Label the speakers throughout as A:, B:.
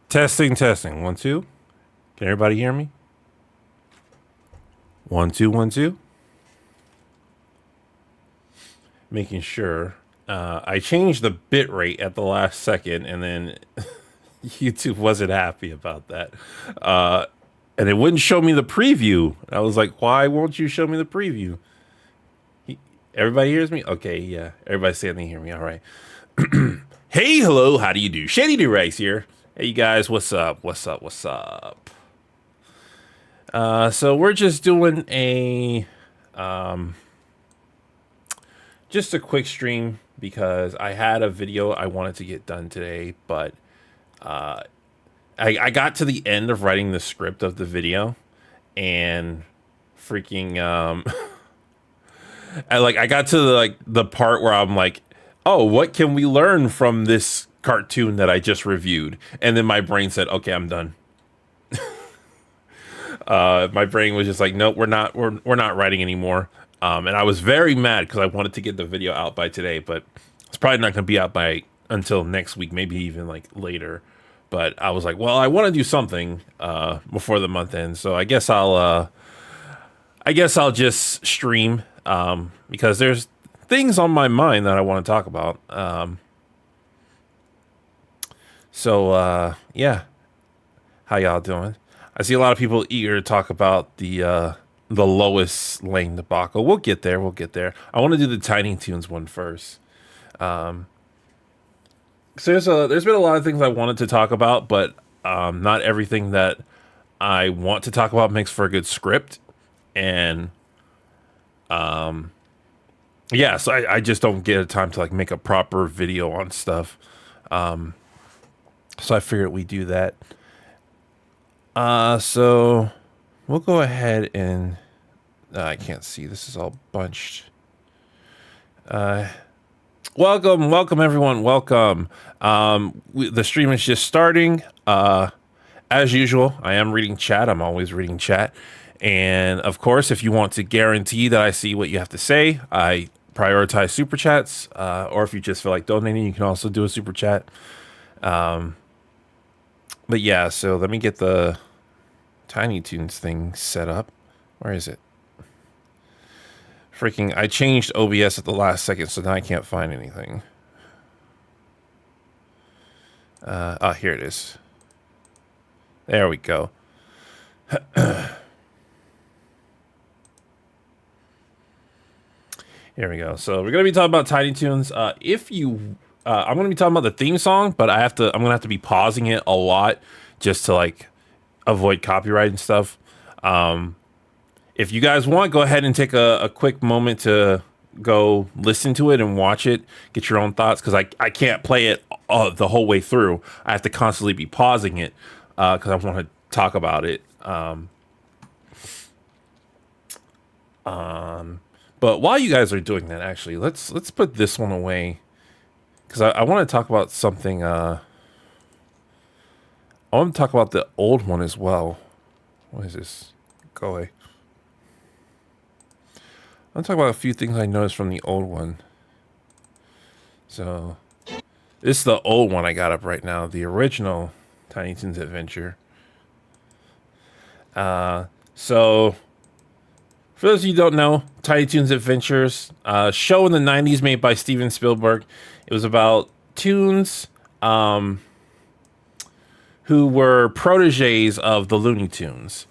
A: Testing, testing. 1, 2. Can everybody hear me? 1, 2, 1, 2. Making sure. I changed the bit rate at the last second, and then YouTube wasn't happy about that. And it wouldn't show me the preview. I was like, why won't you show me the preview? Everybody hears me? Okay, yeah. Everybody's saying they hear me. All right. Hey, hello. How do you do? Shady Doorags here. Hey, you guys. What's up? What's up? What's up? So we're just doing just a quick stream because I had a video I wanted to get done today, but I got to the end of writing the script of the video and freaking I got to the part where I'm like, oh, what can we learn from this cartoon that I just reviewed? And then my brain said, okay, I'm done. My brain was just like, nope, we're not writing anymore. And I was very mad because I wanted to get the video out by today, but it's probably not going to be out until next week, maybe even like later. But I was like, well, I want to do something before the month ends, so I guess I'll just stream because there's things on my mind that I want to talk about. Yeah, how y'all doing? I see a lot of people eager to talk about the Lois Lane debacle. We'll get there. I want to do the Tiny Toons one first. So there's been a lot of things I wanted to talk about, but not everything that I want to talk about makes for a good script. And yeah, so I just don't get a time to like make a proper video on stuff. So I figured we do that. So we'll go ahead and I can't see. This is all bunched. Welcome everyone. Welcome. The stream is just starting. As usual, I am reading chat. I'm always reading chat. And of course, if you want to guarantee that I see what you have to say, I prioritize super chats. Or if you just feel like donating, you can also do a super chat. But yeah, so let me get the Tiny Toons thing set up. Where is it? Freaking, I changed OBS at the last second, so now I can't find anything. Here it is. There we go. Here we go. So we're gonna be talking about Tiny Toons. I'm gonna be talking about the theme song, but I'm gonna have to be pausing it a lot just to like avoid copyright and stuff. If you guys want, go ahead and take a quick moment to go listen to it and watch it, get your own thoughts, because I can't play it the whole way through. I have to constantly be pausing it because I want to talk about it. But while you guys are doing that, actually, let's put this one away because I want to talk about something. I want to talk about the old one as well. What is this? Go away. I'm talking about a few things I noticed from the old one. So, this is the old one I got up right now, the original Tiny Toons Adventure. So, for those of you who don't know, Tiny Toons Adventures, show in the 90s made by Steven Spielberg. It was about toons who were proteges of the Looney Tunes.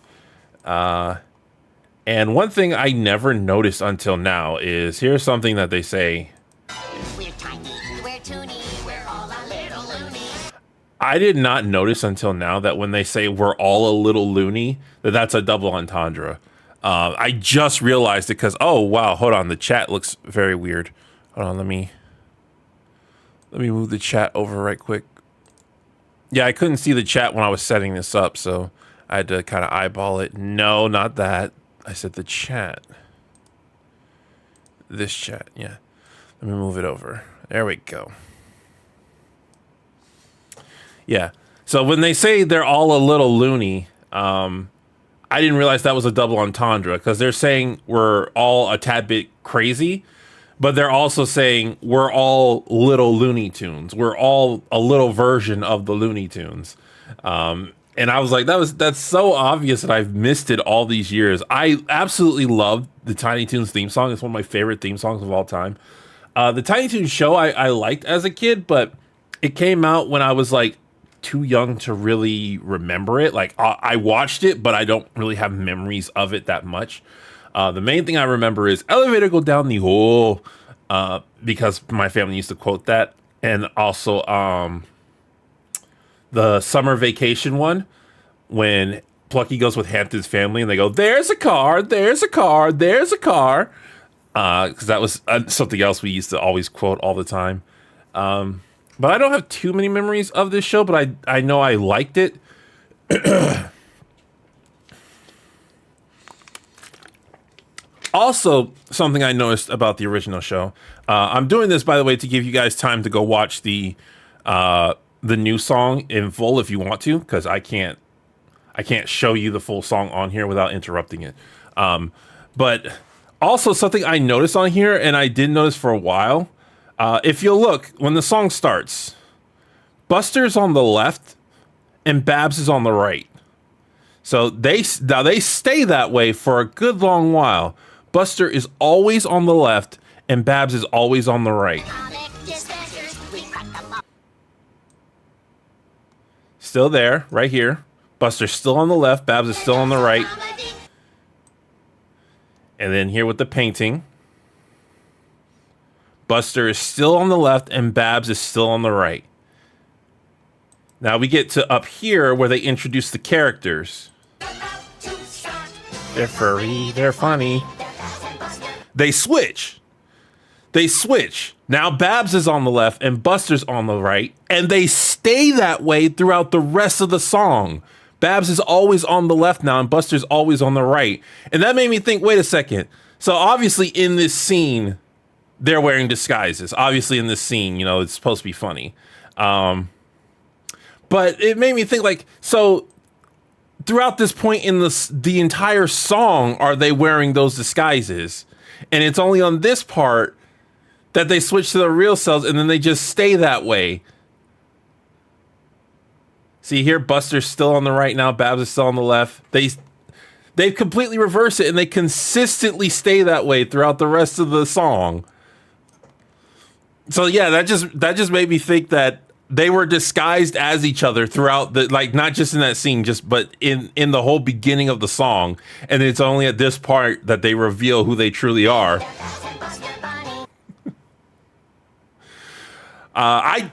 A: And one thing I never noticed until now is, here's something that they say. We're tiny, we're toony, we're all a little loony. I did not notice until now that when they say we're all a little loony, that's a double entendre. I just realized it because, oh, wow, hold on. The chat looks very weird. Hold on, let me move the chat over right quick. Yeah, I couldn't see the chat when I was setting this up, so I had to kind of eyeball it. No, not that. I said the chat. This chat, yeah. Let me move it over. There we go. Yeah. So when they say they're all a little loony, I didn't realize that was a double entendre because they're saying we're all a tad bit crazy, but they're also saying we're all little Looney Tunes. We're all a little version of the Looney Tunes. And I was like, that's so obvious that I've missed it all these years. I absolutely love the Tiny Toons theme song. It's one of my favorite theme songs of all time. The Tiny Toons show I liked as a kid, but it came out when I was like too young to really remember it. Like I watched it, but I don't really have memories of it that much. The main thing I remember is elevator go down the hole, because my family used to quote that, and also the summer vacation one when Plucky goes with Hampton's family and they go, "There's a car, there's a car, there's a car," because that was something else we used to always quote all the time. But I don't have too many memories of this show, but I know I liked it. Also, something I noticed about the original show. I'm doing this, by the way, to give you guys time to go watch the new song in full if you want to, because I can't show you the full song on here without interrupting it. But also something I noticed on here, and I did notice for a while, if you look, when the song starts, Buster's on the left and Babs is on the right. So they stay that way for a good long while. Buster is always on the left and Babs is always on the right. Still there, right here. Buster's still on the left, Babs is still on the right. And then here with the painting, Buster is still on the left and Babs is still on the right. Now we get to up here where they introduce the characters. They're furry, they're funny. They switch. Now Babs is on the left and Buster's on the right, and they stay that way throughout the rest of the song. Babs is always on the left now and Buster's always on the right. And that made me think, wait a second. So obviously in this scene, they're wearing disguises. Obviously in this scene, it's supposed to be funny. But it made me think, like, so throughout this point in the entire song, are they wearing those disguises? And it's only on this part that they switch to the real selves, and then they just stay that way. See here, Buster's still on the right now, Babs is still on the left. They completely reverse it, and they consistently stay that way throughout the rest of the song. So yeah, that just made me think that they were disguised as each other throughout the, like, not just in that scene, but in the whole beginning of the song. And it's only at this part that they reveal who they truly are. I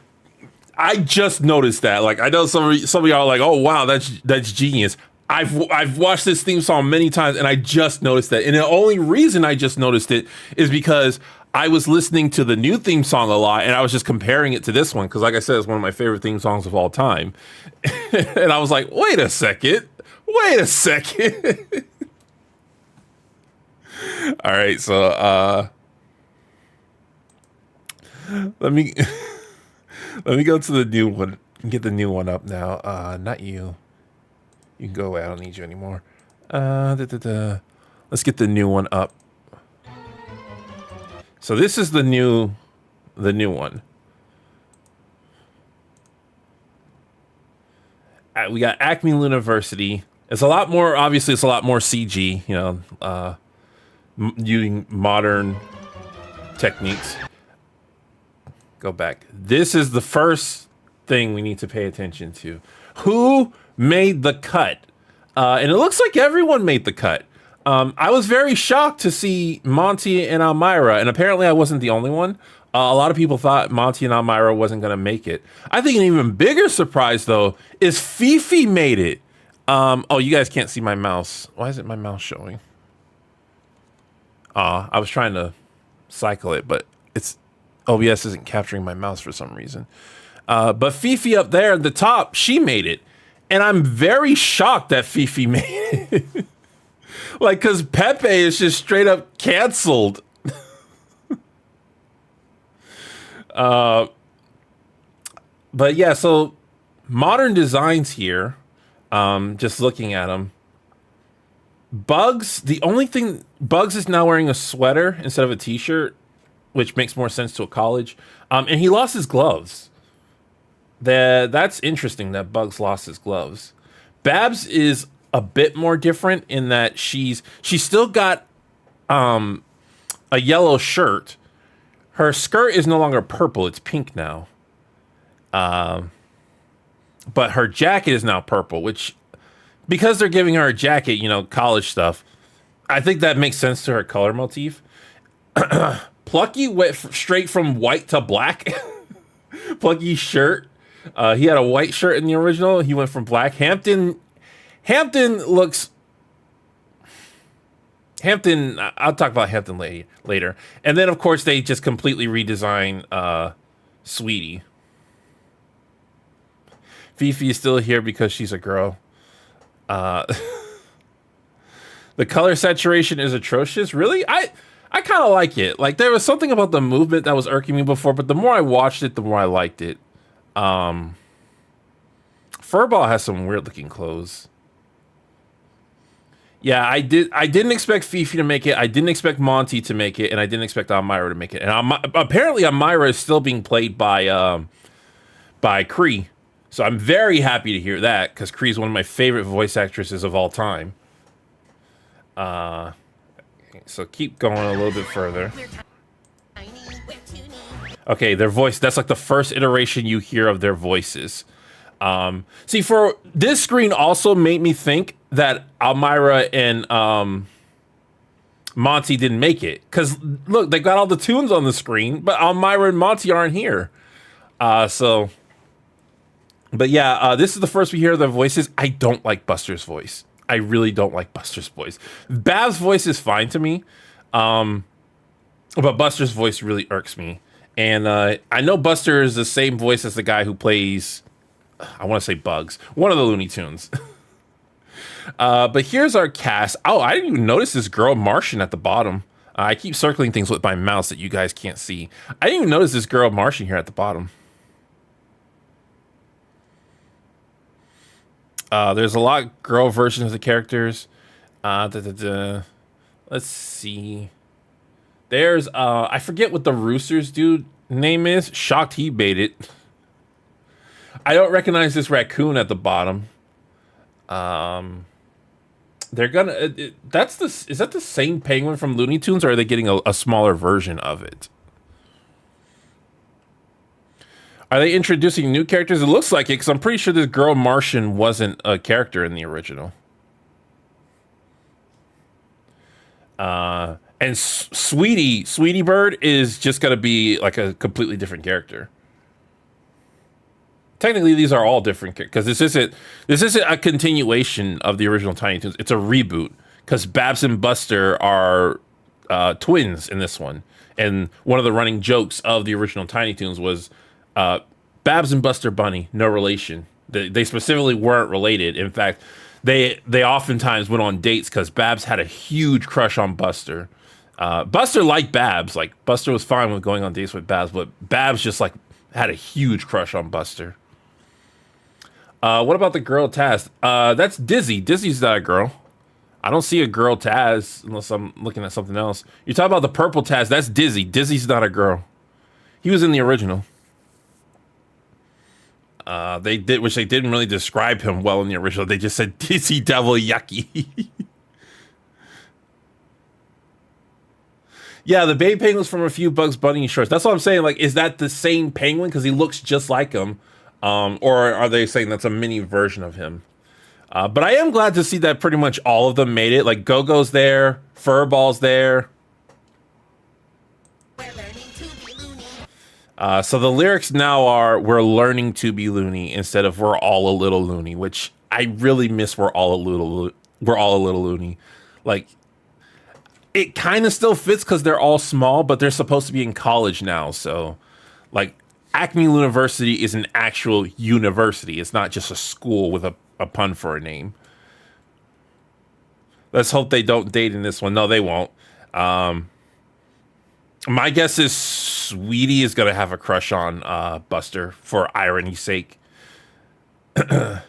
A: just noticed that. Like, I know some of y'all are like, "Oh wow, that's genius." I've watched this theme song many times and I just noticed that. And the only reason I just noticed it is because I was listening to the new theme song a lot, and I was just comparing it to this one because, like I said, it's one of my favorite theme songs of all time. And I was like, wait a second. All right, so let me go to the new one. Get the new one up now. Not you. You can go away. I don't need you anymore. Let's get the new one up. So this is the new one. We got Acme University. It's a lot more, obviously it's a lot more CG, using modern techniques. Go back. This is the first thing we need to pay attention to. Who made the cut? And it looks like everyone made the cut. I was very shocked to see Monty and Elmira, and apparently I wasn't the only one. A lot of people thought Monty and Elmira wasn't going to make it. I think an even bigger surprise, though, is Fifi made it. Oh, you guys can't see my mouse. Why isn't my mouse showing? I was trying to cycle it, but OBS isn't capturing my mouse for some reason. But Fifi up there at the top, she made it. And I'm very shocked that Fifi made it. Like, because Pepe is just straight up canceled. But yeah, so modern designs here, just looking at them. Bugs, the only thing, Bugs is now wearing a sweater instead of a t-shirt, which makes more sense to a college. And he lost his gloves. That's interesting that Bugs lost his gloves. Babs is a bit more different in that she's still got a yellow shirt. Her skirt is no longer purple, it's pink now. But her jacket is now purple, which, because they're giving her a jacket, you know, college stuff, I think that makes sense to her color motif. Plucky went straight from white to black. Plucky's shirt, he had a white shirt in the original. He went from black. Hampton looks... Hampton, I'll talk about Hampton later. And then, of course, they just completely redesign Sweetie. Fifi is still here because she's a girl. The color saturation is atrocious. Really? I kind of like it. Like, there was something about the movement that was irking me before, but the more I watched it, the more I liked it. Furball has some weird looking clothes. Yeah, I didn't expect Fifi to make it. I didn't expect Monty to make it, and I didn't expect Elmira to make it. And apparently Elmira is still being played by Cree. So I'm very happy to hear that, because Cree is one of my favorite voice actresses of all time. So keep going a little bit further. Okay, their voice, that's like the first iteration you hear of their voices. See, for this screen also made me think that Elmira and Monty didn't make it. Because, look, they got all the tunes on the screen, but Elmira and Monty aren't here. But yeah, this is the first we hear their voices. I don't like Buster's voice. I really don't like Buster's voice. Bab's voice is fine to me, but Buster's voice really irks me. And I know Buster is the same voice as the guy who plays, I want to say Bugs, one of the Looney Tunes. But here's our cast. Oh, I didn't even notice this girl Martian at the bottom. I keep circling things with my mouse that you guys can't see. I didn't even notice this girl Martian here at the bottom. There's a lot of girl versions of the characters. Let's see. There's, I forget what the Roosters dude name is. Shocked he made it. I don't recognize this raccoon at the bottom. They're gonna, is that the same penguin from Looney Tunes, or are they getting a smaller version of it? Are they introducing new characters? It looks like it, because I'm pretty sure this girl Martian wasn't a character in the original. And Sweetie Bird is just going to be like a completely different character. Technically, these are all different characters, because this isn't a continuation of the original Tiny Toons. It's a reboot, because Babs and Buster are twins in this one. And one of the running jokes of the original Tiny Toons was Babs and Buster Bunny, no relation. They specifically weren't related. In fact, they oftentimes went on dates because Babs had a huge crush on Buster. Buster liked Babs. Like, Buster was fine with going on dates with Babs, but Babs just like had a huge crush on Buster. What about the girl Taz? That's Dizzy. Dizzy's not a girl. I don't see a girl Taz unless I'm looking at something else. You're talking about the purple Taz. That's Dizzy. Dizzy's not a girl. He was in the original. They didn't really describe him well in the original. They just said Dizzy Devil Yucky. Yeah, the baby penguin's from a few Bugs Bunny shorts. That's what I'm saying. Like, is that the same penguin? Because he looks just like him. Or are they saying that's a mini version of him? But I am glad to see that pretty much all of them made it. Like, Go-Go's there. Furball's there. So the lyrics now are, we're learning to be loony, instead of we're all a little loony, which I really miss. We're all a little loony. Like, it kind of still fits because they're all small, but they're supposed to be in college now. So, like, Acme University is an actual university. It's not just a school with a pun for a name. Let's hope they don't date in this one. No, they won't. My guess is Sweetie is going to have a crush on Buster for irony's sake. So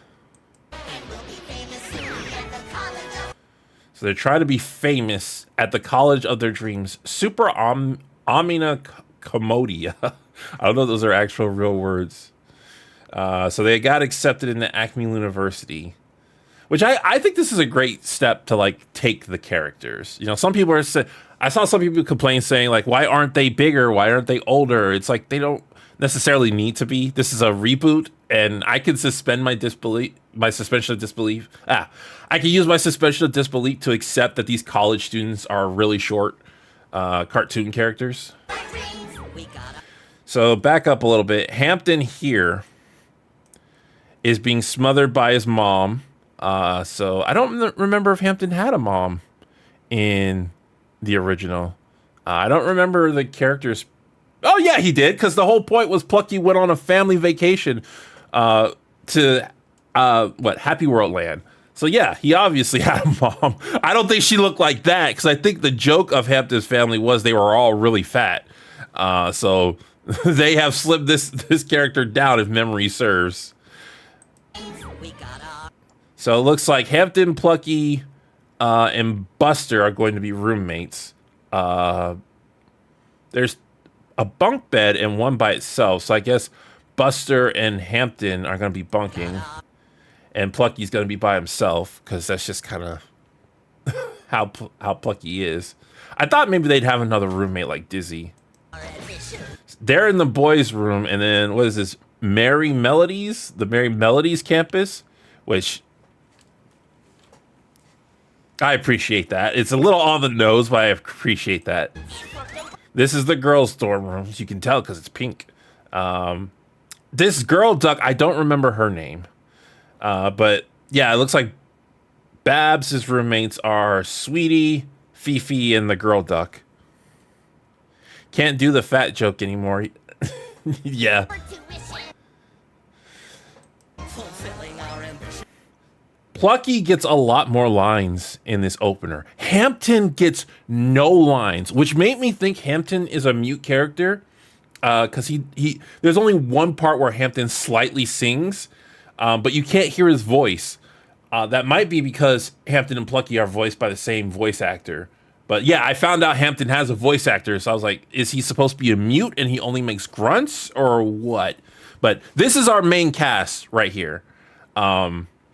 A: they're trying to be famous at the college of their dreams. Super Omnia Commodia. I don't know if those are actual real words. So they got accepted into Acme University, which I think this is a great step to like take the characters. You know, some people are I saw some people complain saying like, why aren't they bigger? Why aren't they older? It's like they don't necessarily need to be. This is a reboot, and I can suspend my suspension of disbelief. I can use my suspension of disbelief to accept that these college students are really short cartoon characters. So back up a little bit. Hampton here is being smothered by his mom. So I don't remember if Hampton had a mom in the original. I don't remember the characters. Oh yeah, he did, because the whole point was Plucky went on a family vacation to Happy World Land. So yeah, he obviously had a mom. I don't think she looked like that, because I think the joke of Hampton's family was they were all really fat. So they have slipped this character down, if memory serves. So it looks like Hampton, Plucky, and Buster are going to be roommates. There's a bunk bed and one by itself, so I guess Buster and Hampton are going to be bunking, and Plucky's going to be by himself, because that's just kind of how Plucky is. I thought maybe they'd have another roommate like Dizzy. They're in the boys' room, and then what is this? Merry Melodies? The Merry Melodies campus, which I appreciate that. It's a little on the nose, but I appreciate that. This is the girls' dorm room. You can tell because it's pink. This girl duck, I don't remember her name. But yeah, it looks like Babs' roommates are Sweetie, Fifi, and the girl duck. Can't do the fat joke anymore. Yeah. Plucky gets a lot more lines in this opener. Hampton gets no lines, which made me think Hampton is a mute character, because he there's only one part where Hampton slightly sings, but you can't hear his voice. That might be because Hampton and Plucky are voiced by the same voice actor. But yeah, I found out Hampton has a voice actor, so I was like, is he supposed to be a mute and he only makes grunts or what? But this is our main cast right here.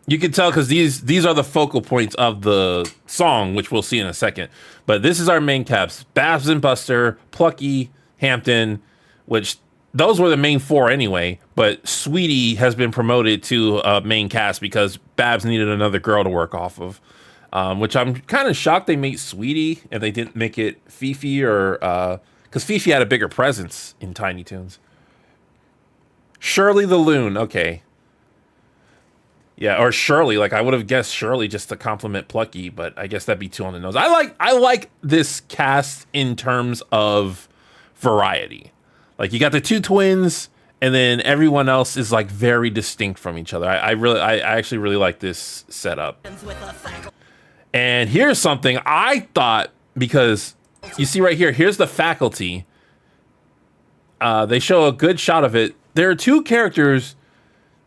A: You can tell because these are the focal points of the song, which we'll see in a second. But this is our main cast: Babs and Buster, Plucky, Hampton, which those were the main four anyway. But Sweetie has been promoted to main cast because Babs needed another girl to work off of. Which I'm kind of shocked they made Sweetie and they didn't make it Fifi, or because Fifi had a bigger presence in Tiny Toons. Shirley the Loon, okay. Yeah, or Shirley, like I would have guessed Shirley just to compliment Plucky, but I guess that'd be too on the nose. I like this cast in terms of variety. Like you got the two twins, and then everyone else is like very distinct from each other. I actually really like this setup. And here's something I thought, because you see right here, here's the faculty. They show a good shot of it. There are two characters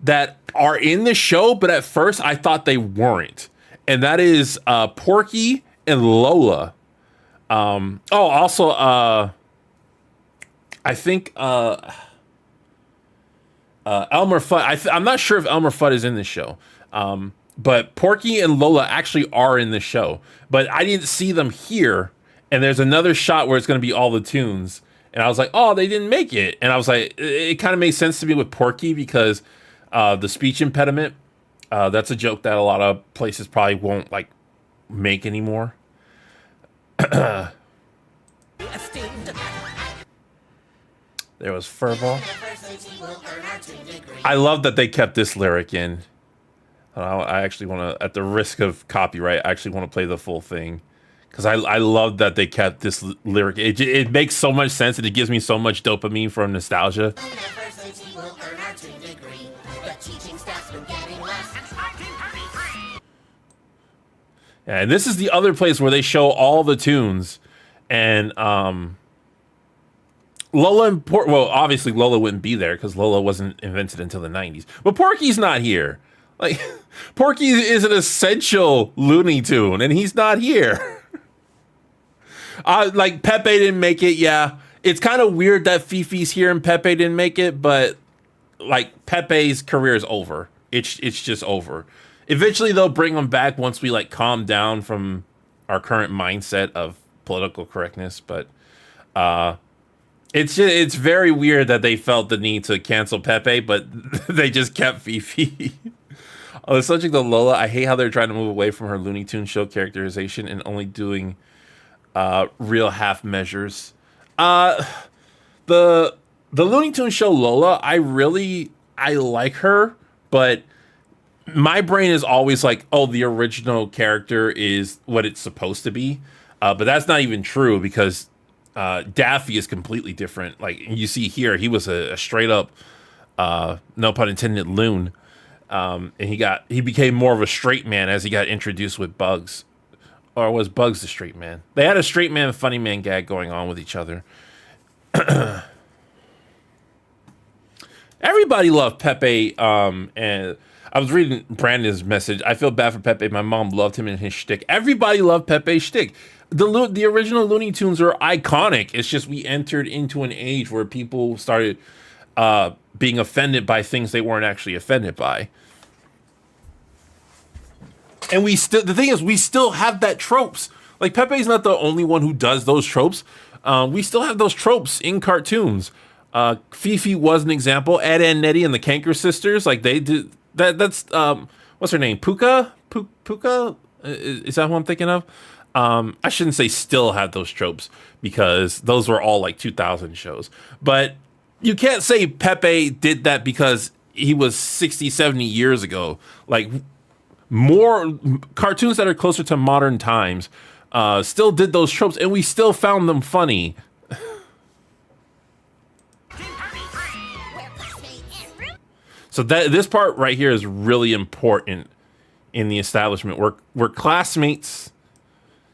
A: that are in the show, but at first I thought they weren't. And that is Porky and Lola. Also, I think Elmer Fudd. I'm not sure if Elmer Fudd is in this show. But Porky and Lola actually are in the show. But I didn't see them here. And there's another shot where it's going to be all the tunes. And I was like, oh, they didn't make it. And I was like, it kind of made sense to me with Porky because the speech impediment, that's a joke that a lot of places probably won't like make anymore. There was Furball. I love that they kept this lyric in. I actually want to, at the risk of copyright, I actually want to play the full thing. Because I love that they kept this lyric. It makes so much sense and it gives me so much dopamine from nostalgia. Yeah, and this is the other place where they show all the tunes. And Lola and well, obviously Lola wouldn't be there because Lola wasn't invented until the 90s. But Porky's not here. Like, Porky is an essential Looney Tune, and he's not here. Like, Pepe didn't make it, yeah. It's kind of weird that Fifi's here and Pepe didn't make it, but like Pepe's career is over. It's just over. Eventually they'll bring him back once we like calm down from our current mindset of political correctness, but it's very weird that they felt the need to cancel Pepe, but they just kept Fifi. On the subject of Lola, I hate how they're trying to move away from her Looney Tunes show characterization and only doing real half measures. The Looney Tunes show Lola, I like her, but my brain is always like, oh, the original character is what it's supposed to be. But that's not even true because Daffy is completely different. Like you see here, he was a straight up, no pun intended, loon. And he became more of a straight man as he got introduced with Bugs. Or was Bugs the straight man? They had a straight man, funny man gag going on with each other. Everybody loved Pepe, and I was reading Brandon's message. I feel bad for Pepe. My mom loved him and his shtick. Everybody loved Pepe's shtick. The original Looney Tunes are iconic. It's just we entered into an age where people started being offended by things they weren't actually offended by. And the thing is, we still have that tropes. Like Pepe's not the only one who does those tropes. We still have those tropes in cartoons. Fifi was an example. Ed and Nettie and the Canker sisters, like they did that. That's what's her name? Puka? Puka? Is that who I'm thinking of? I shouldn't say still have those tropes because those were all like 2000 shows. But you can't say Pepe did that because he was 60, 70 years ago. Like more cartoons that are closer to modern times still did those tropes and we still found them funny. So this part right here is really important in the establishment. We're classmates,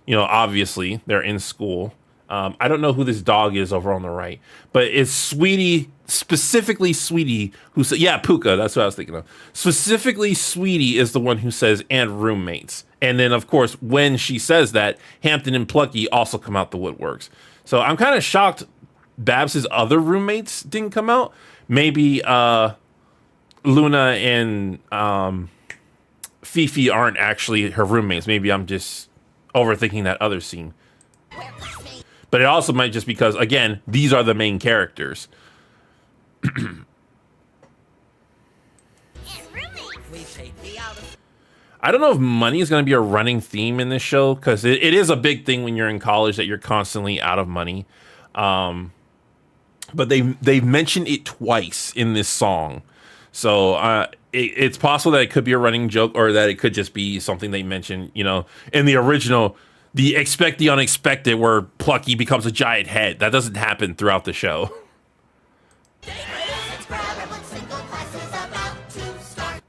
A: you know, obviously they're in school. I don't know who this dog is over on the right, but it's Sweetie, specifically Sweetie, who said, yeah, Puka, that's what I was thinking of. Specifically, Sweetie is the one who says, and roommates. And then, of course, when she says that, Hampton and Plucky also come out the woodworks. So I'm kind of shocked Babs' other roommates didn't come out. Maybe Luna and Fifi aren't actually her roommates. Maybe I'm just overthinking that other scene. But it also might just because, again, these are the main characters. I don't know if money is going to be a running theme in this show because it is a big thing when you're in college that you're constantly out of money. But they've mentioned it twice in this song. So it's possible that it could be a running joke or that it could just be something they mentioned, you know, in the original, the expect the unexpected where Plucky becomes a giant head. That doesn't happen throughout the show.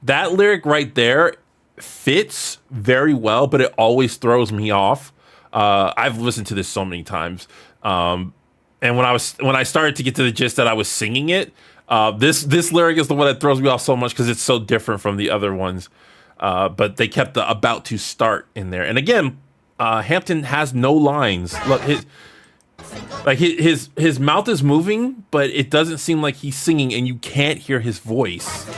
A: That lyric right there fits very well, but it always throws me off. I've listened to this so many times. And when I started to get to the gist that I was singing it, this lyric is the one that throws me off so much because it's so different from the other ones. But they kept the about to start in there. And again, Hampton has no lines. Look, his mouth is moving, but it doesn't seem like he's singing, and you can't hear his voice.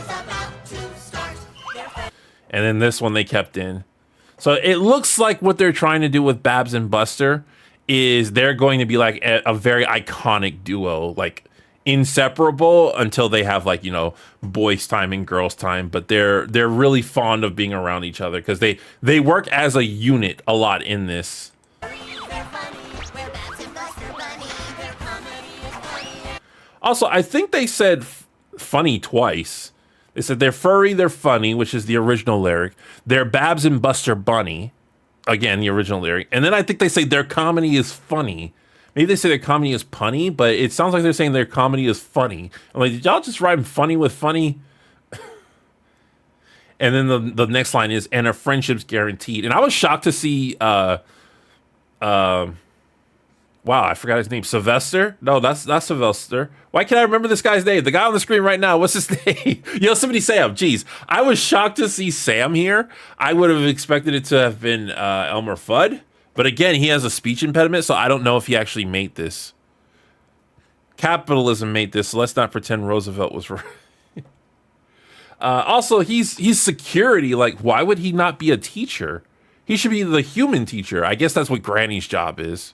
A: And then this one they kept in. So it looks like what they're trying to do with Babs and Buster is they're going to be like a very iconic duo, like inseparable until they have like, you know, boys time and girls time. But they're really fond of being around each other because they work as a unit a lot in this. Also, I think they said funny twice. They said they're furry, they're funny, which is the original lyric. They're Babs and Buster Bunny. Again, the original lyric. And then I think they say their comedy is funny. Maybe they say their comedy is punny, but it sounds like they're saying their comedy is funny. I'm like, did y'all just rhyme funny with funny? And then the next line is, and a friendship's guaranteed. And I was shocked to see wow, I forgot his name. Sylvester? No, that's not Sylvester. Why can't I remember this guy's name? The guy on the screen right now, what's his name? Yosemite Sam. Jeez. I was shocked to see Sam here. I would have expected it to have been Elmer Fudd. But again, he has a speech impediment, so I don't know if he actually made this. Capitalism made this, so let's not pretend Roosevelt was right. Also, he's security. Like, why would he not be a teacher? He should be the human teacher. I guess that's what Granny's job is.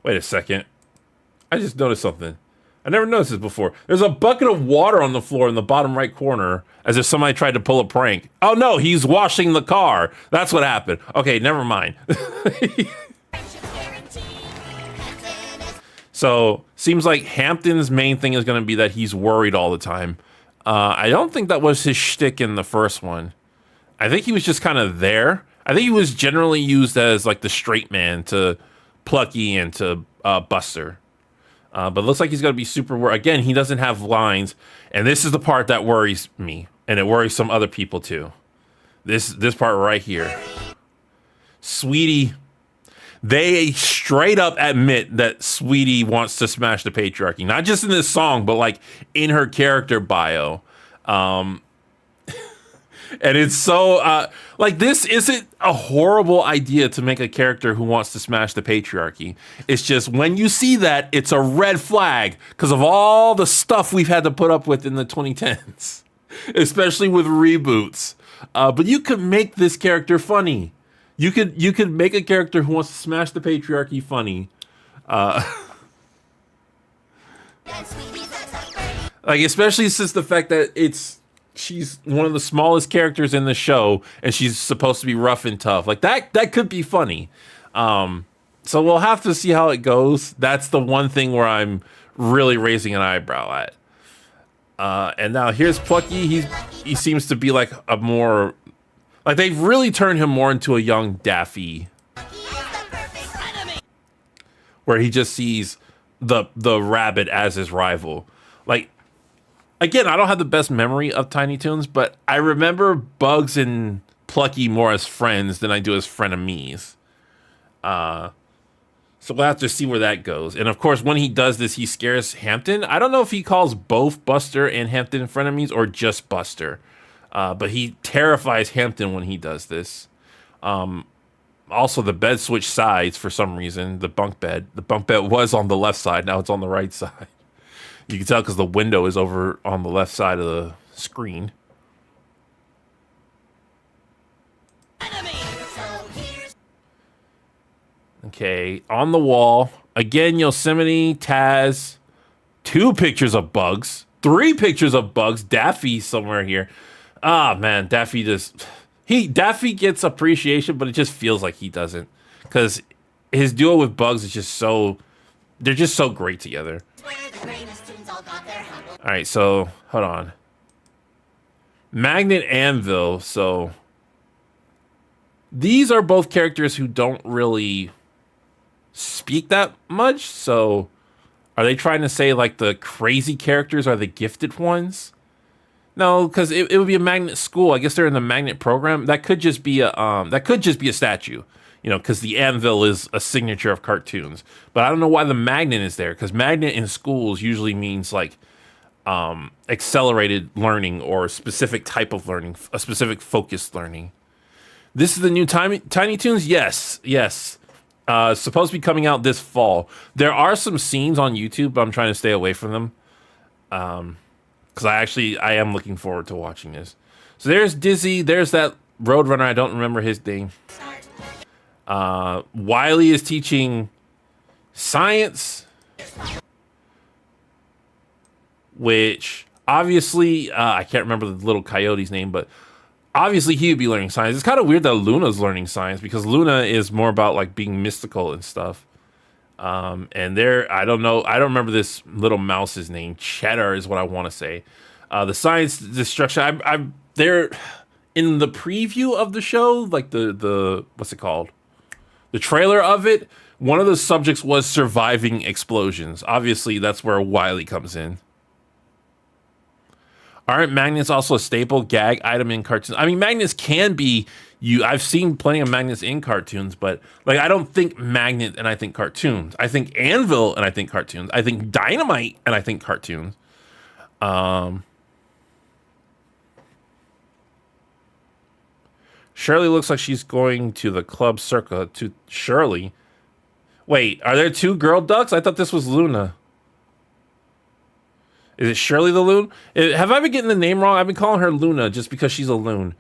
A: Wait a second. I just noticed something. I never noticed this before. There's a bucket of water on the floor in the bottom right corner, as if somebody tried to pull a prank. Oh no, he's washing the car. That's what happened. Okay, never mind. So, seems like Hampton's main thing is going to be that he's worried all the time. I don't think that was his shtick in the first one. I think he was just kind of there. I think he was generally used as like the straight man to Plucky and to Buster. But looks like he's going to be super worried. Again, he doesn't have lines. And this is the part that worries me. And it worries some other people too. This part right here. Sweetie. They straight up admit that Sweetie wants to smash the patriarchy. Not just in this song, but like in her character bio. And it's so, like, this isn't a horrible idea to make a character who wants to smash the patriarchy. It's just when you see that, it's a red flag because of all the stuff we've had to put up with in the 2010s, especially with reboots. But you could make this character funny. You could make a character who wants to smash the patriarchy funny. Like, especially since the fact that she's one of the smallest characters in the show, and she's supposed to be rough and tough. Like, that could be funny. So we'll have to see how it goes. That's the one thing where I'm really raising an eyebrow at. And now here's Plucky. He seems to be like a more... Like, they've really turned him more into a young Daffy. Where he just sees the rabbit as his rival. Like, again, I don't have the best memory of Tiny Toons, but I remember Bugs and Plucky more as friends than I do as frenemies. So we'll have to see where that goes. And of course, when he does this, he scares Hampton. I don't know if he calls both Buster and Hampton frenemies or just Buster. But he terrifies Hampton when he does this. Also, the bed switched sides for some reason. The bunk bed was on the left side. Now it's on the right side. You can tell because the window is over on the left side of the screen. Okay, on the wall. Again, Yosemite, Taz. 2 pictures of Bugs. 3 pictures of Bugs. Daffy somewhere here. Ah, man, Daffy gets appreciation, but it just feels like he doesn't. Because his duo with Bugs is just so... They're just so great together. Alright, so, hold on. Magnet Anvil, so... These are both characters who don't really speak that much, so... Are they trying to say, like, the crazy characters are the gifted ones? No, because it would be a magnet school. I guess they're in the magnet program. That could just be a statue, you know, because the anvil is a signature of cartoons. But I don't know why the magnet is there, because magnet in schools usually means like accelerated learning or a specific type of learning, a specific focused learning. This is the new Tiny Toons. Yes. Supposed to be coming out this fall. There are some scenes on YouTube, but I'm trying to stay away from them. Because I am looking forward to watching this. So there's Dizzy. There's that Roadrunner. I don't remember his name. Wiley is teaching science. Which, obviously, I can't remember the little coyote's name, but obviously he would be learning science. It's kind of weird that Luna's learning science, because Luna is more about, like, being mystical and stuff. And I don't remember this little mouse's name. Cheddar is what I want to say. The science destruction. They're in the preview of the show, like the what's it called? The trailer of it. One of the subjects was surviving explosions. Obviously, that's where Wiley comes in. Aren't magnets also a staple gag item in cartoons? I mean, magnets can be... I've seen plenty of magnets in cartoons, but like I don't think magnet and I think cartoons. I think anvil and I think cartoons. I think dynamite and I think cartoons. Shirley looks like she's going to the club circa to Shirley. Wait, are there 2 girl ducks? I thought this was Luna. Is it Shirley the Loon? Have I been getting the name wrong? I've been calling her Luna just because she's a loon.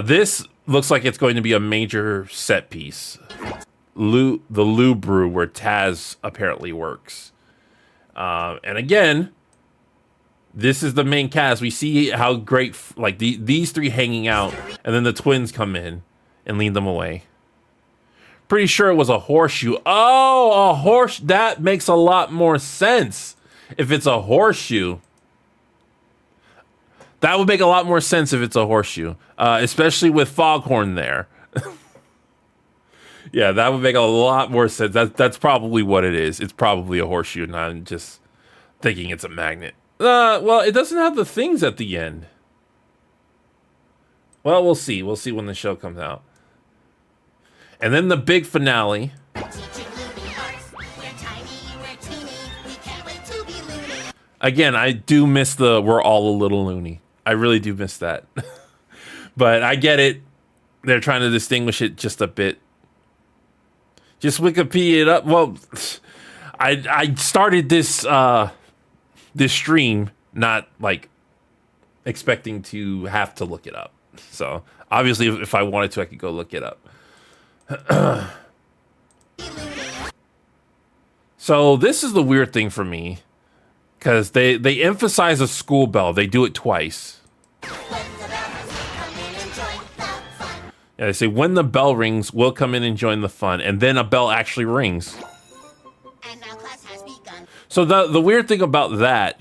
A: This looks like it's going to be a major set piece. The Lou Brew, where Taz apparently works. And again, this is the main cast. We see how great, like, these three hanging out, and then the twins come in and lead them away. Pretty sure it was a horseshoe. Oh, a horse. That makes a lot more sense. If it's a horseshoe. That would make a lot more sense if it's a horseshoe. Especially with Foghorn there. Yeah, that would make a lot more sense. That's probably what it is. It's probably a horseshoe, and I'm just thinking it's a magnet. Well, it doesn't have the things at the end. Well, we'll see. We'll see when the show comes out. And then the big finale. Again, I do miss the "we're all a little loony." I really do miss that. But I get it. They're trying to distinguish it just a bit. Just Wikipedia it up. Well, I started this this stream not like expecting to have to look it up. So obviously, if I wanted to, I could go look it up. So this is the weird thing for me, because they emphasize a school bell. They do it twice. Yeah, they say when the bell rings, we'll come in and join the fun, and then a bell actually rings. And now class has begun. So the weird thing about that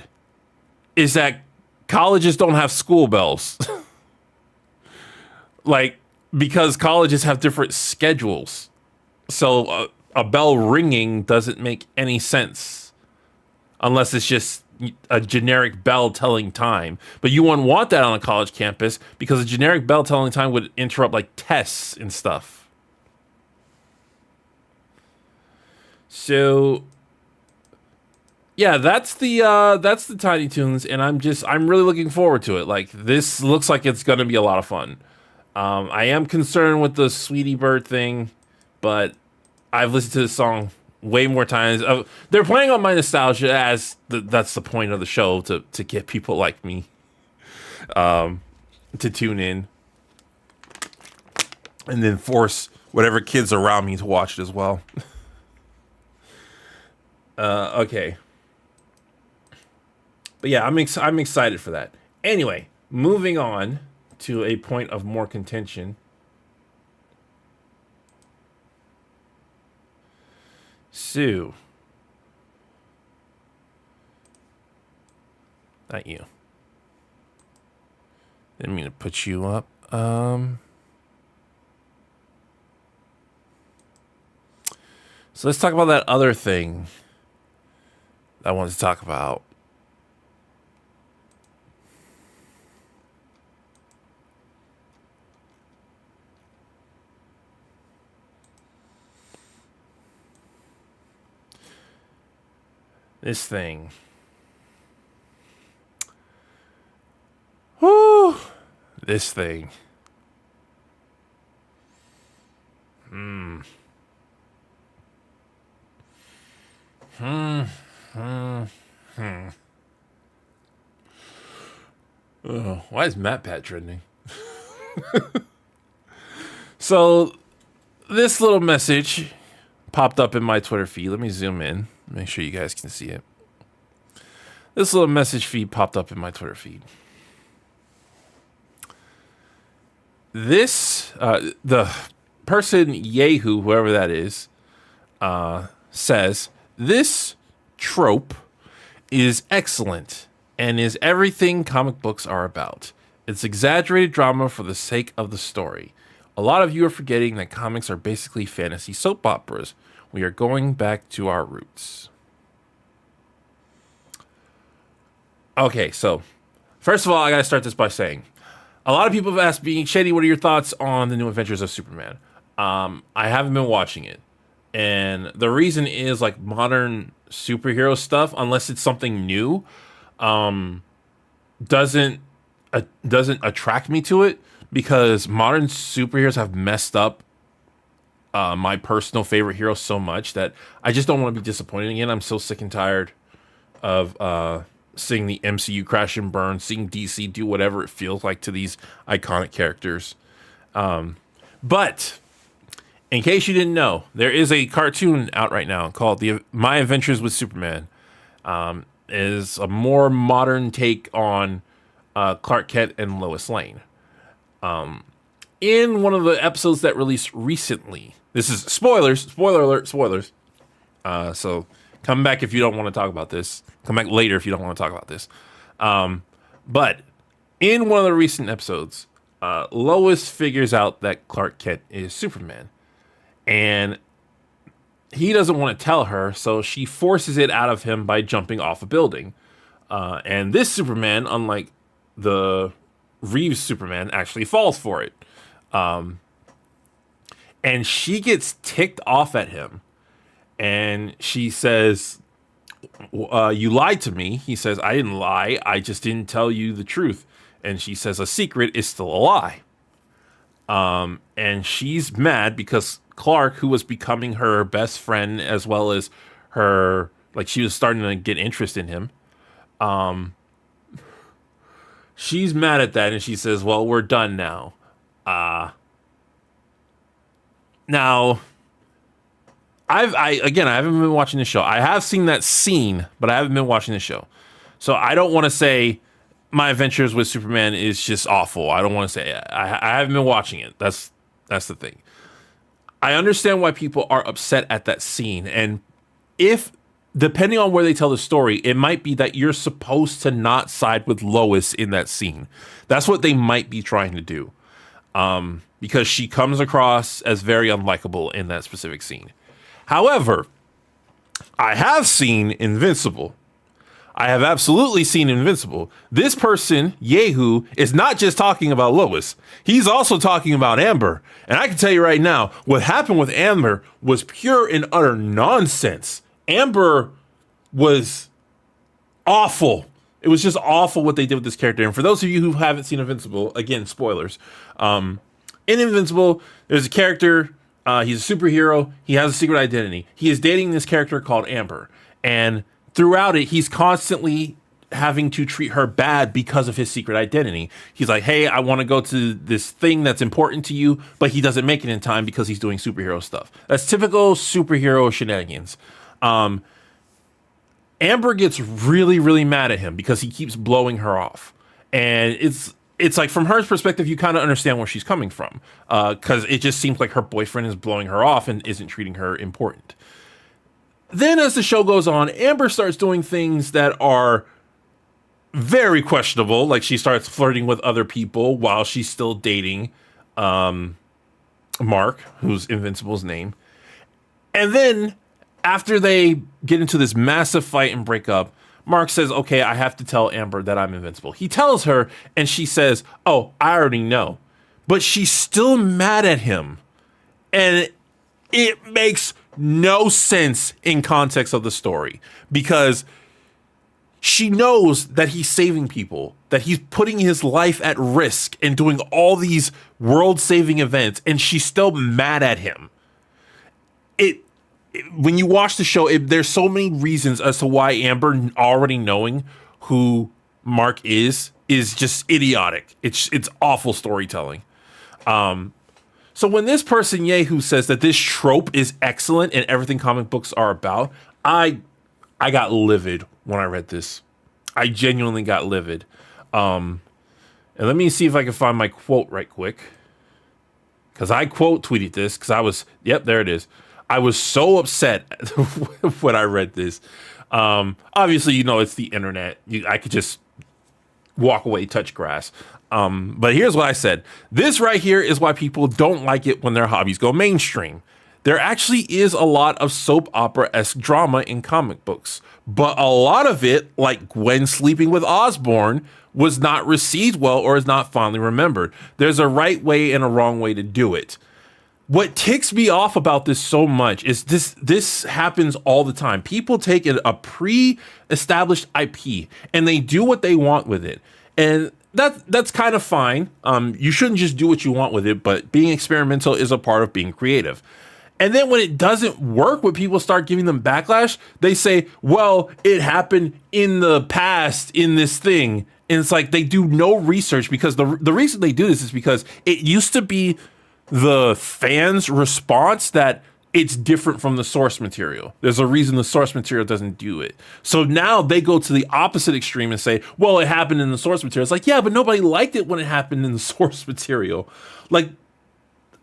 A: is that colleges don't have school bells. Like, because colleges have different schedules. So a bell ringing doesn't make any sense unless it's just a generic bell telling time. But you wouldn't want that on a college campus because a generic bell telling time would interrupt like tests and stuff. So yeah, that's the Tiny Toons, and I'm really looking forward to it. Like, this looks like it's gonna be a lot of fun. I am concerned with the Sweetie Bird thing, but I've listened to the song way more times. They're playing on my nostalgia, as that's the point of the show, to get people like me to tune in, and then force whatever kids around me to watch it as well. Okay, but yeah, I'm excited for that. Anyway, moving on to a point of more contention. Sue. Not you. Didn't mean to put you up. So let's talk about that other thing that I wanted to talk about. This thing. Whoo! This thing. Oh, why is MatPat trending? So, this little message popped up in my Twitter feed. Let me zoom in. Make sure you guys can see it. This little message feed popped up in my Twitter feed. This, the person, Yahoo, whoever that is, says, this trope is excellent and is everything comic books are about. It's exaggerated drama for the sake of the story. A lot of you are forgetting that comics are basically fantasy soap operas. We are going back to our roots. Okay, so first of all, I gotta start this by saying, a lot of people have asked me, Shady, what are your thoughts on the New Adventures of Superman? I haven't been watching it, and the reason is, like, modern superhero stuff, unless it's something new, doesn't attract me to it, because modern superheroes have messed up my personal favorite hero so much that I just don't want to be disappointed again. I'm so sick and tired of seeing the MCU crash and burn, seeing DC do whatever it feels like to these iconic characters. But in case you didn't know, there is a cartoon out right now called My Adventures with Superman. Is a more modern take on Clark Kent and Lois Lane. In one of the episodes that released recently, this is spoilers, spoiler alert, spoilers. So come back if you don't want to talk about this. Come back later if you don't want to talk about this. But in one of the recent episodes, Lois figures out that Clark Kent is Superman. And he doesn't want to tell her, so she forces it out of him by jumping off a building. And this Superman, unlike the Reeves Superman, actually falls for it. And she gets ticked off at him. And she says, you lied to me. He says, I didn't lie. I just didn't tell you the truth. And she says, a secret is still a lie. And she's mad because Clark, who was becoming her best friend as well as her, like she was starting to get interest in him. She's mad at that and she says, well, we're done now. Now, I haven't been watching the show. I have seen that scene, but I haven't been watching the show. So I don't want to say My Adventures with Superman is just awful. I don't want to say it. I haven't been watching it. That's the thing. I understand why people are upset at that scene. And if, depending on where they tell the story, it might be that you're supposed to not side with Lois in that scene. That's what they might be trying to do. Because she comes across as very unlikable in that specific scene. However, I have seen Invincible. I have absolutely seen Invincible. This person, Yehu, is not just talking about Lois. He's also talking about Amber. And I can tell you right now, what happened with Amber was pure and utter nonsense. Amber was awful. It was just awful what they did with this character. And for those of you who haven't seen Invincible, again, spoilers. In Invincible, there's a character, he's a superhero, he has a secret identity. He is dating this character called Amber. And throughout it, he's constantly having to treat her bad because of his secret identity. He's like, hey, I want to go to this thing that's important to you, but he doesn't make it in time because he's doing superhero stuff. That's typical superhero shenanigans. Amber gets really, really mad at him because he keeps blowing her off. And it's like, from her perspective, you kind of understand where she's coming from. Because it just seems like her boyfriend is blowing her off and isn't treating her important. Then as the show goes on, Amber starts doing things that are very questionable. Like she starts flirting with other people while she's still dating Mark, who's Invincible's name. And then after they get into this massive fight and break up, Mark says, okay, I have to tell Amber that I'm invincible. He tells her and she says, oh, I already know. But she's still mad at him. And it makes no sense in context of the story because she knows that he's saving people, that he's putting his life at risk and doing all these world-saving events, and she's still mad at him. When you watch the show, there's so many reasons as to why Amber already knowing who Mark is just idiotic. It's awful storytelling. So when this person, Yehu, says that this trope is excellent and everything comic books are about, I got livid when I read this. I genuinely got livid. And let me see if I can find my quote right quick. Because I quote tweeted this because there it is. I was so upset when I read this. Obviously, it's the internet. I could just walk away, touch grass. But here's what I said. This right here is why people don't like it when their hobbies go mainstream. There actually is a lot of soap opera-esque drama in comic books, but a lot of it, like Gwen sleeping with Osborn, was not received well or is not fondly remembered. There's a right way and a wrong way to do it. What ticks me off about this so much is this happens all the time. People take a pre-established IP and they do what they want with it. And that's kind of fine. You shouldn't just do what you want with it, but being experimental is a part of being creative. And then when it doesn't work, when people start giving them backlash, they say, well, it happened in the past in this thing. And it's like they do no research, because the reason they do this is because it used to be the fans' response that it's different from the source material. There's a reason the source material doesn't do it. So now they go to the opposite extreme and say, well, it happened in the source material. It's like, yeah, but nobody liked it when it happened in the source material. Like,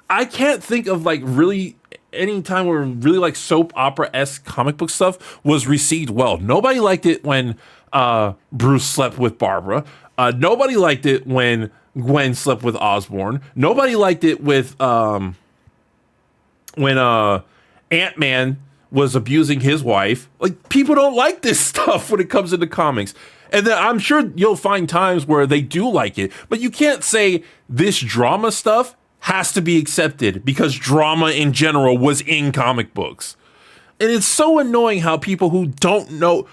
A: I can't think of like really any time where really like soap opera-esque comic book stuff was received well. Nobody liked it when Bruce slept with Barbara. Nobody liked it when Gwen slept with Osborn. Nobody liked it with when Ant-Man was abusing his wife. Like, people don't like this stuff when it comes into comics. And then I'm sure you'll find times where they do like it, but you can't say this drama stuff has to be accepted because drama in general was in comic books. And it's so annoying how people who don't know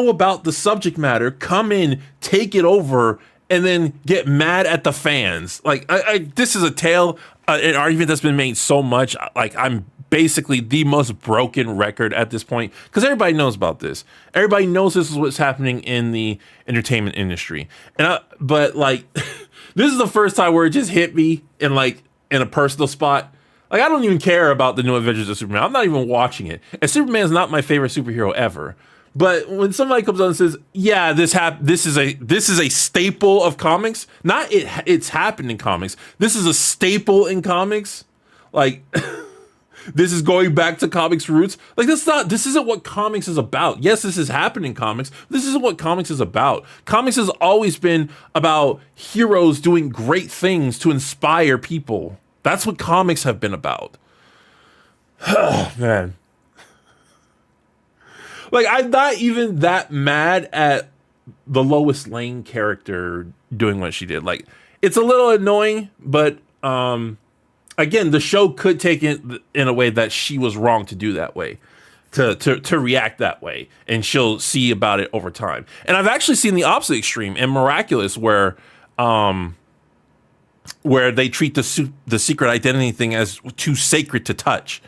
A: about the subject matter come in, take it over, and then get mad at the fans. Like, this is a tale, an argument that's been made so much. Like, I'm basically the most broken record at this point, because everybody knows about this. Everybody knows this is what's happening in the entertainment industry. But like, this is the first time where it just hit me in a personal spot. Like, I don't even care about the new Adventures of Superman. I'm not even watching it. And Superman's not my favorite superhero ever. But when somebody comes on and says, "Yeah, this is a staple of comics," not it's happened in comics. This is a staple in comics. Like, this is going back to comics roots. Like, this isn't what comics is about. Yes, this has happened in comics. This isn't what comics is about. Comics has always been about heroes doing great things to inspire people. That's what comics have been about. Oh, man. Like, I'm not even that mad at the Lois Lane character doing what she did. Like, it's a little annoying, but again, the show could take it in a way that she was wrong to do that way, to react that way, and she'll see about it over time. And I've actually seen the opposite extreme in Miraculous, where they treat the secret identity thing as too sacred to touch.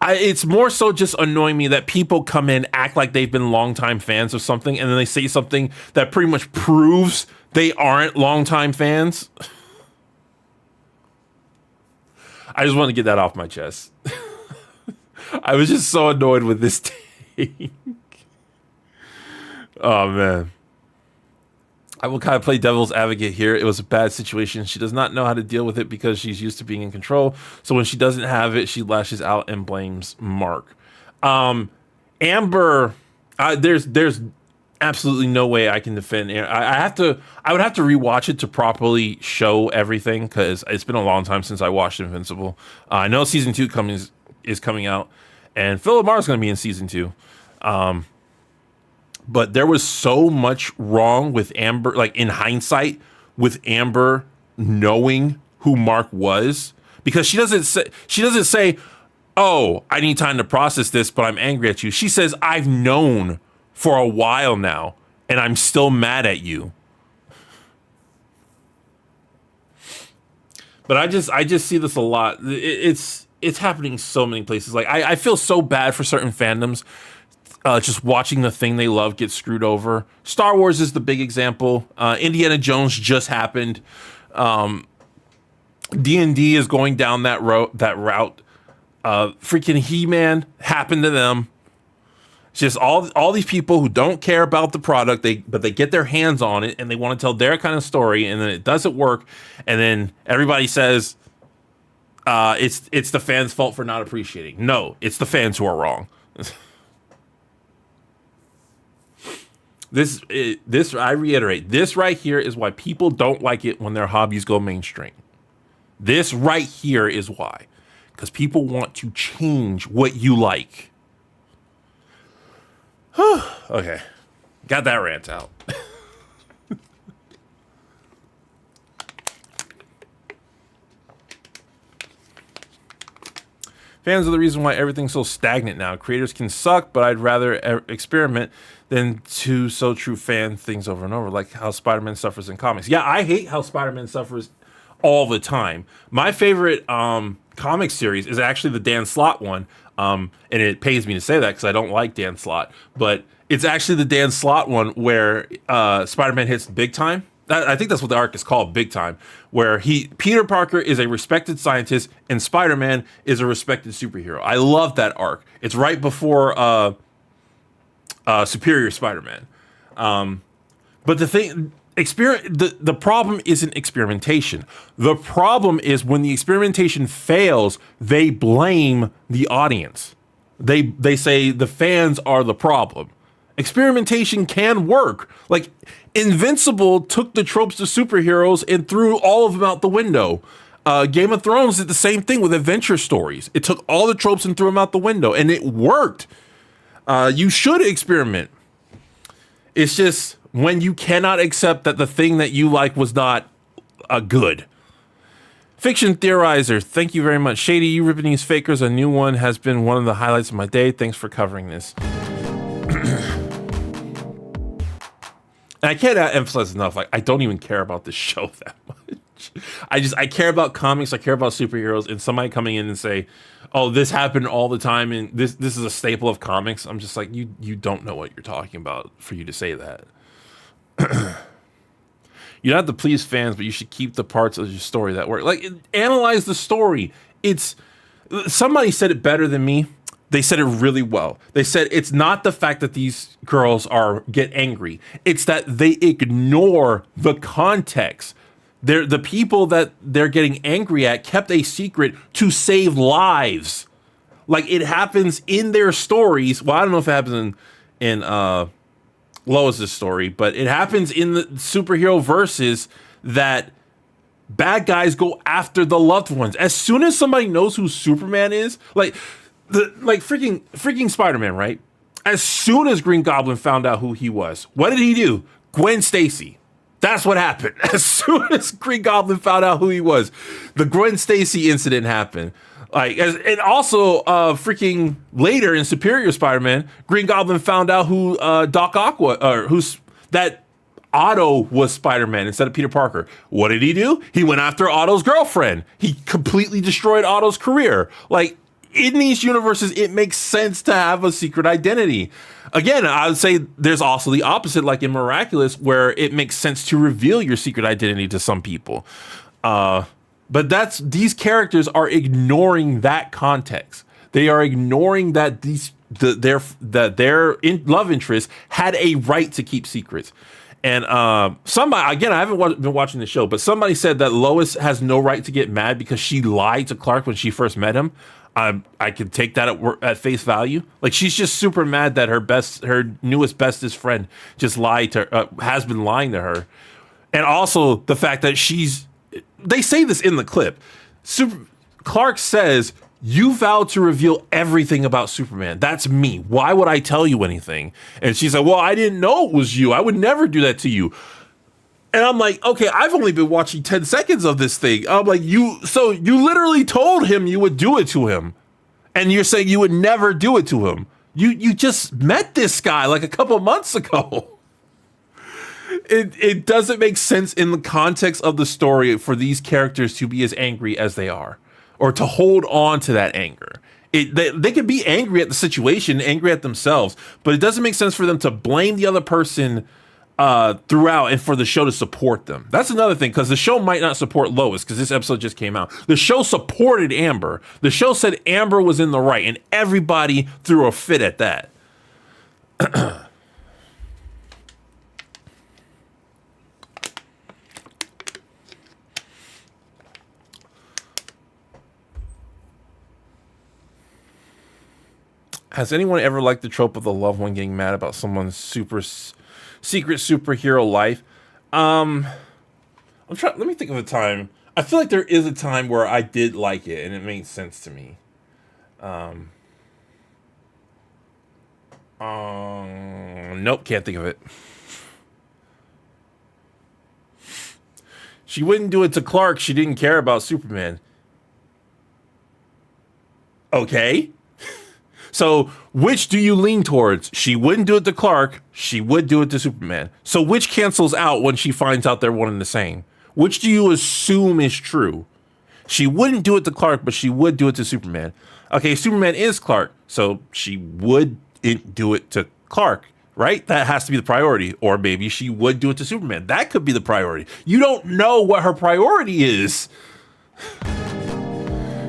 A: It's more so just annoying me that people come in, act like they've been longtime fans of something, and then they say something that pretty much proves they aren't longtime fans. I just want to get that off my chest. I was just so annoyed with this take. Oh, man. I will kind of play devil's advocate here. It was a bad situation. She does not know how to deal with it because she's used to being in control. So when she doesn't have it, she lashes out and blames Mark. Amber, there's absolutely no way I can defend Amber. I would have to rewatch it to properly show everything, because it's been a long time since I watched Invincible. I know season 2 is coming out, and Philip Marr is going to be in season 2. But there was so much wrong with Amber, like in hindsight, with Amber knowing who Mark was, because she doesn't say, "Oh, I need time to process this, but I'm angry at you." She says, "I've known for a while now, and I'm still mad at you." But I just see this a lot. It's happening so many places. Like, I feel so bad for certain fandoms. Just watching the thing they love get screwed over. Star Wars is the big example. Indiana Jones just happened. D&D is going down that route. Freaking He-Man happened to them. It's just all these people who don't care about the product, but they get their hands on it and they want to tell their kind of story, and then it doesn't work, and then everybody says it's the fans' fault for not appreciating. No, it's the fans who are wrong. This I reiterate, this right here is why people don't like it when their hobbies go mainstream. This right here is why. Because people want to change what you like. Okay. Got that rant out. Fans are the reason why everything's so stagnant now. Creators can suck, but I'd rather experiment than to so true fan things over and over, like how Spider-Man suffers in comics. Yeah, I hate how Spider-Man suffers all the time. My favorite comic series is actually the Dan Slott one. And it pains me to say that because I don't like Dan Slott, but it's actually the Dan Slott one where Spider-Man hits big time. I think that's what the arc is called, Big Time, where Peter Parker is a respected scientist and Spider-Man is a respected superhero. I love that arc. It's right before Superior Spider-Man. But the problem isn't experimentation. The problem is when the experimentation fails, they blame the audience. They say the fans are the problem. Experimentation can work. Like, Invincible took the tropes of superheroes and threw all of them out the window. Game of Thrones did the same thing with adventure stories. It took all the tropes and threw them out the window, and it worked. You should experiment. It's just when you cannot accept that the thing that you like was not good. Fiction Theorizer, thank you very much. Shady, you ripping these fakers. A new one has been one of the highlights of my day. Thanks for covering this. And I can't emphasize enough, like, I don't even care about this show that much. I care about comics, I care about superheroes, and somebody coming in and say, oh, this happened all the time, and this is a staple of comics. I'm just like, you don't know what you're talking about for you to say that. You don't have to please fans, but you should keep the parts of your story that work. Like, analyze the story. Somebody said it better than me. They said it really well. They said it's not the fact that these girls get angry. It's that they ignore the context. The people that they're getting angry at kept a secret to save lives. Like, it happens in their stories. Well, I don't know if it happens in Lois's story, but it happens in the superhero verses that bad guys go after the loved ones. As soon as somebody knows who Superman is, freaking Spider-Man, right? As soon as Green Goblin found out who he was, what did he do? Gwen Stacy. That's what happened. As soon as Green Goblin found out who he was, the Gwen Stacy incident happened. And also, freaking later in Superior Spider-Man, Green Goblin found out who Doc Ock was, or that Otto was Spider-Man instead of Peter Parker. What did he do? He went after Otto's girlfriend. He completely destroyed Otto's career. Like, in these universes, it makes sense to have a secret identity. Again, I would say there's also the opposite, like in Miraculous, where it makes sense to reveal your secret identity to some people. But these characters are ignoring that context. They are ignoring that their love interest had a right to keep secrets. And somebody, again, I haven't been watching the show, but somebody said that Lois has no right to get mad because she lied to Clark when she first met him. I could take that at face value. Like, she's just super mad that her newest bestest friend just has been lying to her. And also the fact that they say this in the clip. Clark says, you vowed to reveal everything about Superman. That's me. Why would I tell you anything? And she's like, well, I didn't know it was you. I would never do that to you. And I'm like, okay, I've only been watching 10 seconds of this thing. I'm like, you literally told him you would do it to him. And you're saying you would never do it to him. You just met this guy like a couple months ago. It doesn't make sense in the context of the story for these characters to be as angry as they are, or to hold on to that anger. They can be angry at the situation, angry at themselves, but it doesn't make sense for them to blame the other person throughout and for the show to support them. That's another thing, because the show might not support Lois, because this episode just came out. The show supported Amber. The show said Amber was in the right, and everybody threw a fit at that. Has anyone ever liked the trope of the loved one getting mad about someone's secret superhero life? Let me think of a time. I feel like there is a time where I did like it and it made sense to me. Nope, can't think of it. She wouldn't do it to Clark. She didn't care about Superman. Okay. So which do you lean towards? She wouldn't do it to Clark. She would do it to Superman. So which cancels out when she finds out they're one and the same? Which do you assume is true? She wouldn't do it to Clark, but she would do it to Superman. Okay, Superman is Clark, so she would do it to Clark, right? That has to be the priority. Or maybe she would do it to Superman. That could be the priority. You don't know what her priority is.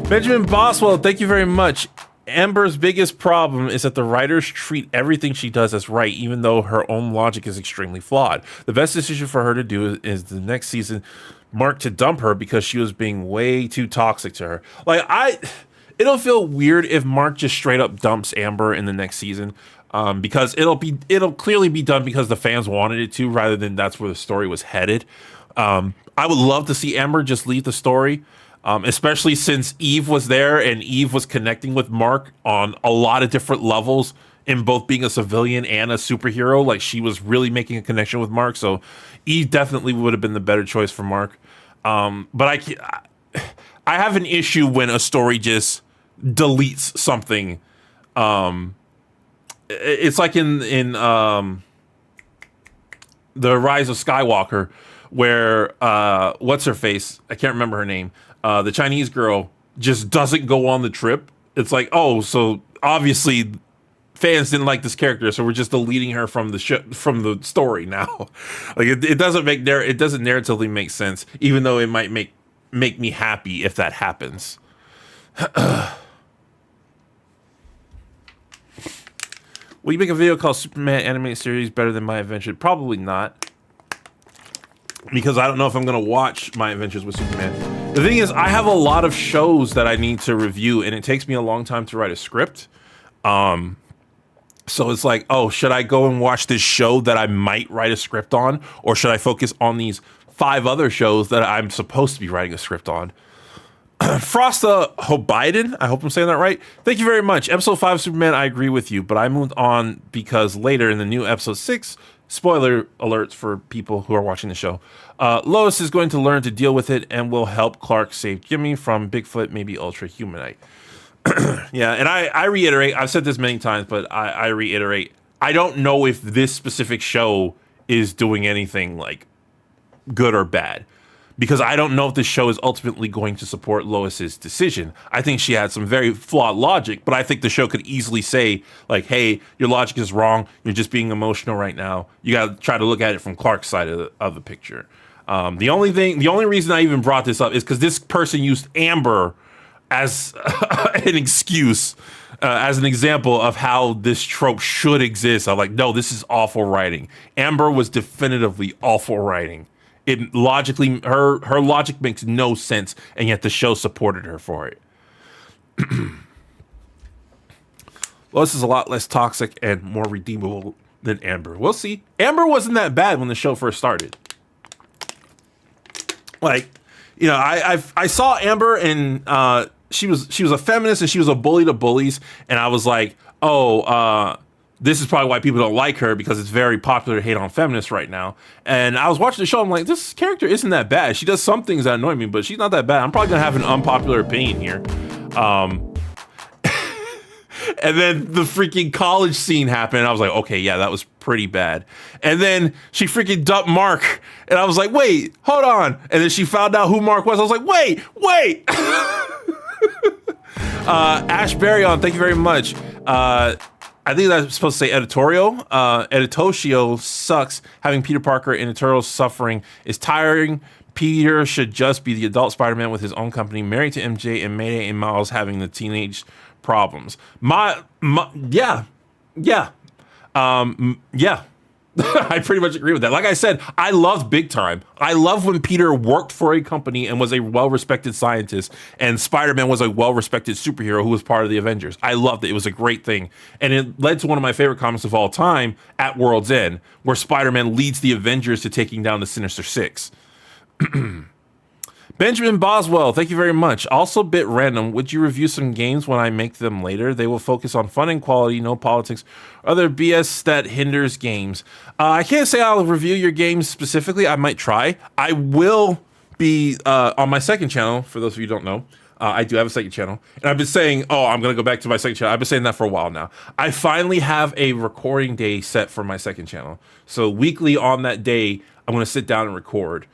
A: Benjamin Boswell, thank you very much. Amber's biggest problem is that the writers treat everything she does as right, even though her own logic is extremely flawed. The best decision for her to do is the next season, Mark to dump her because she was being way too toxic to her. Like, it'll feel weird if Mark just straight up dumps Amber in the next season, because it'll clearly be done because the fans wanted it to, rather than that's where the story was headed. I would love to see Amber just leave the story. Especially since Eve was there and Eve was connecting with Mark on a lot of different levels in both being a civilian and a superhero. Like, she was really making a connection with Mark. So Eve definitely would have been the better choice for Mark. But I have an issue when a story just deletes something. It's like in The Rise of Skywalker, where what's her face? I can't remember her name. The Chinese girl just doesn't go on the trip. It's like, oh, so obviously fans didn't like this character, so we're just deleting her from the from the story now. Like, it doesn't narratively make sense, even though it might make me happy if that happens. Will you make a video called Superman Animated Series Better Than My Adventure? Probably not, because I don't know if I'm going to watch My Adventures with Superman. The thing is, I have a lot of shows that I need to review, and it takes me a long time to write a script. So it's like, oh, should I go and watch this show that I might write a script on? Or should I focus on these 5 other shows that I'm supposed to be writing a script on? Frosta Hobiden, I hope I'm saying that right. Thank you very much. Episode 5 Superman, I agree with you, but I moved on because later in the new episode 6, spoiler alerts for people who are watching the show, Lois is going to learn to deal with it and will help Clark save Jimmy from Bigfoot, maybe Ultra Humanite. Yeah, and I reiterate, I've said this many times, but I reiterate, I don't know if this specific show is doing anything like good or bad, because I don't know if this show is ultimately going to support Lois's decision. I think she had some very flawed logic, but I think the show could easily say, like, hey, your logic is wrong. You're just being emotional right now. You got to try to look at it from Clark's side of the picture. The only reason I even brought this up is because this person used Amber as an excuse, as an example of how this trope should exist. I'm like, no, this is awful writing. Amber was definitively awful writing. It logically, her logic makes no sense, and yet the show supported her for it. Lois is a lot less toxic and more redeemable than Amber. We'll see. Amber wasn't that bad when the show first started. Like, you know, I saw Amber, and she was a feminist, and she was a bully to bullies, and I was like, oh, this is probably why people don't like her, because it's very popular to hate on feminists right now. And I was watching the show, I'm like, this character isn't that bad. She does some things that annoy me, but she's not that bad. I'm probably gonna have an unpopular opinion here. And then the freaking college scene happened, and I was like, okay, yeah, that was pretty bad. And then she freaking dumped Mark, and I was like, wait, hold on. And then she found out who Mark was. I was like, wait. Ash Barryon, thank you very much. I think that's supposed to say editorial. Editotio sucks. Having Peter Parker in editorial suffering is tiring. Peter should just be the adult Spider-Man with his own company, married to MJ, and Mayday and Miles having the teenage problems. Yeah. I pretty much agree with that. Like I said, I love Big Time. I love when Peter worked for a company and was a well-respected scientist, and Spider-Man was a well-respected superhero who was part of the Avengers. I loved it. It was a great thing. And it led to one of my favorite comics of all time, At World's End, where Spider-Man leads the Avengers to taking down the Sinister Six. Benjamin Boswell, thank you very much. Also, bit random. Would you review some games when I make them later? They will focus on fun and quality, no politics, or other BS that hinders games. I can't say I'll review your games specifically. I might try. I will be on my second channel. For those of you who don't know, I do have a second channel, and I've been saying, oh, I'm going to go back to my second channel. I've been saying that for a while now. I finally have a recording day set for my second channel. So weekly on that day, I'm going to sit down and record.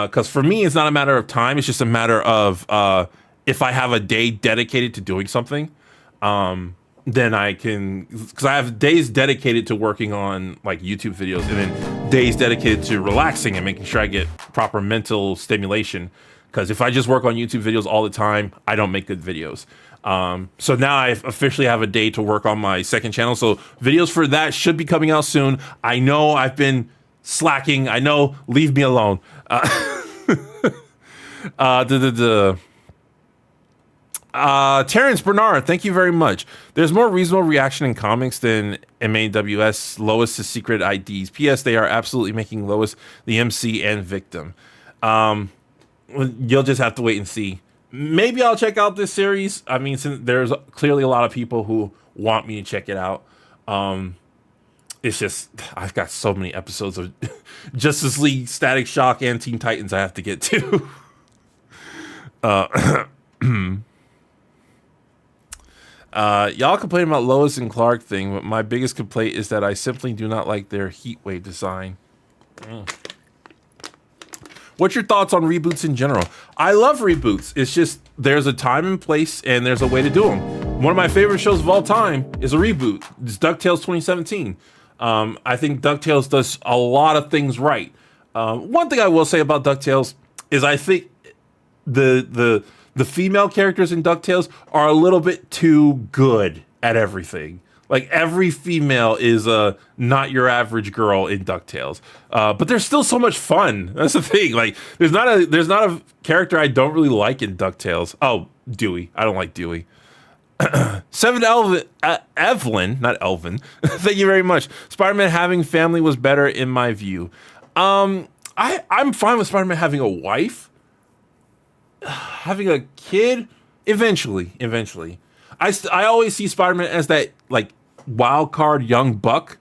A: Because for me, it's not a matter of time. It's just a matter of if I have a day dedicated to doing something, then I can, because I have days dedicated to working on like YouTube videos and then days dedicated to relaxing and making sure I get proper mental stimulation. Because if I just work on YouTube videos all the time, I don't make good videos. So now I officially have a day to work on my second channel. So videos for that should be coming out soon. I know I've been slacking. I know, leave me alone. Terrence Bernard, thank you very much. There's more reasonable reaction in comics than MAWS Lois' secret IDs. P.S. They are absolutely making Lois the MC and victim. You'll just have to wait and see. Maybe I'll check out this series. I mean, since there's clearly a lot of people who want me to check it out. It's just, I've got so many episodes of Justice League, Static Shock, and Teen Titans I have to get to. Y'all complain about Lois and Clark thing, but my biggest complaint is that I simply do not like their heat wave design. What's your thoughts on reboots in general? I love reboots. It's just there's a time and place and there's a way to do them. One of my favorite shows of all time is a reboot. It's DuckTales 2017. I think DuckTales does a lot of things right. One thing I will say about DuckTales is I think the female characters in DuckTales are a little bit too good at everything. Like every female is not your average girl in DuckTales, but there's still so much fun. That's the thing. Like there's not a character I don't really like in DuckTales. Oh, Dewey. I don't like Dewey. Evelyn, not Elvin. Thank you very much. Spider-Man having family was better in my view. I'm fine with Spider-Man having a wife, having a kid. Eventually. I always see Spider-Man as that like wild card young buck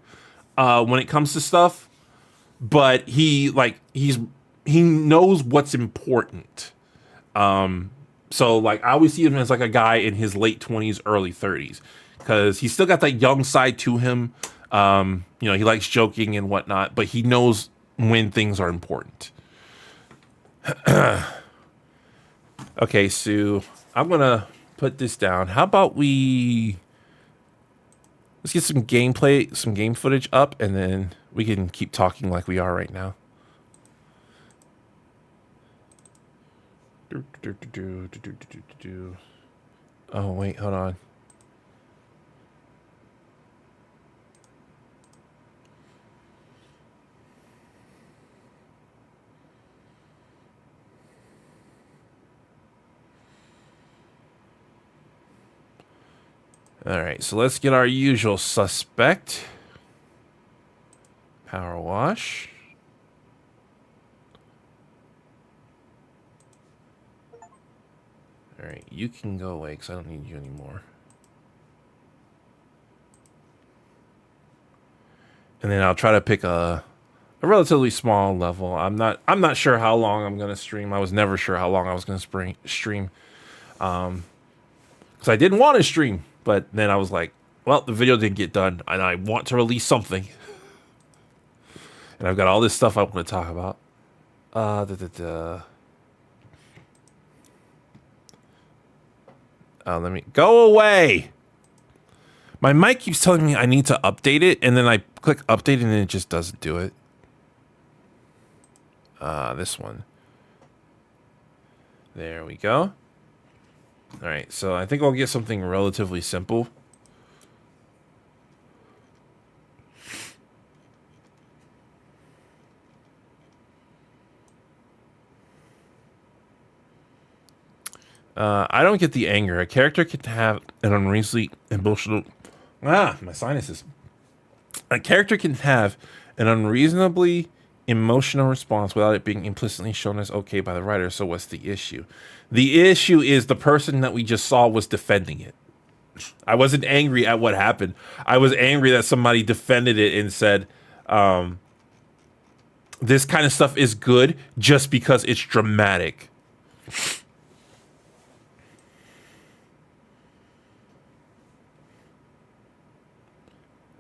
A: when it comes to stuff, but he knows what's important. So like I always see him as like a guy in his late 20s, early 30s, because he's still got that young side to him. He likes joking and whatnot, but he knows when things are important. Okay, Sue, I'm gonna put this down. How about let's get some gameplay, some game footage up, and then we can keep talking like we are right now. Oh, wait, hold on. All right, so let's get our usual suspect. Power wash. All right, you can go away because I don't need you anymore. And then I'll try to pick a relatively small level. I'm not sure how long I'm gonna stream. I was never sure how long I was gonna stream, because I didn't want to stream, but then I was like, well, the video didn't get done, and I want to release something. And I've got all this stuff I want to talk about. Let me go away. My mic keeps telling me I need to update it, and then I click update, and then it just doesn't do it. This one. There we go. All right, so I think I'll get something relatively simple. I don't get the anger. A character can have an unreasonably emotional... my sinuses. A character can have an unreasonably emotional response without it being implicitly shown as okay by the writer. So what's the issue? The issue is the person that we just saw was defending it. I wasn't angry at what happened. I was angry that somebody defended it and said, this kind of stuff is good just because it's dramatic.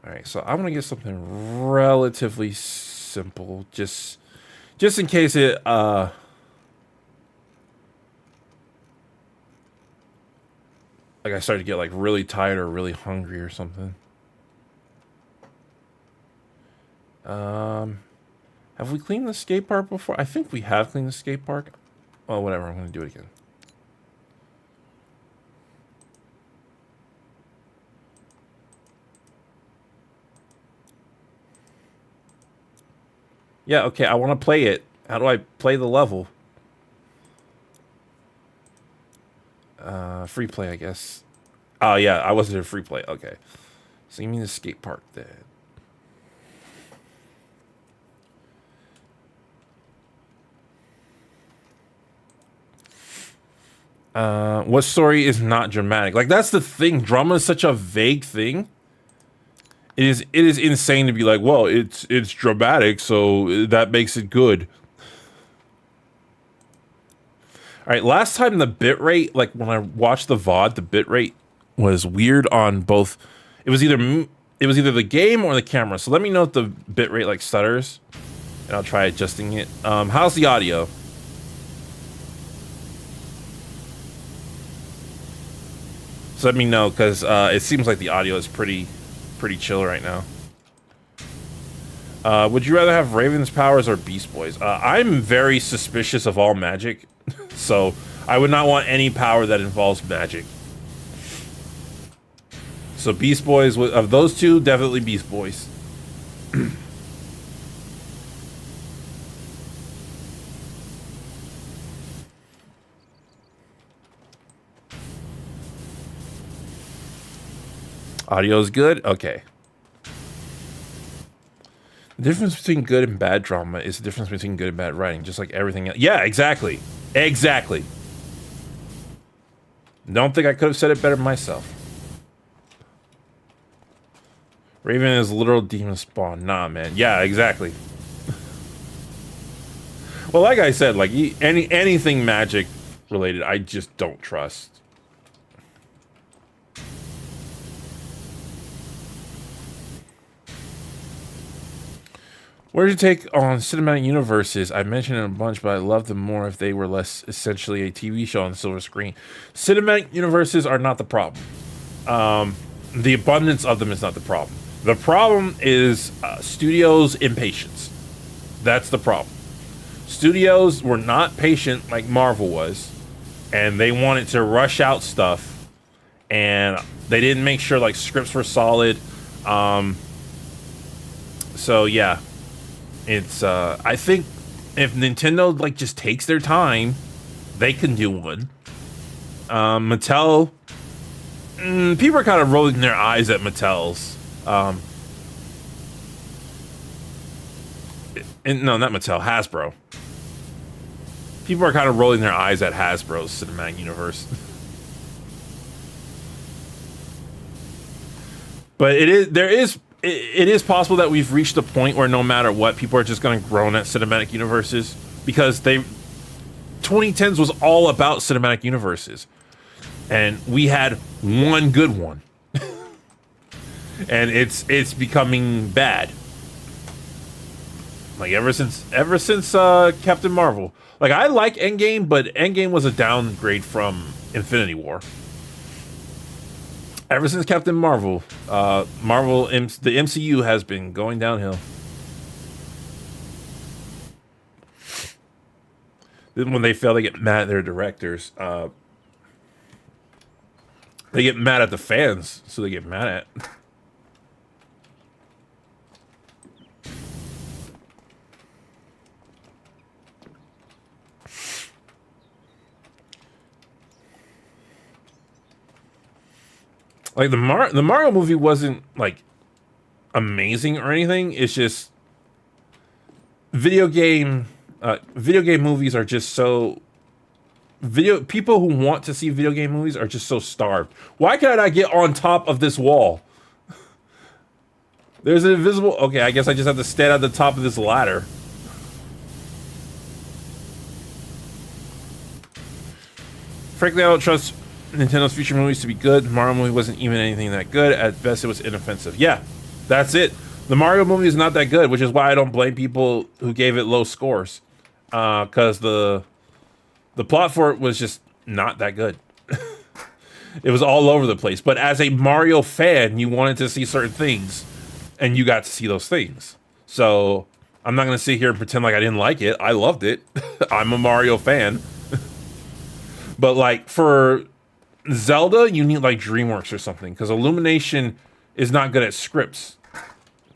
A: All right, so I'm gonna get something relatively simple, just in case it Like I started to get like really tired or really hungry or something. Have we cleaned the skate park before? I think we have cleaned the skate park. Well, whatever. I'm gonna do it again. Yeah, okay, I want to play it. How do I play the level? Free play, I guess. Oh, yeah, I wasn't in free play. Okay. So you mean the skate park then? What story is not dramatic? Like, that's the thing. Drama is such a vague thing. It is insane to be like, well, it's dramatic, so that makes it good. All right, last time the bitrate, like when I watched the VOD, the bitrate was weird on both. It was either the game or the camera. So let me know if the bitrate like stutters, and I'll try adjusting it. How's the audio? So let me know, because it seems like the audio is pretty chill right now. Would you rather have Raven's powers or Beast Boy's? I'm very suspicious of all magic, so I would not want any power that involves magic. So Beast Boys, of those two, definitely Beast Boys. Audio is good? Okay. The difference between good and bad drama is the difference between good and bad writing, just like everything else. Yeah, exactly. Exactly. Don't think I could have said it better myself. Raven is literal demon spawn. Nah, man. Yeah, exactly. Well, like I said, like anything magic related, I just don't trust. Where did you take on cinematic universes? I mentioned it a bunch, but I love them more if they were less essentially a TV show on the silver screen. Cinematic universes are not the problem. The abundance of them is not the problem. The problem is studios' impatience. That's the problem. Studios were not patient like Marvel was, and they wanted to rush out stuff, and they didn't make sure like scripts were solid. So yeah. It's I think if Nintendo like just takes their time, they can do one. Mattel, people are kind of rolling their eyes at Mattel's. No, not Mattel, Hasbro. People are kind of rolling their eyes at Hasbro's cinematic universe. But it is possible that we've reached a point where no matter what, people are just going to groan at cinematic universes, because 2010s was all about cinematic universes, and we had one good one, and it's becoming bad. Like ever since Captain Marvel. Like I like Endgame, but Endgame was a downgrade from Infinity War. Ever since Captain Marvel, the MCU has been going downhill. Then when they fail, they get mad at their directors. They get mad at the fans, so they get mad at. Like the Mario movie wasn't like amazing or anything. It's just video game movies are just so people who want to see video game movies are just so starved. Why can't I get on top of this wall? There's an invisible. Okay, I guess I just have to stand at the top of this ladder. Frankly, I don't trust Nintendo's future movies to be good. The Mario movie wasn't even anything that good. At best, it was inoffensive. Yeah, that's it. The Mario movie is not that good, which is why I don't blame people who gave it low scores. Because the plot for it was just not that good. It was all over the place. But as a Mario fan, you wanted to see certain things, and you got to see those things. So I'm not going to sit here and pretend like I didn't like it. I loved it. I'm a Mario fan. But like for Zelda, you need like DreamWorks or something, because Illumination is not good at scripts.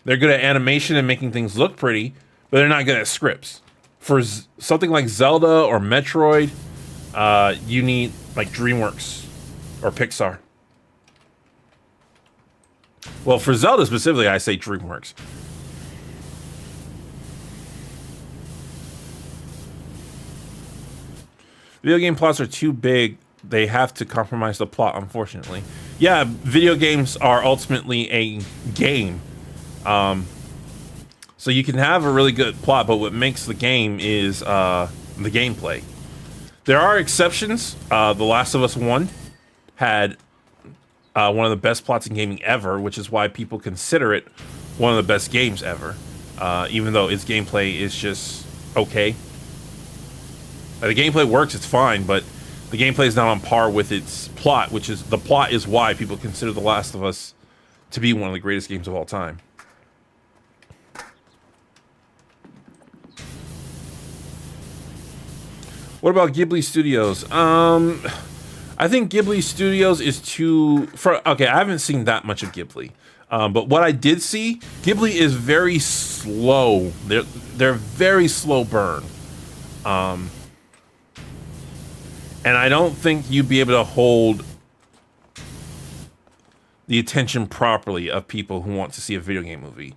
A: They're good at animation and making things look pretty, but they're not good at scripts. For something like Zelda or Metroid, you need like DreamWorks or Pixar. Well, for Zelda specifically, I say DreamWorks. Video game plots are too big. They have to compromise the plot, unfortunately. Yeah, video games are ultimately a game. So you can have a really good plot, but what makes the game is the gameplay. There are exceptions. The Last of Us 1 had one of the best plots in gaming ever, which is why people consider it one of the best games ever, even though its gameplay is just okay. The gameplay works, it's fine, but the gameplay is not on par with its plot, which is the plot is why people consider The Last of Us to be one of the greatest games of all time. What about Ghibli Studios? I think Ghibli Studios is too... Okay, I haven't seen that much of Ghibli. But what I did see, Ghibli is very slow. They're very slow burn. And I don't think you'd be able to hold the attention properly of people who want to see a video game movie.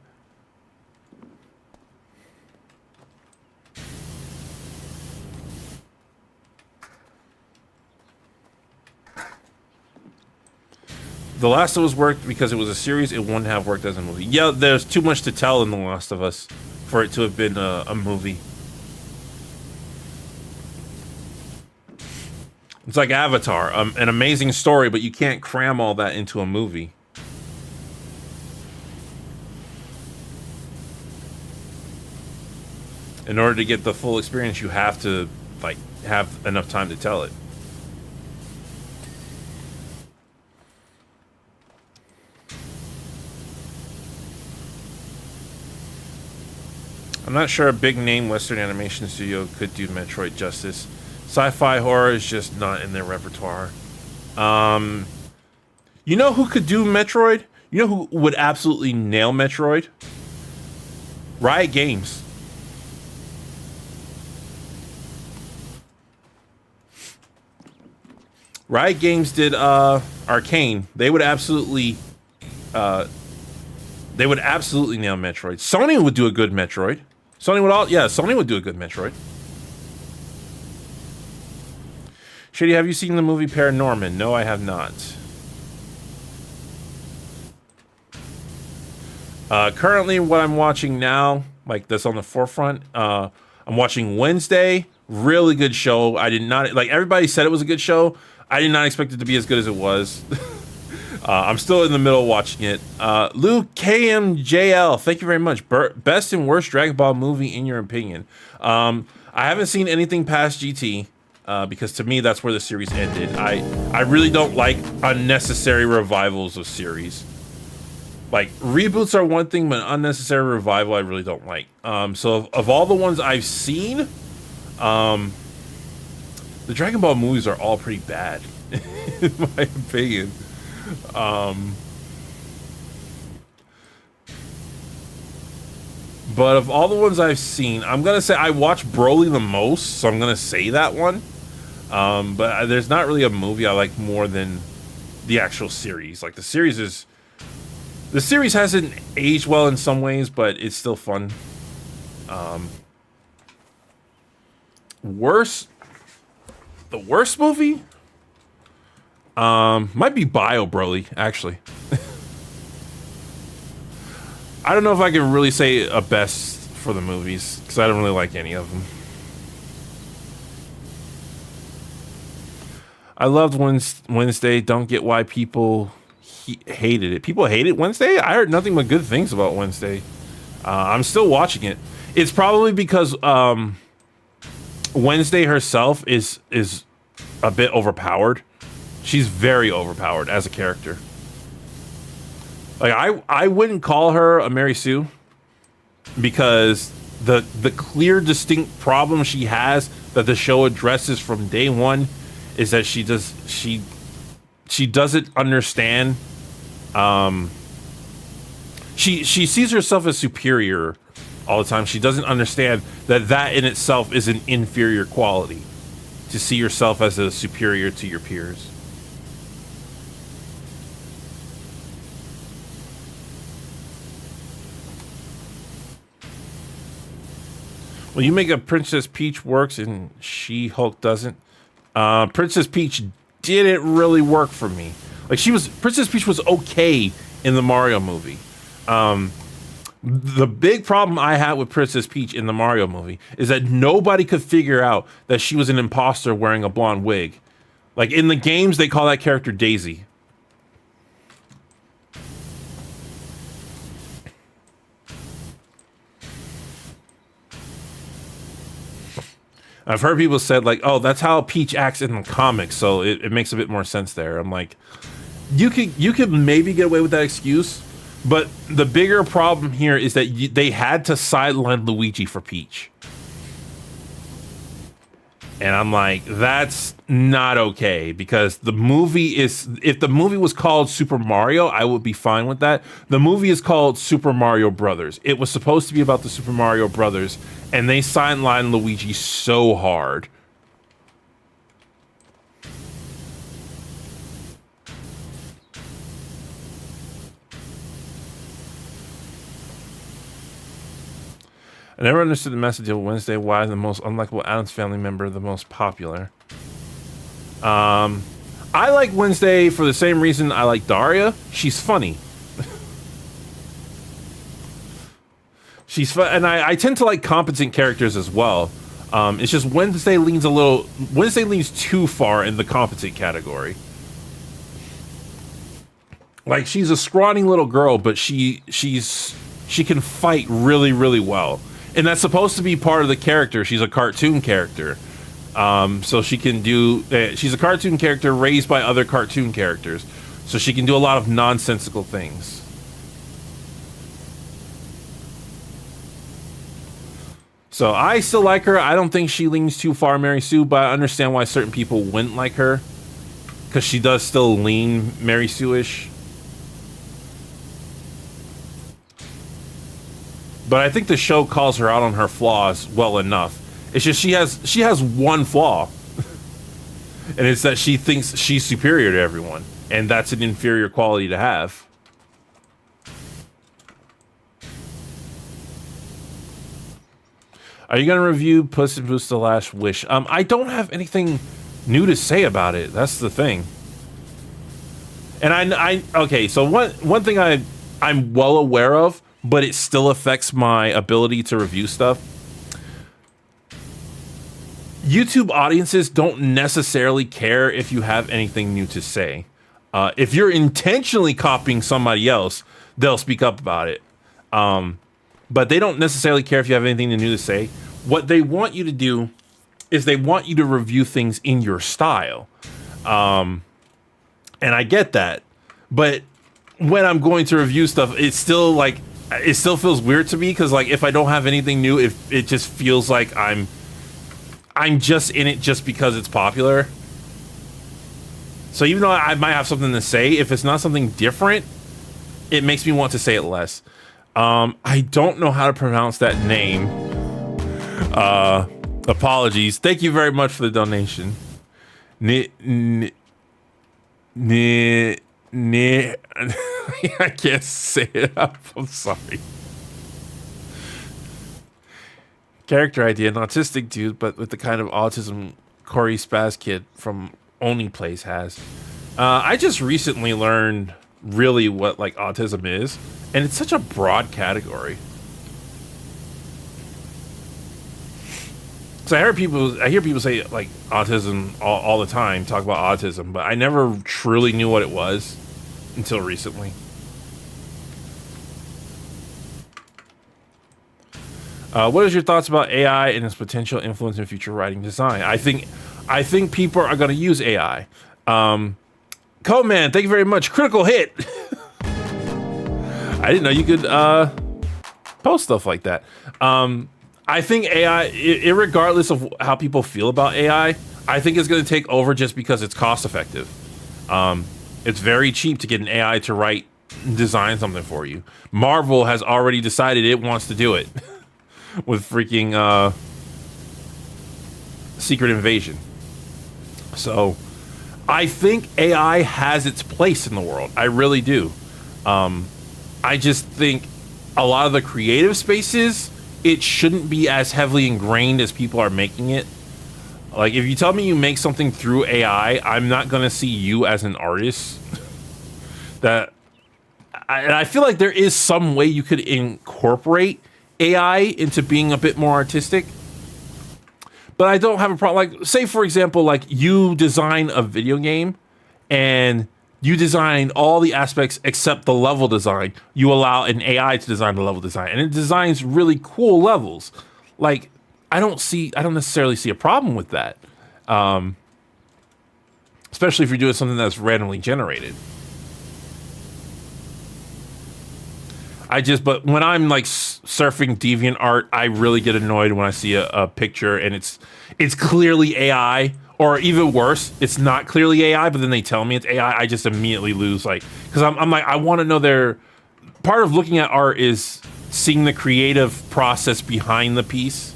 A: The Last of Us worked because it was a series. It wouldn't have worked as a movie. Yeah, there's too much to tell in The Last of Us for it to have been a movie. It's like Avatar, an amazing story, but you can't cram all that into a movie. In order to get the full experience, you have to like have enough time to tell it. I'm not sure a big name Western animation studio could do Metroid justice. Sci-fi horror is just not in their repertoire. You know who could do Metroid? You know who would absolutely nail Metroid? Riot Games. Riot Games did Arcane. They would absolutely nail Metroid. Sony would do a good Metroid. Sony would do a good Metroid. Shady, have you seen the movie Paranorman? No, I have not. Currently, what I'm watching now, like that's on the forefront, I'm watching Wednesday. Really good show. I did not, like everybody said it was a good show. I did not expect it to be as good as it was. I'm still in the middle of watching it. Lou KMJL, thank you very much. Best and worst Dragon Ball movie in your opinion? I haven't seen anything past GT. Because to me, that's where the series ended. I really don't like unnecessary revivals of series. Like, reboots are one thing, but unnecessary revival I really don't like. So of all the ones I've seen, the Dragon Ball movies are all pretty bad, in my opinion. But of all the ones I've seen, I'm going to say I watch Broly the most, so I'm going to say that one. But there's not really a movie I like more than the actual series. Like the series hasn't aged well in some ways, but it's still fun. The worst movie might be Bio Broly, actually. I don't know if I can really say a best for the movies because I don't really like any of them. I loved Wednesday. Don't get why people hated it. People hated Wednesday? I heard nothing but good things about Wednesday. I'm still watching it. It's probably because Wednesday herself is a bit overpowered. She's very overpowered as a character. Like I wouldn't call her a Mary Sue because the clear distinct problem she has that the show addresses from day one is that she doesn't understand. She sees herself as superior all the time. She doesn't understand that in itself is an inferior quality, to see yourself as a superior to your peers. Well, you make a Princess Peach works and She-Hulk doesn't. Princess Peach didn't really work for me. Like Princess Peach was okay in the Mario movie. The big problem I had with Princess Peach in the Mario movie is that nobody could figure out that she was an imposter wearing a blonde wig. Like in the games, they call that character Daisy. I've heard people said like, oh, that's how Peach acts in the comics, so it makes a bit more sense there. I'm like, you could maybe get away with that excuse, but the bigger problem here is that they had to sideline Luigi for Peach. And I'm like, that's not okay, because the movie is, if the movie was called Super Mario, I would be fine with that. The movie is called Super Mario Brothers. It was supposed to be about the Super Mario Brothers, and they sidelined Luigi so hard. I never understood the message of Wednesday. Why the most unlikable Addams Family member the most popular? I like Wednesday for the same reason I like Daria. She's funny. She's fun, and I tend to like competent characters as well. It's just Wednesday leans too far in the competent category. Like she's a scrawny little girl, but she can fight really, really well. And that's supposed to be part of the character. She's a cartoon character. So she can do... she's a cartoon character raised by other cartoon characters. So she can do a lot of nonsensical things. So I still like her. I don't think she leans too far Mary Sue, but I understand why certain people wouldn't like her. Because she does still lean Mary Sue-ish. But I think the show calls her out on her flaws well enough. It's just she has one flaw. And it's that she thinks she's superior to everyone. And that's an inferior quality to have. Are you going to review Puss in Boots: The Last Wish? I don't have anything new to say about it. That's the thing. And okay, so one thing I'm well aware of, but it still affects my ability to review stuff. YouTube audiences don't necessarily care if you have anything new to say. If you're intentionally copying somebody else, they'll speak up about it. But they don't necessarily care if you have anything new to say. What they want you to do is they want you to review things in your style. And I get that. But when I'm going to review stuff, it still feels weird to me, because like if I don't have anything new, it just feels like I'm just in it just because it's popular. So even though I might have something to say, if it's not something different, it makes me want to say it less. I don't know how to pronounce that name. Apologies. Thank you very much for the donation. I can't say it up. I'm sorry. Character idea: an autistic dude, but with the kind of autism Corey Spaz kid from Only Place has. I just recently learned really what like autism is, and it's such a broad category. So I hear people say like autism all the time, talk about autism, but I never truly knew what it was until recently. What is your thoughts about AI and its potential influence in future writing design? I think people are going to use AI. Man, thank you very much. Critical hit. I didn't know you could post stuff like that. I think AI, irregardless of how people feel about AI, I think it's going to take over just because it's cost effective. It's very cheap to get an AI to write, design something for you. Marvel has already decided it wants to do it with freaking Secret Invasion. So I think AI has its place in the world. I really do. I just think a lot of the creative spaces, it shouldn't be as heavily ingrained as people are making it. Like, if you tell me you make something through AI, I'm not going to see you as an artist. And I feel like there is some way you could incorporate AI into being a bit more artistic. But I don't have a problem. Like, say, for example, like you design a video game and you design all the aspects except the level design. You allow an AI to design the level design, and it designs really cool levels. Like, I don't necessarily see a problem with that. Especially if you're doing something that's randomly generated. But when I'm like surfing DeviantArt, I really get annoyed when I see a picture and it's clearly AI, or even worse, it's not clearly AI, but then they tell me it's AI. I just immediately lose, like, because I'm like, I want to know part of looking at art is seeing the creative process behind the piece.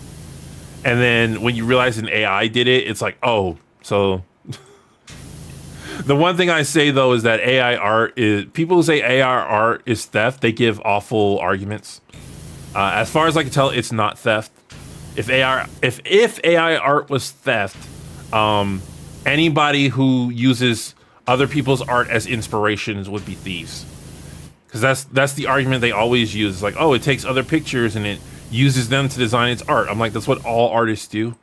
A: And then when you realize an AI did it, it's like, oh, so the one thing I say, though, is that AI art is... People who say AI art is theft, they give awful arguments. As far as I can tell, it's not theft. If AI art was theft, anybody who uses other people's art as inspirations would be thieves. Because that's the argument they always use. It's like, oh, it takes other pictures and it uses them to design its art. I'm like, that's what all artists do.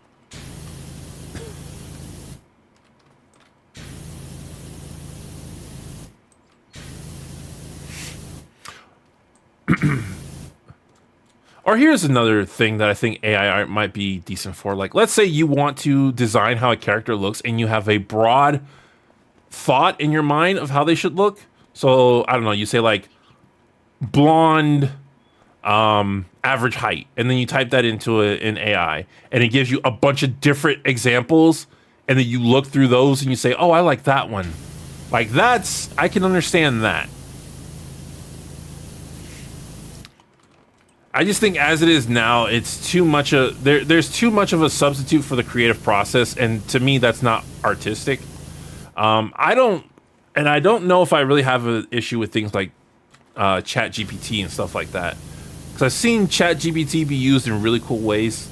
A: Or here's another thing that I think AI art might be decent for. Like, let's say you want to design how a character looks and you have a broad thought in your mind of how they should look. So, I don't know, you say like blonde, average height, and then you type that into an AI and it gives you a bunch of different examples, and then you look through those and you say, oh, I like that one. Like, I can understand that. I just think as it is now, it's too much there's too much of a substitute for the creative process, and to me, that's not artistic. I don't know if I really have an issue with things like Chat GPT and stuff like that, because I've seen Chat GPT be used in really cool ways.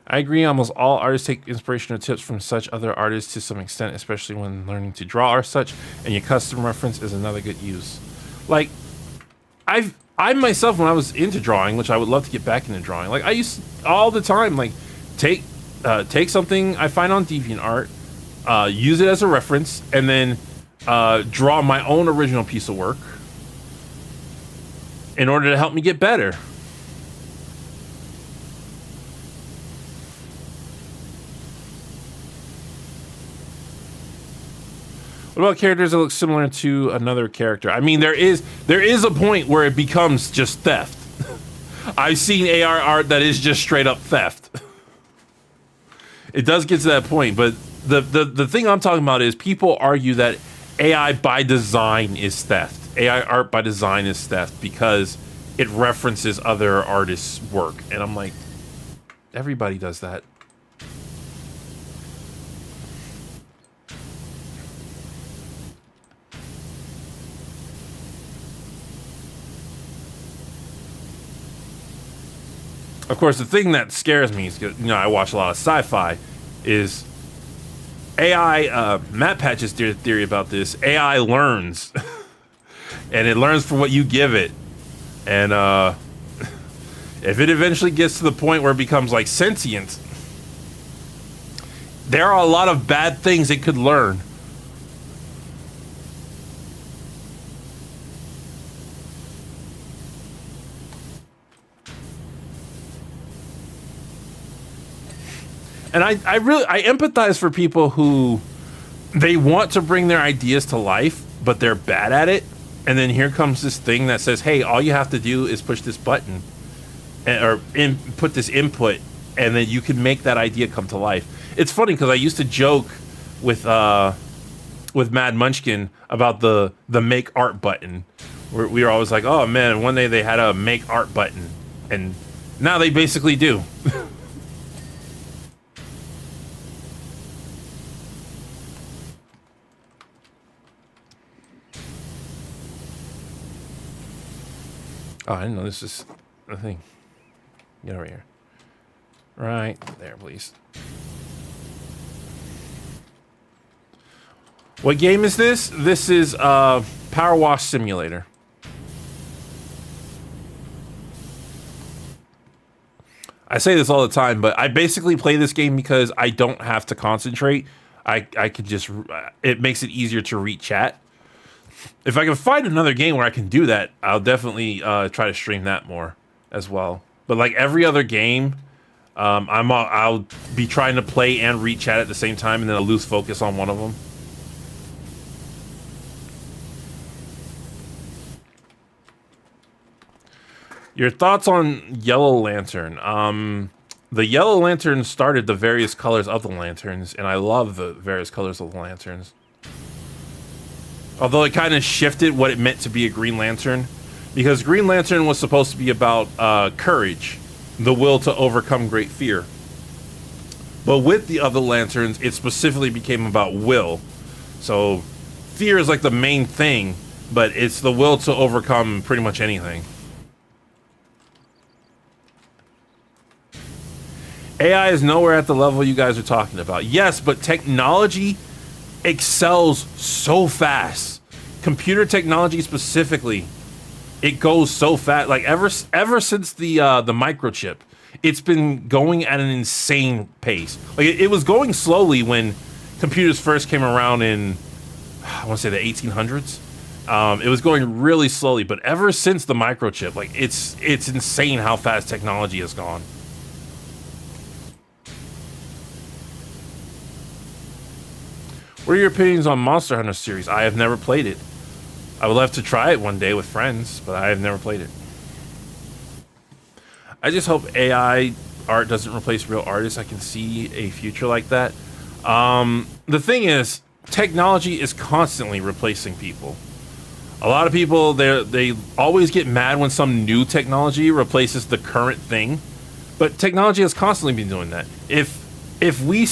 A: I agree, almost all artists take inspiration or tips from such other artists to some extent, especially when learning to draw or such, and your custom reference is another good use. Like, I myself, when I was into drawing, which I would love to get back into drawing, like, I used all the time, like, take something I find on DeviantArt, use it as a reference, and then draw my own original piece of work in order to help me get better. What about characters that look similar to another character? I mean, there is a point where it becomes just theft. I've seen AR art that is just straight up theft. It does get to that point, but the thing I'm talking about is people argue that AI by design is theft. AI art by design is theft because it references other artists' work. And I'm like, everybody does that. Of course, the thing that scares me is, I watch a lot of sci-fi, is AI, Matt Patch's theory about this, AI learns. And it learns from what you give it. And if it eventually gets to the point where it becomes like sentient, There are a lot of bad things it could learn. And I empathize for people who they want to bring their ideas to life, but they're bad at it. And then here comes this thing that says, hey, all you have to do is push this button or put this input, and then you can make that idea come to life. It's funny because I used to joke with Mad Munchkin about the make art button. We were always like, oh man, one day they had a make art button, and now they basically do. Oh, I didn't know this is a thing. Get over here. Right there, please. What game is this? This is Power Wash Simulator. I say this all the time, but I basically play this game because I don't have to concentrate. I could just, it makes it easier to read chat. If I can find another game where I can do that, I'll definitely try to stream that more as well. But like every other game, I'll be trying to play and read chat at the same time, and then I'll lose focus on one of them. Your thoughts on Yellow Lantern? The Yellow Lantern started the various colors of the lanterns, and I love the various colors of the lanterns. Although it kind of shifted what it meant to be a Green Lantern, because Green Lantern was supposed to be about courage, the will to overcome great fear. But with the other lanterns, it specifically became about will. So fear is like the main thing, but it's the will to overcome pretty much anything. AI is nowhere at the level you guys are talking about. Yes, but technology excels so fast. Computer technology specifically, it goes so fast. Like ever since the microchip, it's been going at an insane pace. Like it was going slowly when computers first came around in, I want to say the 1800s. It was going really slowly, but ever since the microchip, like it's insane how fast technology has gone. What are your opinions on Monster Hunter series? I have never played it. I would love to try it one day with friends, but I have never played it. I just hope AI art doesn't replace real artists. I can see a future like that. The thing is, technology is constantly replacing people. A lot of people, they always get mad when some new technology replaces the current thing, but technology has constantly been doing that. If we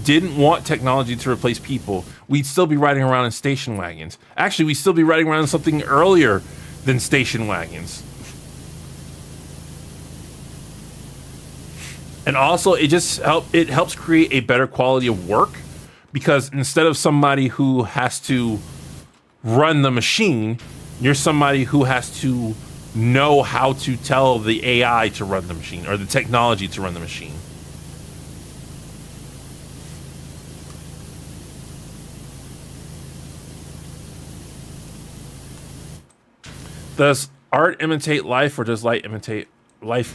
A: didn't want technology to replace people, we'd still be riding around in station wagons. Actually, we'd still be riding around in something earlier than station wagons. And also, it helps create a better quality of work, because instead of somebody who has to run the machine, you're somebody who has to know how to tell the AI to run the machine, or the technology to run the machine. Does art imitate life, or does life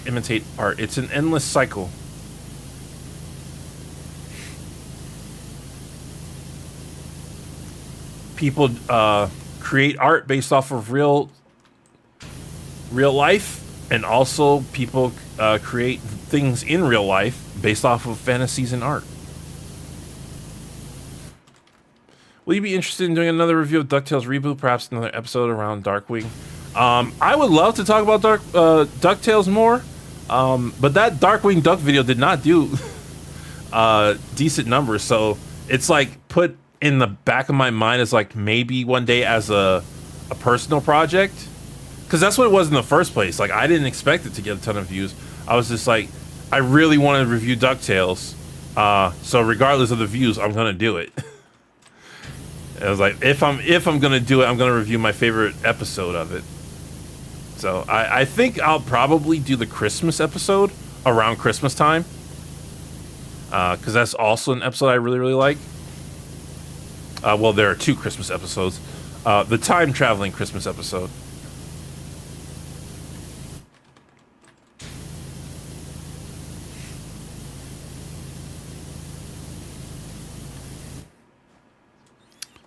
A: imitate art? It's an endless cycle. People create art based off of real life, and also people create things in real life based off of fantasies and art. Will you be interested in doing another review of DuckTales Reboot, perhaps another episode around Darkwing? I would love to talk about DuckTales more, but that Darkwing Duck video did not do decent numbers, so it's like put in the back of my mind as like maybe one day as a personal project, because that's what it was in the first place. Like I didn't expect it to get a ton of views. I was just like, I really want to review DuckTales, so regardless of the views, I'm gonna do it. I was like, if I'm gonna do it, I'm gonna review my favorite episode of it. So I think I'll probably do the Christmas episode around Christmas time. because that's also an episode I really, really like. Well, there are 2 Christmas episodes. The time traveling Christmas episode.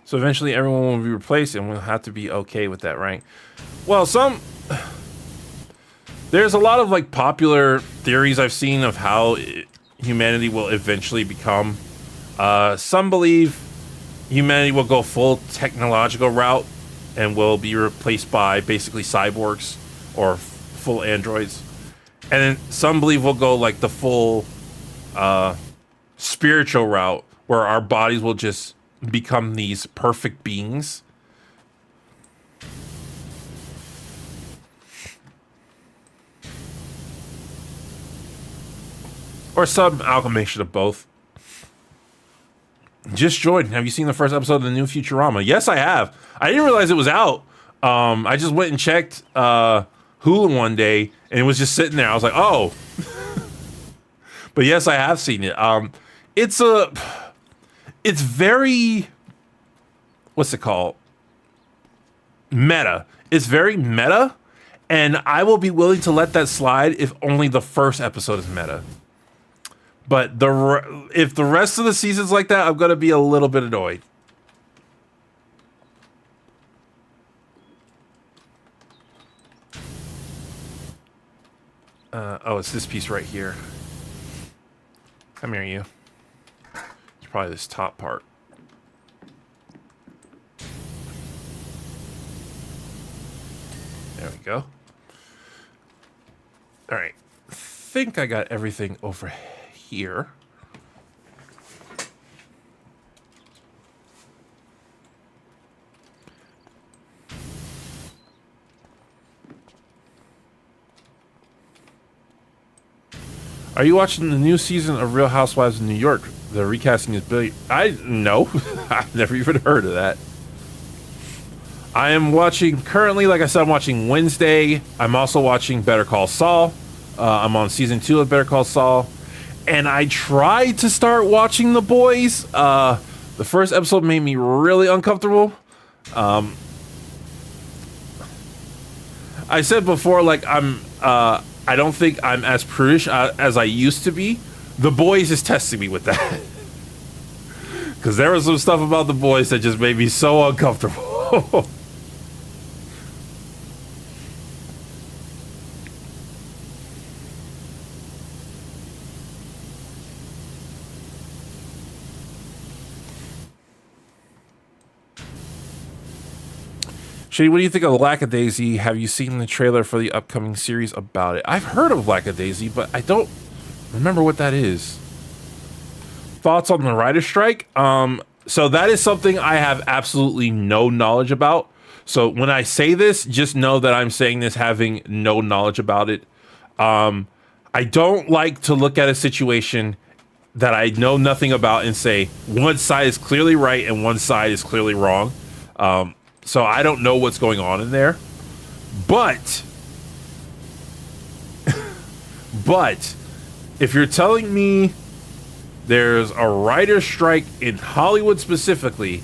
A: So eventually everyone will be replaced and we'll have to be okay with that, right? Well, there's a lot of like popular theories I've seen of how humanity will eventually become. Some believe humanity will go full technological route and will be replaced by basically cyborgs or full androids. And then some believe we'll go like the full spiritual route where our bodies will just become these perfect beings. Or some amalgamation of both. Just joined. Have you seen the first episode of the new Futurama? Yes, I have. I didn't realize it was out. I just went and checked Hulu one day, and it was just sitting there. I was like, oh. But yes, I have seen it. It's very, what's it called? Meta. It's very meta, and I will be willing to let that slide if only the first episode is meta. But if the rest of the season's like that, I'm going to be a little bit annoyed. Oh, it's this piece right here. Come here, you. It's probably this top part. There we go. All right. I think I got everything over here. Are you watching the new season of Real Housewives of New York? The recasting is brilliant. No. I've never even heard of that. I am watching currently, like I said, I'm watching Wednesday. I'm also watching Better Call Saul. I'm on season 2 of Better Call Saul. And I tried to start watching The Boys. The first episode made me really uncomfortable. I said before, like, I don't think I'm as prudish as I used to be. The Boys is testing me with that. Because there was some stuff about The Boys that just made me so uncomfortable. Shady, what do you think of Lackadaisy? Have you seen the trailer for the upcoming series about it? I've heard of Lackadaisy, but I don't remember what that is. Thoughts on the writer's strike? So that is something I have absolutely no knowledge about. So when I say this, just know that I'm saying this having no knowledge about it. I don't like to look at a situation that I know nothing about and say one side is clearly right and one side is clearly wrong. So I don't know what's going on in there. But if you're telling me there's a writer's strike in Hollywood specifically,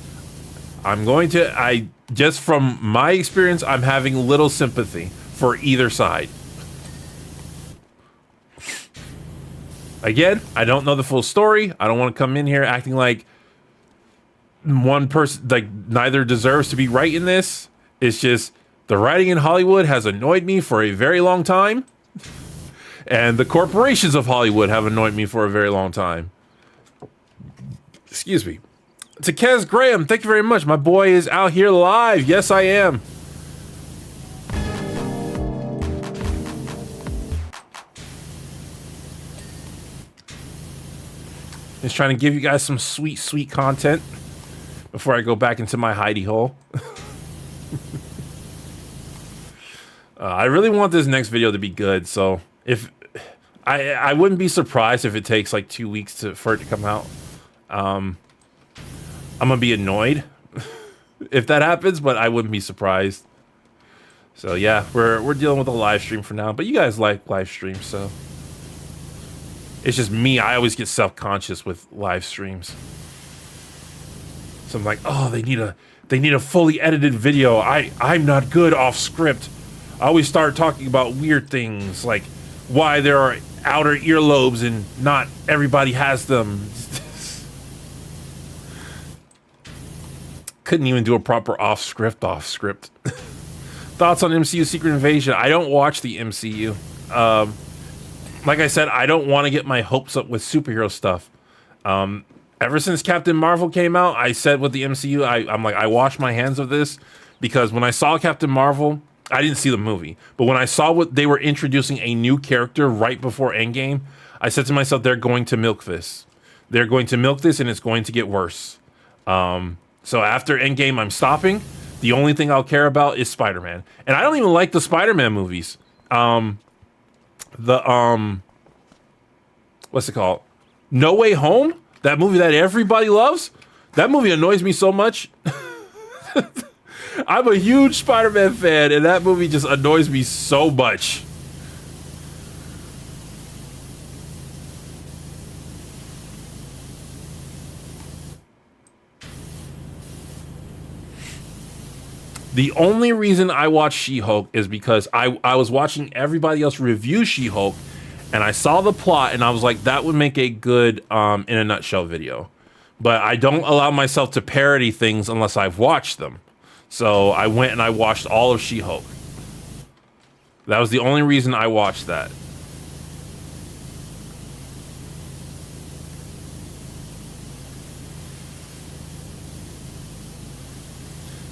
A: just from my experience, I'm having little sympathy for either side. Again, I don't know the full story. I don't want to come in here acting like one person, like, neither deserves to be right in this. It's just the writing in Hollywood has annoyed me for a very long time, and the corporations of Hollywood have annoyed me for a very long time. Excuse me. To Kez Graham, thank you very much. My boy is out here live. Yes, I am. Just trying to give you guys some sweet, sweet content before I go back into my hidey hole. I really want this next video to be good, so if I wouldn't be surprised if it takes like 2 weeks for it to come out. I'm gonna be annoyed if that happens, but I wouldn't be surprised. So yeah, we're dealing with a live stream for now, but you guys like live streams, so It's just me. I always get self-conscious with live streams. So I'm like, oh, they need a fully edited video. I'm not good off script. I always start talking about weird things like why there are outer earlobes and not everybody has them. Couldn't even do a proper off script. Thoughts on MCU Secret Invasion? I don't watch the MCU. Like I said, I don't want to get my hopes up with superhero stuff. Ever since Captain Marvel came out, I said with the MCU, I'm like, I wash my hands of this, because when I saw Captain Marvel, I didn't see the movie, but when I saw what they were introducing a new character right before Endgame, I said to myself, they're going to milk this. They're going to milk this, and it's going to get worse. So after Endgame, I'm stopping. The only thing I'll care about is Spider-Man. And I don't even like the Spider-Man movies. What's it called? No Way Home? That movie that everybody loves? That movie annoys me so much. I'm a huge Spider-Man fan, and that movie just annoys me so much. The only reason I watched She-Hulk is because I was watching everybody else review She-Hulk, and I saw the plot, and I was like, that would make a good in a nutshell video. But I don't allow myself to parody things unless I've watched them. So I went and I watched all of She-Hulk. That was the only reason I watched that.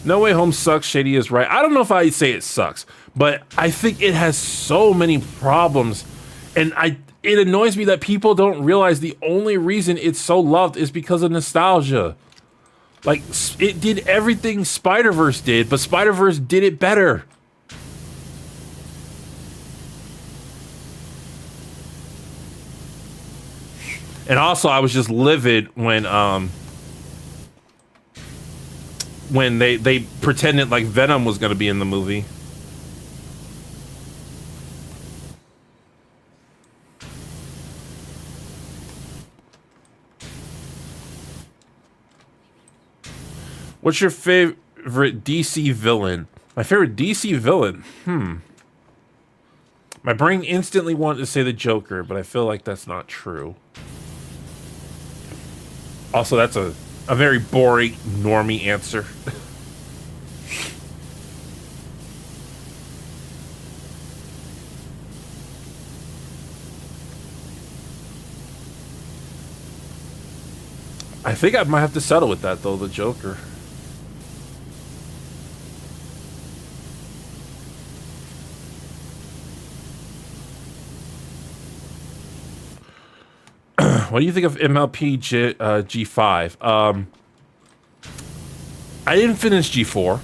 A: No Way Home sucks. Shady is right. I don't know if I'd say it sucks, but I think it has so many problems, and it annoys me that people don't realize the only reason it's so loved is because of nostalgia. Like, it did everything Spider-Verse did, but Spider-Verse did it better. And also, I was just livid when they pretended like Venom was going to be in the movie. What's your favorite DC villain? My favorite DC villain? My brain instantly wanted to say the Joker, but I feel like that's not true. Also, that's a very boring, normie answer. I think I might have to settle with that, though, the Joker. What do you think of MLP G5? I didn't finish G4,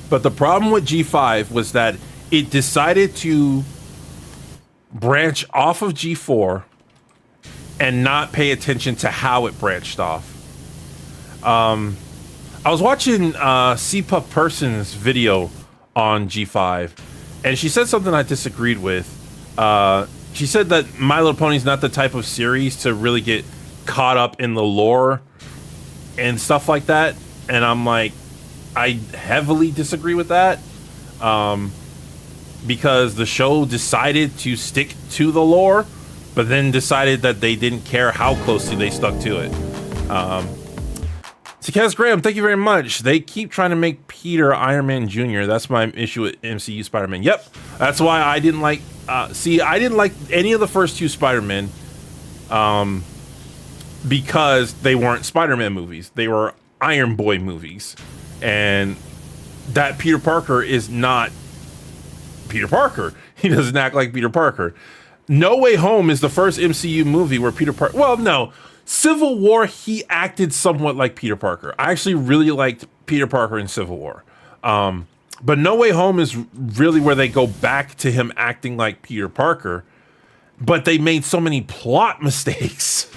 A: but the problem with G5 was that it decided to branch off of G4 and not pay attention to how it branched off. I was watching C-Puff Person's video on G5, and she said something I disagreed with. She said that My Little Pony is not the type of series to really get caught up in the lore and stuff like that. And I'm like, I heavily disagree with that. Because the show decided to stick to the lore, but then decided that they didn't care how closely they stuck to it. Kaz Graham, thank you very much. They keep trying to make Peter Iron Man Jr. That's my issue with MCU Spider-Man. Yep, that's why I didn't like... I didn't like any of the first two Spider-Man because they weren't Spider-Man movies. They were Iron Boy movies. And that Peter Parker is not Peter Parker. He doesn't act like Peter Parker. No Way Home is the first MCU movie where Peter Parker... Well, no. Civil War, he acted somewhat like Peter Parker. I actually really liked Peter Parker in Civil War. But No Way Home is really where they go back to him acting like Peter Parker. But they made so many plot mistakes.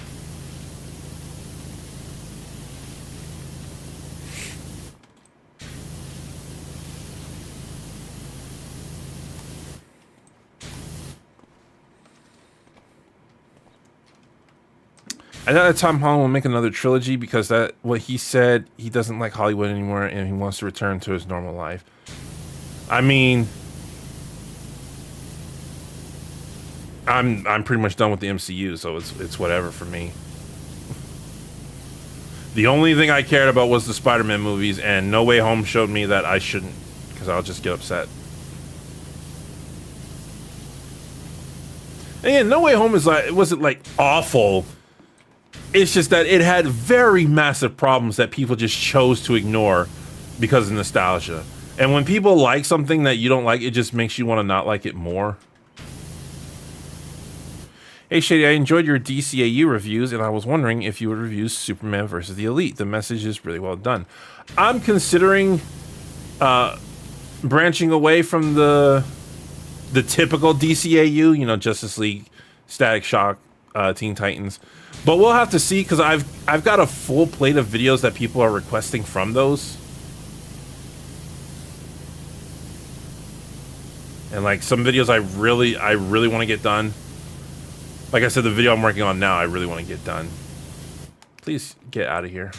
A: At that time, Holland will make another trilogy because that what he said, he doesn't like Hollywood anymore and he wants to return to his normal life. I mean, I'm pretty much done with the MCU, so it's whatever for me. The only thing I cared about was the Spider-Man movies, and No Way Home showed me that I shouldn't, because I'll just get upset. And yeah, No Way Home is like, it wasn't like awful. It's just that it had very massive problems that people just chose to ignore because of nostalgia. And when people like something that you don't like, it just makes you want to not like it more. Hey Shady, I enjoyed your DCAU reviews and I was wondering if you would review Superman versus the Elite. The message is really well done. I'm considering branching away from the typical DCAU, you know, Justice League, Static Shock, Teen Titans. But we'll have to see, because I've got a full plate of videos that people are requesting from those. And like some videos I really want to get done. Like I said, the video I'm working on now, I really want to get done. Please get out of here.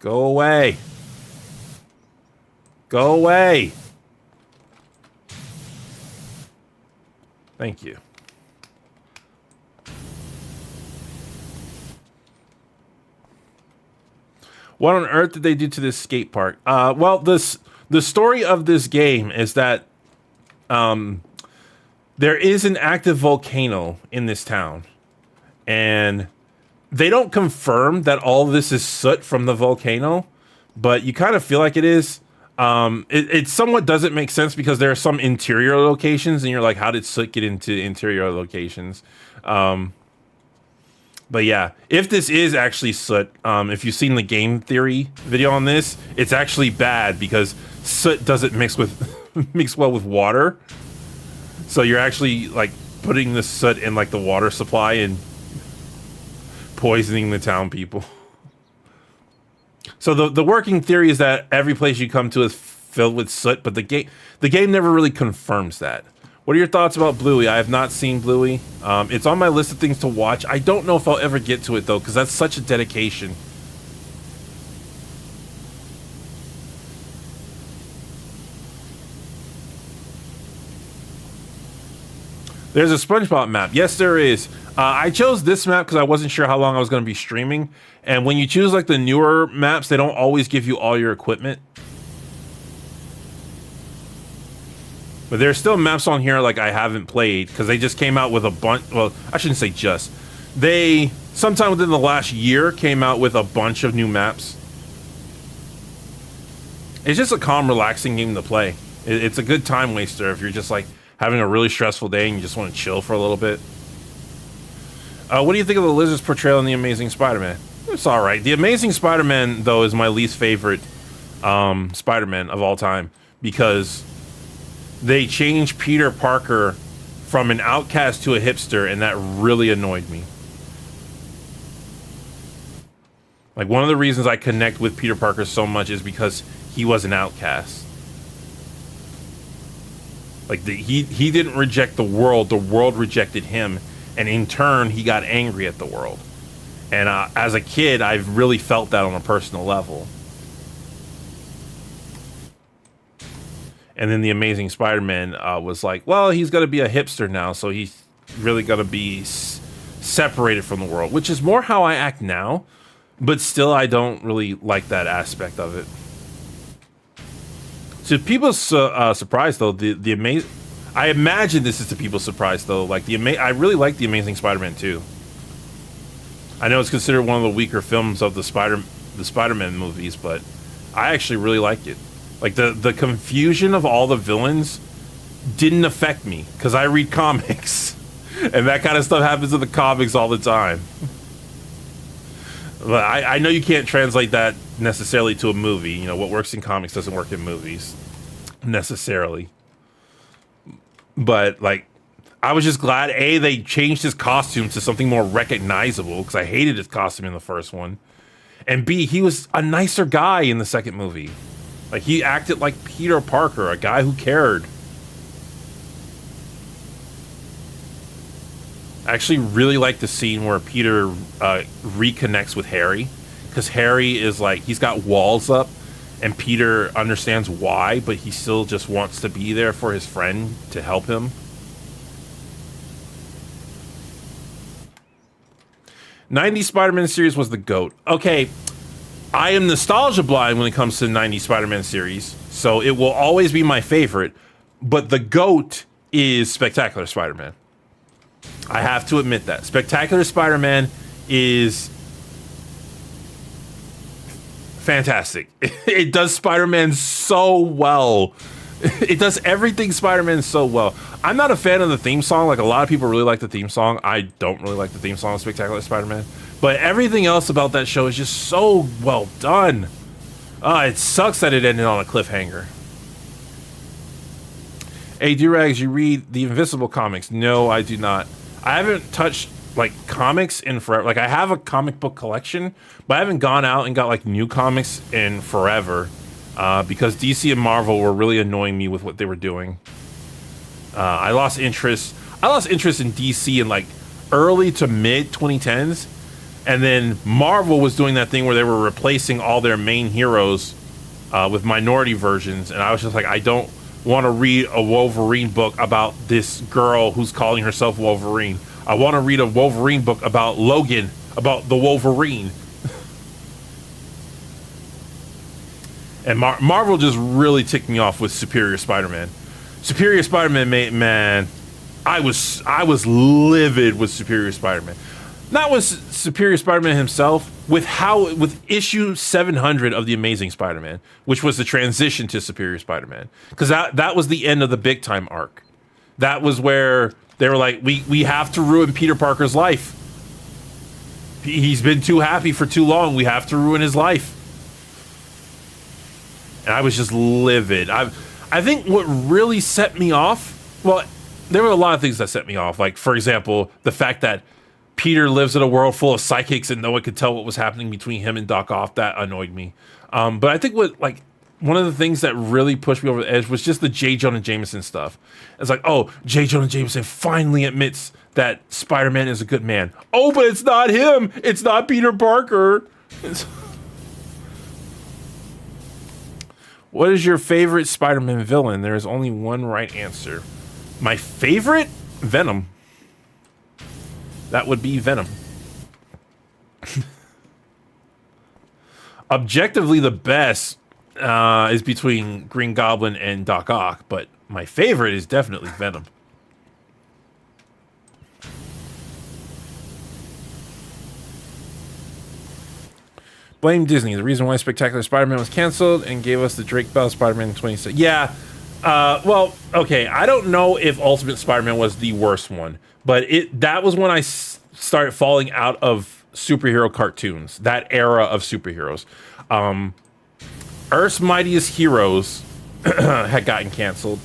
A: Go away. Go away. Thank you. What on earth did they do to this skate park? Well, the story of this game is that there is an active volcano in this town, and they don't confirm that all this is soot from the volcano, but you kind of feel like it is. It somewhat doesn't make sense because there are some interior locations, and you're like, how did soot get into interior locations? But yeah, if this is actually soot, if you've seen the game theory video on this, it's actually bad because soot doesn't mix well with water. So you're actually like putting the soot in like the water supply and poisoning the town people. So the working theory is that every place you come to is filled with soot, but the game never really confirms that. What are your thoughts about Bluey? I have not seen Bluey. It's on my list of things to watch. I don't know if I'll ever get to it though, because that's such a dedication. There's a SpongeBob map. Yes, there is. I chose this map because I wasn't sure how long I was going to be streaming. And when you choose like the newer maps, they don't always give you all your equipment. But there's still maps on here like I haven't played because they just came out with a bunch. Well, I shouldn't say just. They, sometime within the last year, came out with a bunch of new maps. It's just a calm, relaxing game to play. It's a good time waster if you're just like having a really stressful day and you just want to chill for a little bit. What do you think of the Lizard's portrayal in The Amazing Spider-Man? It's all right. The Amazing Spider-Man, though, is my least favorite Spider-Man of all time because they changed Peter Parker from an outcast to a hipster, and that really annoyed me. Like, one of the reasons I connect with Peter Parker so much is because he was an outcast. Like, he didn't reject the world rejected him, and in turn, he got angry at the world. And as a kid, I've really felt that on a personal level. And then the Amazing Spider-Man was like, well, he's got to be a hipster now, so he's really got to be separated from the world, which is more how I act now, but still I don't really like that aspect of it. To people's surprise, though, the amazing, I imagine this is to people's surprise, though. Like I really like the Amazing Spider-Man 2. I know it's considered one of the weaker films of the Spider-Man movies, but I actually really like it. Like the confusion of all the villains didn't affect me because I read comics, and that kind of stuff happens in the comics all the time. But I know you can't translate that necessarily to a movie. You know, what works in comics doesn't work in movies necessarily. But like, I was just glad they changed his costume to something more recognizable because I hated his costume in the first one, and B, he was a nicer guy in the second movie. Like, he acted like Peter Parker, a guy who cared. I actually really like the scene where Peter reconnects with Harry, because Harry is like, he's got walls up, and Peter understands why, but he still just wants to be there for his friend to help him. 90s Spider-Man series was the GOAT. Okay, I am nostalgia blind when it comes to the 90s Spider-Man series, so it will always be my favorite, but the GOAT is Spectacular Spider-Man. I have to admit that. Spectacular Spider-Man is fantastic. It does Spider-Man so well. It does everything Spider-Man so well. I'm not a fan of the theme song. Like, a lot of people really like the theme song. I don't really like the theme song of Spectacular Spider-Man. But everything else about that show is just so well done. It sucks that it ended on a cliffhanger. Hey, Doorags, you read the Invisible comics? No, I do not. I haven't touched, like, comics in forever. Like, I have a comic book collection, but I haven't gone out and got, like, new comics in forever. Because DC and Marvel were really annoying me with what they were doing. I lost interest in DC in, like, early to mid 2010s. And then Marvel was doing that thing where they were replacing all their main heroes with minority versions. And I was just like, I don't want to read a Wolverine book about this girl who's calling herself Wolverine. I want to read a Wolverine book about Logan, about the Wolverine. And Marvel just really ticked me off with Superior Spider-Man. Superior Spider-Man, man, I was livid with Superior Spider-Man. Not with Superior Spider-Man himself, with issue 700 of The Amazing Spider-Man, which was the transition to Superior Spider-Man. Because that was the end of the big time arc. That was where they were like, we have to ruin Peter Parker's life. He's been too happy for too long. We have to ruin his life. And I was just livid. I think what really set me off, well, there were a lot of things that set me off. Like, for example, the fact that Peter lives in a world full of psychics and no one could tell what was happening between him and Doc Ock. That annoyed me. But I think one of the things that really pushed me over the edge was just the J. Jonah Jameson stuff. It's like, oh, J. Jonah Jameson finally admits that Spider-Man is a good man. Oh, but it's not him. It's not Peter Parker. What is your favorite Spider-Man villain? There is only one right answer. My favorite? Venom. That would be Venom. Objectively, the best is between Green Goblin and Doc Ock, but my favorite is definitely Venom. Blame Disney. The reason why Spectacular Spider-Man was canceled and gave us the Drake Bell Spider-Man in 2016. Yeah. Well, okay. I don't know if Ultimate Spider-Man was the worst one, but that was when I started falling out of superhero cartoons. That era of superheroes. Earth's Mightiest Heroes had gotten canceled,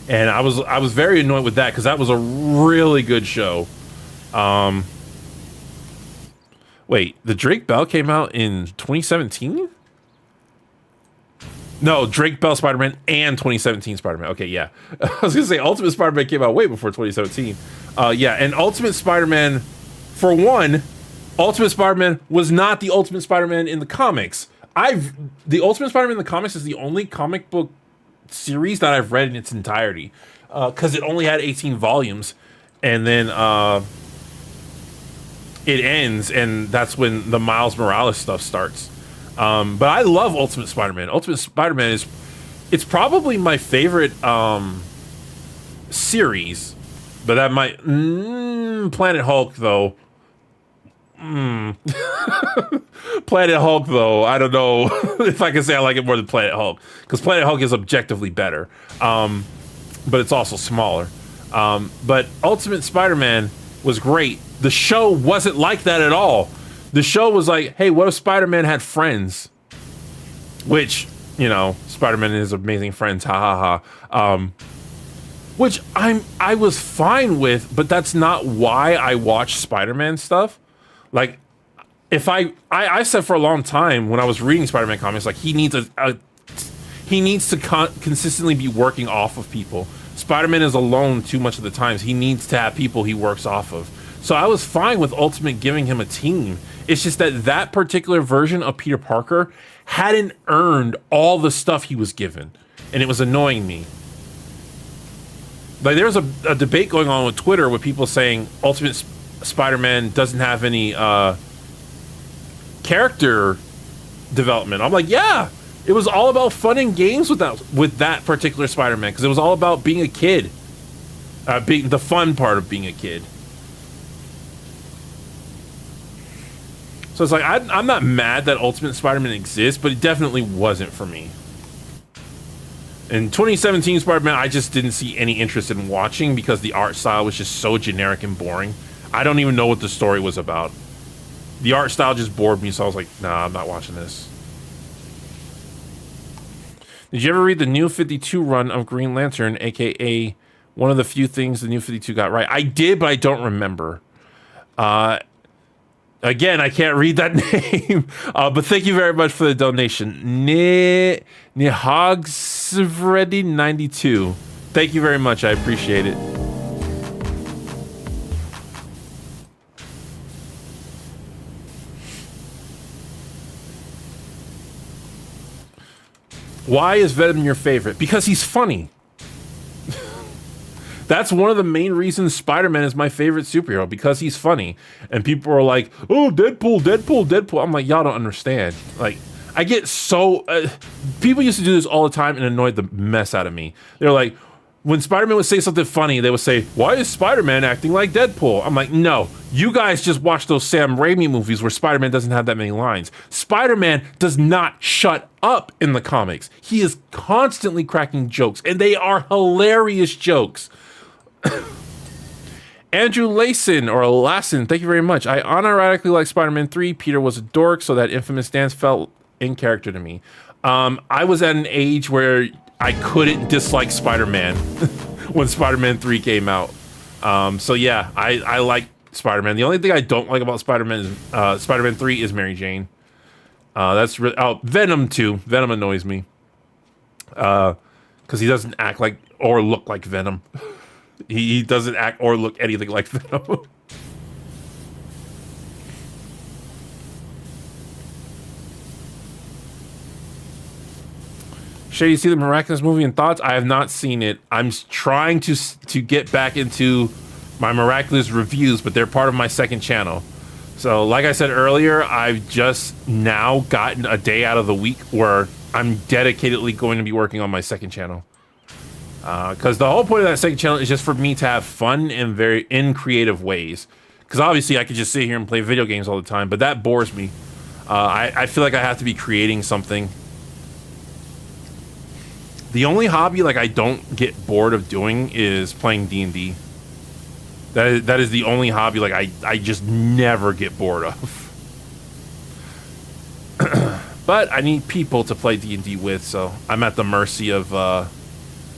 A: and I was very annoyed with that because that was a really good show. Wait, the Drake Bell came out in 2017? No, Drake Bell Spider-Man and 2017 Spider-Man. Okay, yeah. I was going to say Ultimate Spider-Man came out way before 2017. Yeah, and Ultimate Spider-Man, for one, Ultimate Spider-Man was not the Ultimate Spider-Man in the comics. The Ultimate Spider-Man in the comics is the only comic book series that I've read in its entirety. Because it only had 18 volumes. And then it ends, and that's when the Miles Morales stuff starts. But I love Ultimate Spider-Man. Ultimate Spider-Man it's probably my favorite series, but that might Planet Hulk though. Planet Hulk though, I don't know if I can say I like it more than Planet Hulk, because Planet Hulk is objectively better, but it's also smaller. But Ultimate Spider-Man was great. The show wasn't like that at all. The show was like, hey, what if Spider-Man had friends? Which, you know, Spider-Man and his amazing friends, ha ha ha. Which I was fine with, but that's not why I watch Spider-Man stuff. Like, if I said for a long time when I was reading Spider-Man comics, like, he needs to consistently be working off of people. Spider-Man is alone too much of the times. He needs to have people he works off of. So I was fine with Ultimate giving him a team. It's just that that particular version of Peter Parker hadn't earned all the stuff he was given, and it was annoying me. Like, there was a debate going on with Twitter with people saying Ultimate Spider-Man doesn't have any character development. I'm like, yeah, it was all about fun and games with that particular Spider-Man, because it was all about being a kid, being the fun part of being a kid. So it's like, I'm not mad that Ultimate Spider-Man exists, but it definitely wasn't for me. In 2017 Spider-Man, I just didn't see any interest in watching because the art style was just so generic and boring. I don't even know what the story was about. The art style just bored me, so I was like, nah, I'm not watching this. Did you ever read the New 52 run of Green Lantern, aka one of the few things the New 52 got right? I did, but I don't remember. Again, I can't read that name, but thank you very much for the donation. Nihagsvredi92. Thank you very much. I appreciate it. Why is Venom your favorite? Because he's funny. That's one of the main reasons Spider-Man is my favorite superhero, because he's funny. And people are like, oh, Deadpool, Deadpool, Deadpool. I'm like, y'all don't understand. Like, I get so... people used to do this all the time and annoyed the mess out of me. They're like, when Spider-Man would say something funny, they would say, why is Spider-Man acting like Deadpool? I'm like, no, you guys just watch those Sam Raimi movies where Spider-Man doesn't have that many lines. Spider-Man does not shut up in the comics. He is constantly cracking jokes, and they are hilarious jokes. Andrew Layson, or Lasson, thank you very much. I unironically like Spider-Man 3. Peter was a dork, so that infamous dance felt in character to me. I was at an age where I couldn't dislike Spider-Man when Spider-Man 3 came out. So yeah, I like Spider-Man. The only thing I don't like about Spider-Man is Spider-Man 3 is Mary Jane. That's Venom too. Venom annoys me because he doesn't act like or look like Venom. He doesn't act or look anything like Venom. Shady, you see the Miraculous movie and thoughts? I have not seen it. I'm trying to get back into my Miraculous reviews, but they're part of my second channel. So like I said earlier, I've just now gotten a day out of the week where I'm dedicatedly going to be working on my second channel. Because the whole point of that second channel is just for me to have fun in creative ways. Because obviously I could just sit here and play video games all the time, but that bores me. I feel like I have to be creating something. The only hobby like I don't get bored of doing is playing D&D. That is the only hobby like I just never get bored of. But I need people to play D&D with, so I'm at the mercy of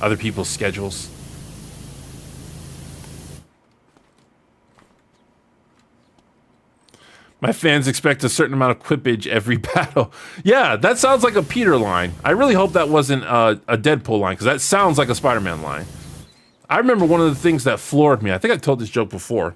A: other people's schedules. My fans expect a certain amount of quippage every battle. Yeah, that sounds like a Peter line. I really hope that wasn't a Deadpool line, because that sounds like a Spider-Man line. I remember one of the things that floored me. I think I told this joke before.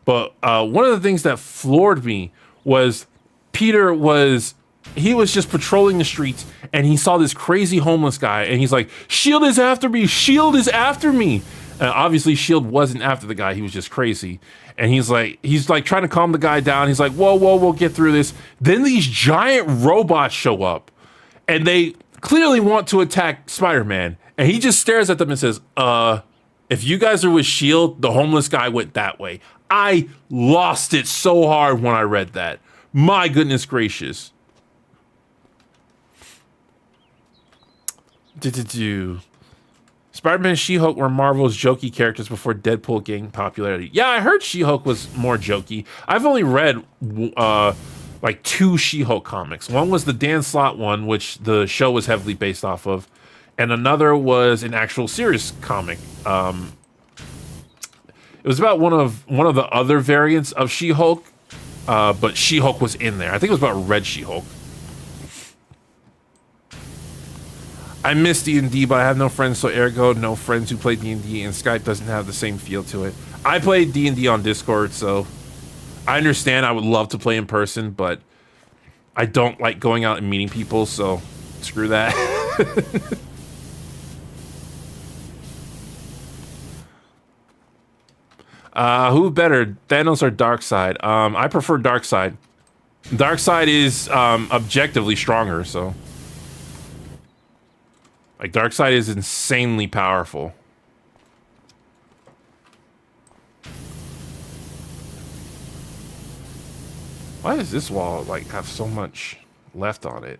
A: But one of the things that floored me was Peter was just patrolling the streets, and he saw this crazy homeless guy, and he's like, "S.H.I.E.L.D. is after me! S.H.I.E.L.D. is after me!" Obviously, S.H.I.E.L.D. wasn't after the guy. He was just crazy. And he's like trying to calm the guy down. He's like, whoa, we'll get through this. Then these giant robots show up, and they clearly want to attack Spider-Man. And he just stares at them and says, if you guys are with S.H.I.E.L.D., the homeless guy went that way. I lost it so hard when I read that. My goodness gracious. Spider-Man and She-Hulk were Marvel's jokey characters before Deadpool gained popularity. Yeah, I heard She-Hulk was more jokey. I've only read like 2 She-Hulk comics. One was the Dan Slott one, which the show was heavily based off of, and another was an actual serious comic. It was about one of the other variants of She-Hulk, but She-Hulk was in there. I think it was about Red She-Hulk. I miss D&D, but I have no friends, so ergo, no friends who play D&D, and Skype doesn't have the same feel to it. I play D&D on Discord, so I understand. I would love to play in person, but I don't like going out and meeting people, so screw that. Who better, Thanos or Darkseid? I prefer Darkseid. Darkseid is objectively stronger, so like Darkseid is insanely powerful. Why does this wall like have so much left on it?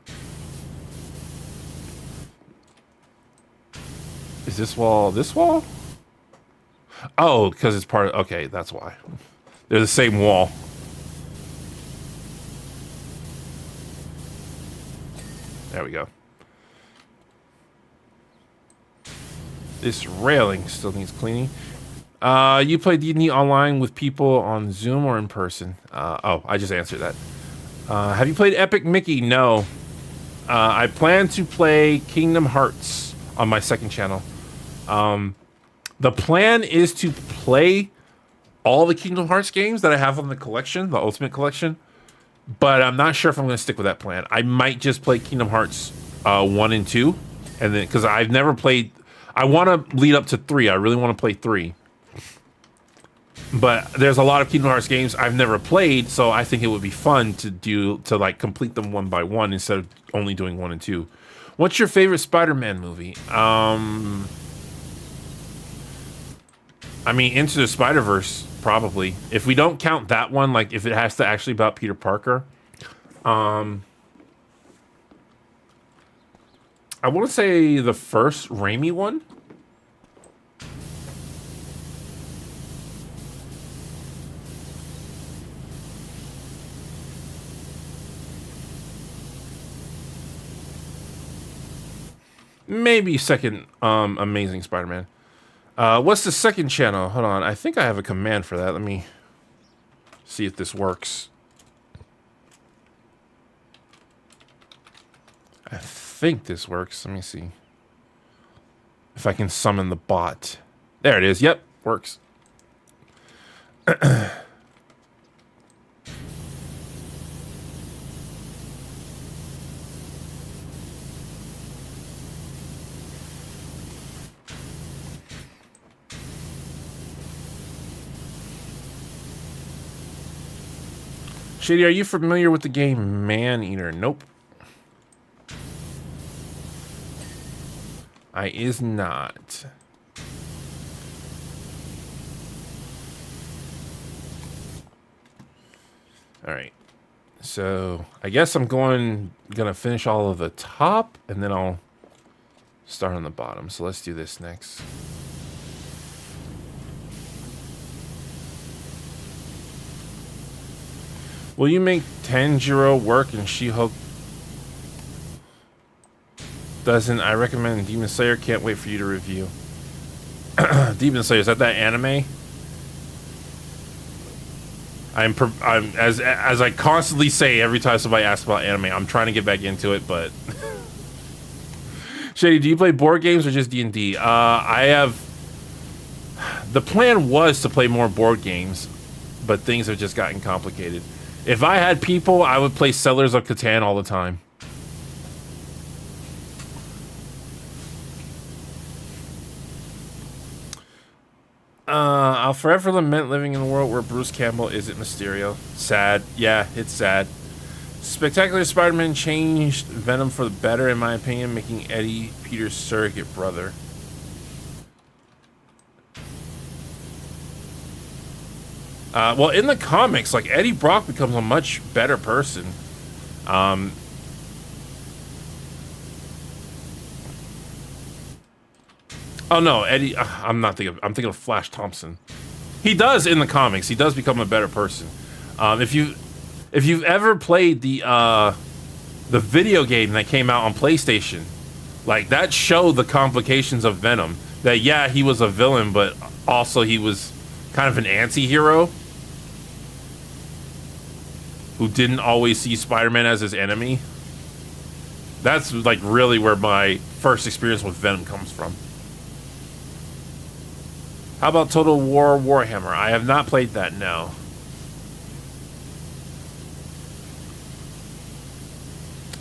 A: Is this wall this wall? Oh, because it's part of, okay, that's why. They're the same wall. There we go. This railing still needs cleaning. You play D&D online with people on Zoom or in person? Oh, I just answered that. Have you played Epic Mickey? No. I plan to play Kingdom Hearts on my second channel. The plan is to play all the Kingdom Hearts games that I have on the collection, the Ultimate Collection, but I'm not sure if I'm going to stick with that plan. I might just play Kingdom Hearts 1 and 2, and then because I've never played, I want to lead up to 3. I really want to play 3, but there's a lot of Kingdom Hearts games I've never played, so I think it would be fun to like complete them one by one instead of only doing 1 and 2. What's your favorite Spider-Man movie? I mean, Into the Spider-Verse, probably. If we don't count that one, like if it has to actually about Peter Parker. I want to say the first Raimi one. Maybe second Amazing Spider-Man. What's the second channel? Hold on. I think I have a command for that. Let me see if this works. I think this works. Let me see if I can summon the bot. There it is. Yep, works. Shady, are you familiar with the game Man-Eater? Nope. I is not. All right. So I guess I'm gonna finish all of the top and then I'll start on the bottom. So let's do this next. Will you make Tanjiro work and She-Hulk doesn't? I recommend Demon Slayer. Can't wait for you to review. Demon Slayer, is that anime? I'm as I constantly say every time somebody asks about anime, I'm trying to get back into it, but Shady, do you play board games or just D&D? I have. The plan was to play more board games, but things have just gotten complicated. If I had people, I would play Settlers of Catan all the time. I'll forever lament living in a world where Bruce Campbell isn't Mysterio. Sad. Yeah, it's sad. Spectacular Spider-Man changed Venom for the better, in my opinion, making Eddie Peter's surrogate brother. Well, in the comics, like, Eddie Brock becomes a much better person. Oh no, Eddie. I'm thinking of Flash Thompson. He does in the comics. He does become a better person. If you've ever played the video game that came out on PlayStation, like that showed the complications of Venom. That yeah, he was a villain, but also he was kind of an anti-hero who didn't always see Spider-Man as his enemy. That's like really where my first experience with Venom comes from. How about Total War Warhammer? I have not played that, no.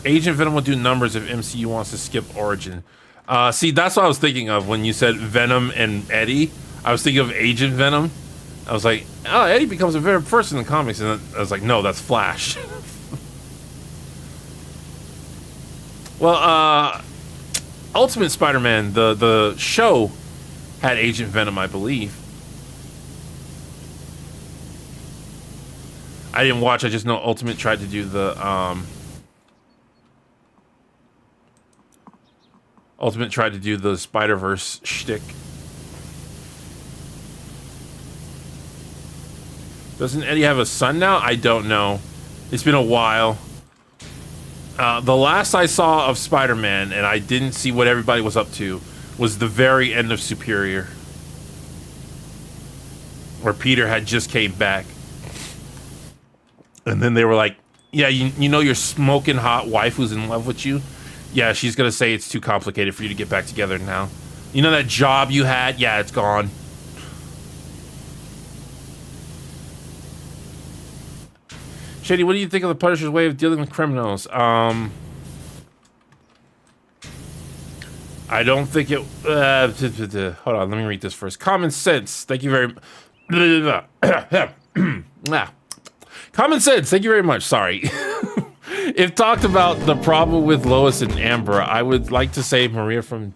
A: Agent Venom will do numbers if MCU wants to skip Origin. See, that's what I was thinking of when you said Venom and Eddie. I was thinking of Agent Venom. I was like, oh, Eddie becomes a Venom person in the comics. And I was like, no, that's Flash. Well, Ultimate Spider-Man, the show, had Agent Venom, I believe. I didn't watch, I just know Ultimate tried to do the, Ultimate tried to do the Spider-Verse shtick. Doesn't Eddie have a son now? I don't know. It's been a while. The last I saw of Spider-Man, and I didn't see what everybody was up to, was the very end of Superior, where Peter had just came back. And then they were like, yeah, you know your smoking hot wife who's in love with you? Yeah, she's gonna say it's too complicated for you to get back together now. You know that job you had? Yeah, it's gone. Shady, what do you think of the Punisher's way of dealing with criminals? I don't think it... hold on, let me read this first. Common sense. Thank you very much. Common sense. Thank you very much. Sorry. If talked about the problem with Lois and Amber, I would like to say Maria from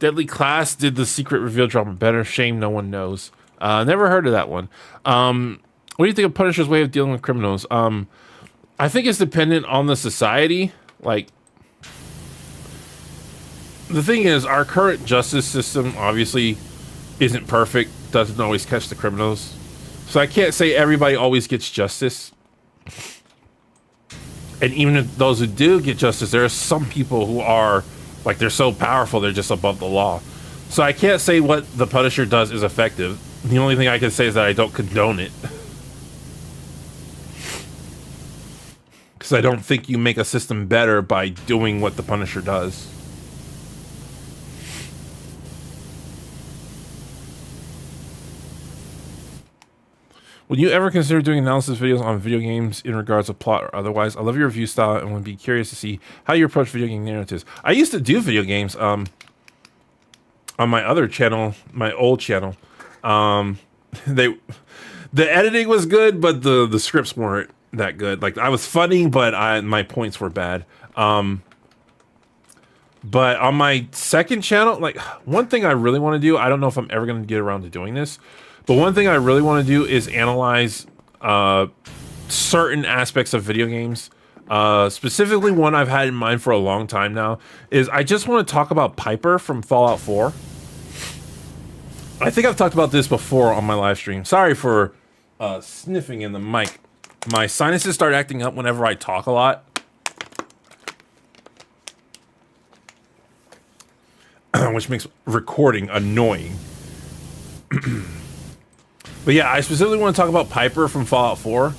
A: Deadly Class did the secret reveal drama better. Shame no one knows. Never heard of that one. What do you think of Punisher's way of dealing with criminals? I think it's dependent on the society. Like, the thing is, our current justice system obviously isn't perfect, doesn't always catch the criminals. So I can't say everybody always gets justice. And even if those who do get justice, there are some people who are, like, they're so powerful, they're just above the law. So I can't say what the Punisher does is effective. The only thing I can say is that I don't condone it. Because I don't think you make a system better by doing what the Punisher does. Would you ever consider doing analysis videos on video games in regards to plot or otherwise? I love your review style and would be curious to see how you approach video game narratives. I used to do video games on my other channel, my old channel. The editing was good, but the scripts weren't that good. Like, I was funny, but my points were bad. But on my second channel, like, one thing I really want to do, I don't know if I'm ever going to get around to doing this, but one thing I really want to do is analyze certain aspects of video games. Specifically, one I've had in mind for a long time now is I just want to talk about Piper from Fallout 4. I think I've talked about this before on my live stream. Sorry for sniffing in the mic. My sinuses start acting up whenever I talk a lot. Which makes recording annoying. But yeah, I specifically want to talk about Piper from Fallout 4.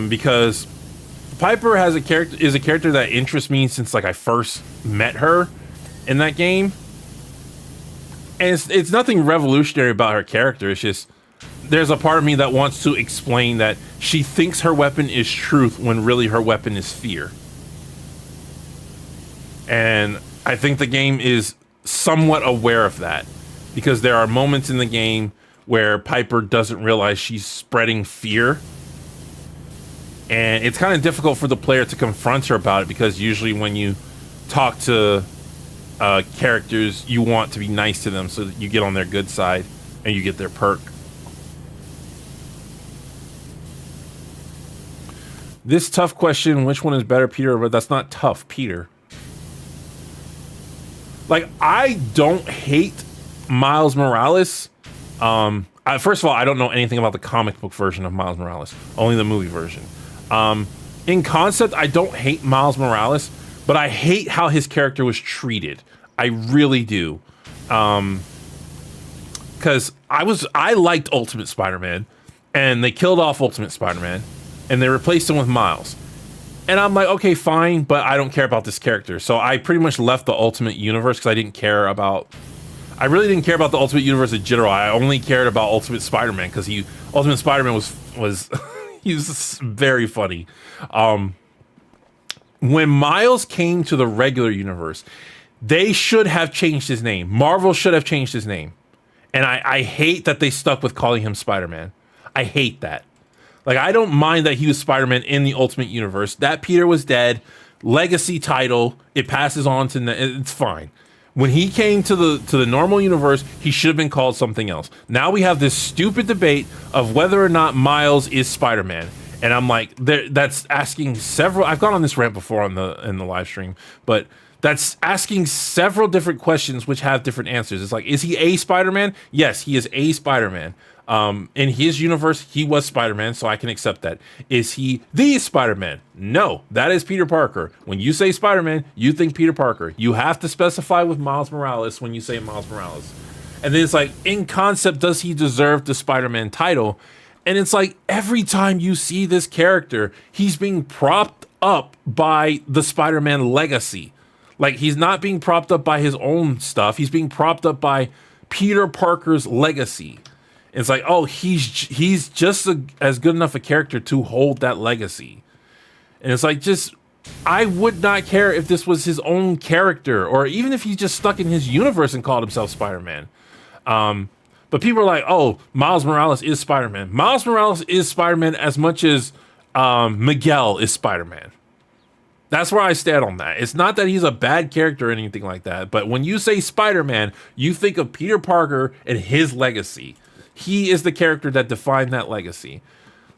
A: Because Piper is a character that interests me since, like, I first met her in that game. And it's nothing revolutionary about her character. It's just, there's a part of me that wants to explain that she thinks her weapon is truth when really her weapon is fear. And I think the game is somewhat aware of that, because there are moments in the game where Piper doesn't realize she's spreading fear. And it's kind of difficult for the player to confront her about it, because usually when you talk to characters, you want to be nice to them so that you get on their good side and you get their perk. This tough question, which one is better, Peter? But that's not tough, Peter. Like, I don't hate Miles Morales. First of all, I don't know anything about the comic book version of Miles Morales, only the movie version. In concept, I don't hate Miles Morales, but I hate how his character was treated. I really do. Because I liked Ultimate Spider-Man, and they killed off Ultimate Spider-Man, and they replaced him with Miles. And I'm like, okay, fine, but I don't care about this character. So I pretty much left the Ultimate Universe because I didn't care about... I really didn't care about the Ultimate Universe in general. I only cared about Ultimate Spider-Man because Ultimate Spider-Man was he was very funny. When Miles came to the regular universe, they should have changed his name. Marvel should have changed his name. And I hate that they stuck with calling him Spider-Man. I hate that. Like, I don't mind that he was Spider-Man in the Ultimate Universe. That Peter was dead. Legacy title. It passes on to... It's fine. When he came to the normal universe, he should have been called something else. Now we have this stupid debate of whether or not Miles is Spider-Man. And I'm like, that's asking several... I've gone on this rant before in the live stream, but that's asking several different questions which have different answers. It's like, is he a Spider-Man? Yes, he is a Spider-Man. In his universe, he was Spider-Man, so I can accept that. Is he the Spider-Man? No, that is Peter Parker. When you say Spider-Man, you think Peter Parker. You have to specify with Miles Morales when you say Miles Morales. And then it's like, in concept, does he deserve the Spider-Man title? And it's like, every time you see this character, he's being propped up by the Spider-Man legacy. Like, he's not being propped up by his own stuff. He's being propped up by Peter Parker's legacy. It's like, oh, he's just as good enough a character to hold that legacy. And it's like, I would not care if this was his own character, or even if he just stuck in his universe and called himself Spider-Man. But people are like, oh, Miles Morales is Spider-Man. Miles Morales is Spider-Man as much as Miguel is Spider-Man. That's where I stand on that. It's not that he's a bad character or anything like that, but when you say Spider-Man, you think of Peter Parker and his legacy. He is the character that defined that legacy.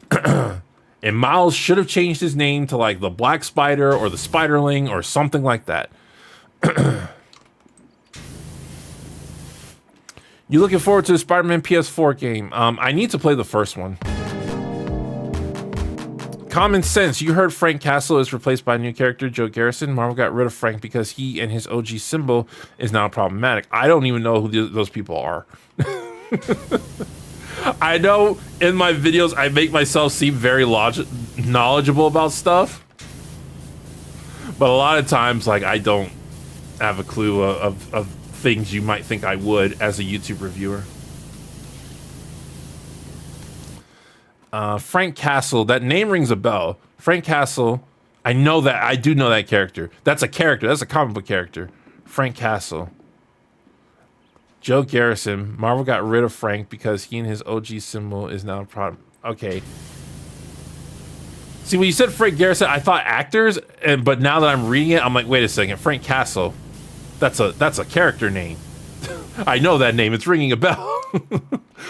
A: And Miles should have changed his name to like the Black Spider or the Spiderling or something like that. You looking forward to the Spider-Man PS4 game? I need to play the first one. Common sense. You heard Frank Castle is replaced by a new character, Joe Garrison. Marvel got rid of Frank because he and his OG symbol is now problematic. I don't even know who those people are. I know in my videos I make myself seem very knowledgeable about stuff, but a lot of times, like, I don't have a clue of things you might think I would as a YouTube reviewer. Frank Castle, that name rings a bell. Frank Castle, I do know that character. That's a character. That's a comic book character. Frank Castle. Joe Garrison. Marvel got rid of Frank because he and his OG symbol is now a problem. Okay. See, when you said Frank Garrison, I thought actors, but now that I'm reading it, I'm like, wait a second, Frank Castle. That's a character name. I know that name. It's ringing a bell.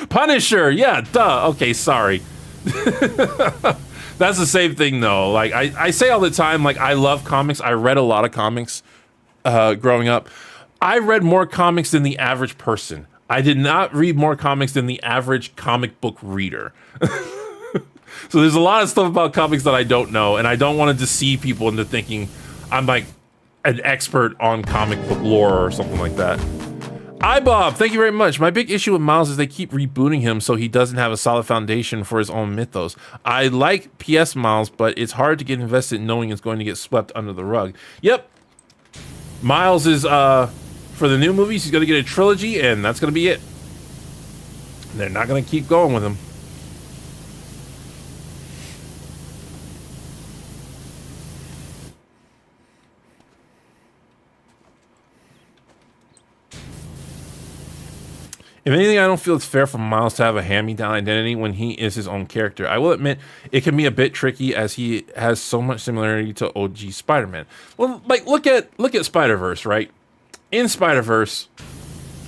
A: Punisher. Yeah, duh. Okay, sorry. That's the same thing, though. Like, I say all the time, like, I love comics. I read a lot of comics growing up. I read more comics than the average person. I did not read more comics than the average comic book reader. So there's a lot of stuff about comics that I don't know, and I don't want to deceive people into thinking I'm like an expert on comic book lore or something like that. Bob, thank you very much. My big issue with Miles is they keep rebooting him so he doesn't have a solid foundation for his own mythos. I like PS Miles, but it's hard to get invested knowing it's going to get swept under the rug. Yep. Miles is, for the new movies, he's going to get a trilogy, and that's going to be it. They're not going to keep going with him. If anything, I don't feel it's fair for Miles to have a hand-me-down identity when he is his own character. I will admit, it can be a bit tricky as he has so much similarity to OG Spider-Man. Well, like, look at Spider-Verse, right? In Spider-Verse,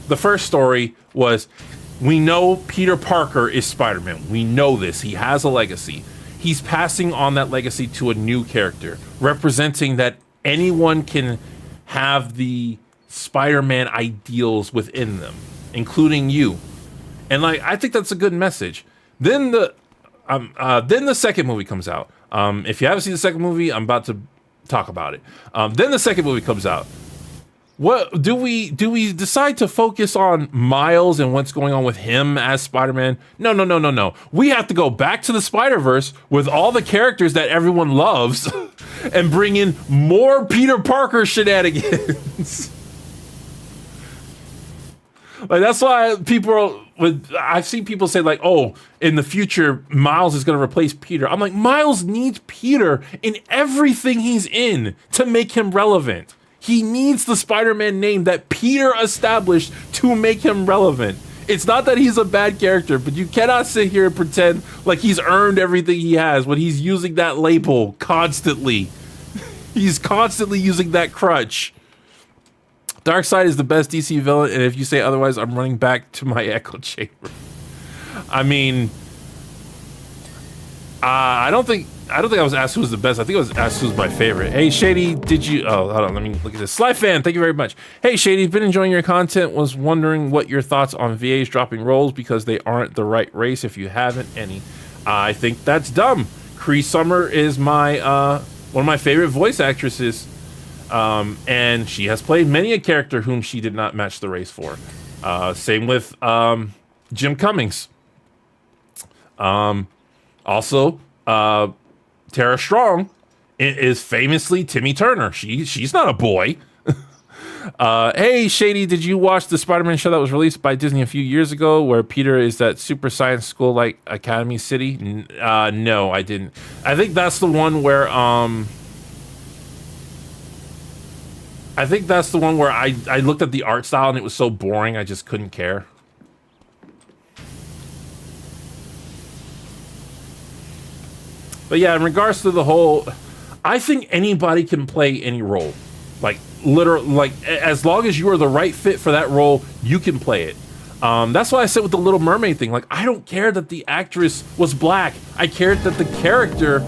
A: the first story was, we know Peter Parker is Spider-Man. We know this. He has a legacy. He's passing on that legacy to a new character, representing that anyone can have the Spider-Man ideals within them, including you. And like, I think that's a good message. Then the second movie comes out. If you haven't seen the second movie, I'm about to talk about it. Then the second movie comes out. What do we decide to focus on Miles and what's going on with him as Spider-Man? No. We have to go back to the Spider-Verse with all the characters that everyone loves and bring in more Peter Parker shenanigans. Like, that's why I've seen people say, like, oh, in the future, Miles is going to replace Peter. I'm like, Miles needs Peter in everything he's in to make him relevant. He needs the Spider-Man name that Peter established to make him relevant. It's not that he's a bad character, but you cannot sit here and pretend like he's earned everything he has when he's using that label constantly. He's constantly using that crutch. Darkseid is the best DC villain, and if you say otherwise, I'm running back to my echo chamber. I mean, I don't think I was asked who was the best. I think I was asked who's my favorite. Hey, Shady, did you... Oh, hold on, let me look at this. Sly Fan, thank you very much. Hey, Shady, been enjoying your content. Was wondering what your thoughts on VAs dropping roles because they aren't the right race, if you haven't any. I think that's dumb. Cree Summer is my one of my favorite voice actresses. And she has played many a character whom she did not match the race for. Same with Jim Cummings. Also, Tara Strong is famously Timmy Turner. She's not a boy. Hey, Shady, did you watch the Spider-Man show that was released by Disney a few years ago where Peter is at super science school like Academy City? No, I didn't. I think that's the one where... I think that's the one where I looked at the art style and it was so boring I just couldn't care. But yeah, in regards to the whole, I think anybody can play any role. Like, literally, like, as long as you are the right fit for that role, you can play it. That's why I said with the Little Mermaid thing, like, I don't care that the actress was black. I cared that the character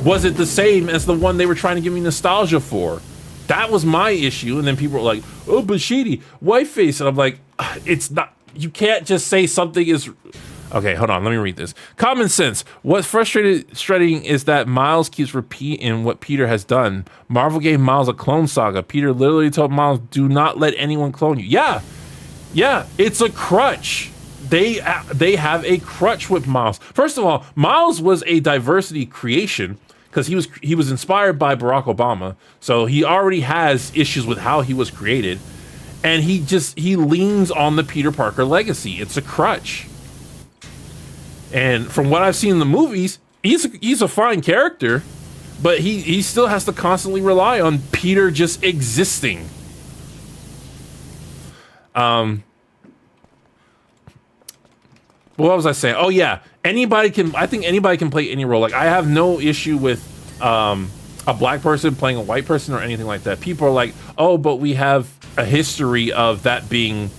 A: wasn't the same as the one they were trying to give me nostalgia for. That was my issue, and then people were like, oh, but Shady, whiteface, and I'm like, it's not, you can't just say something is, okay, hold on, let me read this. Common sense. What's frustrating is that Miles keeps repeating what Peter has done. Marvel gave Miles a clone saga. Peter literally told Miles, do not let anyone clone you. Yeah, it's a crutch. They have a crutch with Miles. First of all, Miles was a diversity creation, because he was inspired by Barack Obama, so he already has issues with how he was created, and he leans on the Peter Parker legacy. It's a crutch. And from what I've seen in the movies, he's a fine character, but he still has to constantly rely on Peter just existing. What was I saying? Oh yeah, I think anybody can play any role. Like, I have no issue with a black person playing a white person or anything like that. People are like, oh, but we have a history of that being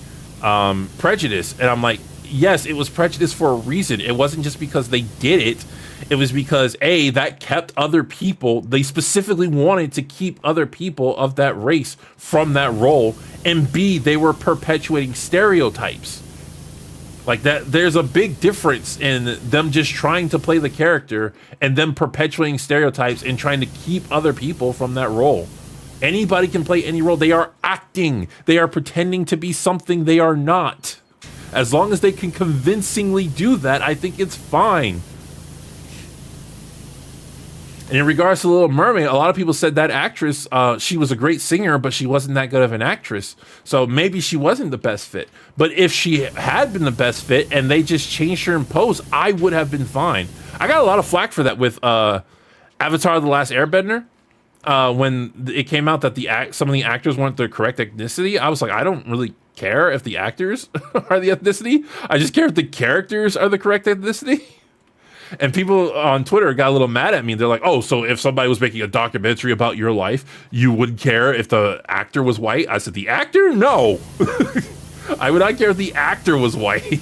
A: prejudice. And I'm like, yes, it was prejudice for a reason. It wasn't just because they did it. It was because A, that kept other people, they specifically wanted to keep other people of that race from that role. And B, they were perpetuating stereotypes. Like that, there's a big difference in them just trying to play the character and them perpetuating stereotypes and trying to keep other people from that role. Anybody can play any role. They are acting. They are pretending to be something they are not. As long as they can convincingly do that, I think it's fine. And in regards to Little Mermaid, a lot of people said that actress, she was a great singer, but she wasn't that good of an actress. So maybe she wasn't the best fit. But if she had been the best fit and they just changed her in post, I would have been fine. I got a lot of flack for that with Avatar: The Last Airbender. When it came out that some of the actors weren't the correct ethnicity, I was like, I don't really care if the actors are the ethnicity. I just care if the characters are the correct ethnicity. And people on Twitter got a little mad at me. They're like, oh, so if somebody was making a documentary about your life, you would care if the actor was white? I said, the actor? No. I would not care if the actor was white.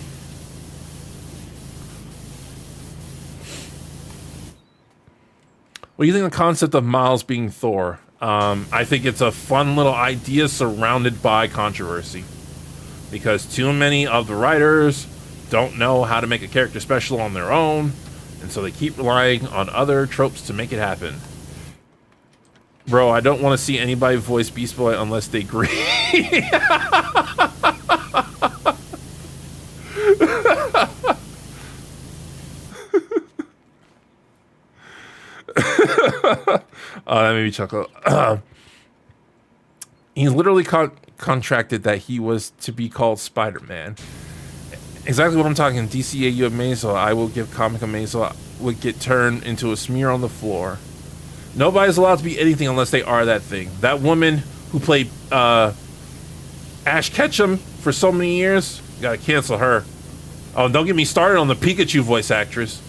A: What do you think of the concept of Miles being Thor? I think it's a fun little idea surrounded by controversy. Because too many of the writers don't know how to make a character special on their own. And so they keep relying on other tropes to make it happen. Bro, I don't want to see anybody voice Beast Boy unless they agree. That made me chuckle. He literally contracted that he was to be called Spider-Man. Exactly what I'm talking. DCAU Amazel. I will give Comic Amazel would get turned into a smear on the floor. Nobody's allowed to be anything unless they are that thing. That woman who played Ash Ketchum for so many years, gotta cancel her. Oh, don't get me started on the Pikachu voice actress.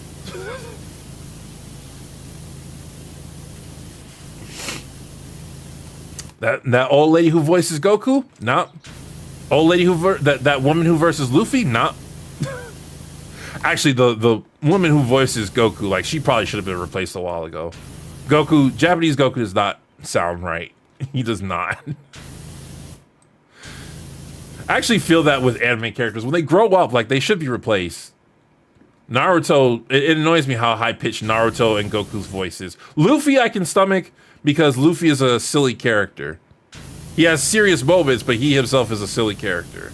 A: That old lady who voices Goku? Nah. Old lady who that woman who versus Luffy? Nah. Actually, the woman who voices Goku, like, she probably should have been replaced a while ago. Japanese Goku does not sound right. He does not. I actually feel that with anime characters. When they grow up, like, they should be replaced. Naruto, it annoys me how high-pitched Naruto and Goku's voice is. Luffy I can stomach because Luffy is a silly character. He has serious moments, but he himself is a silly character.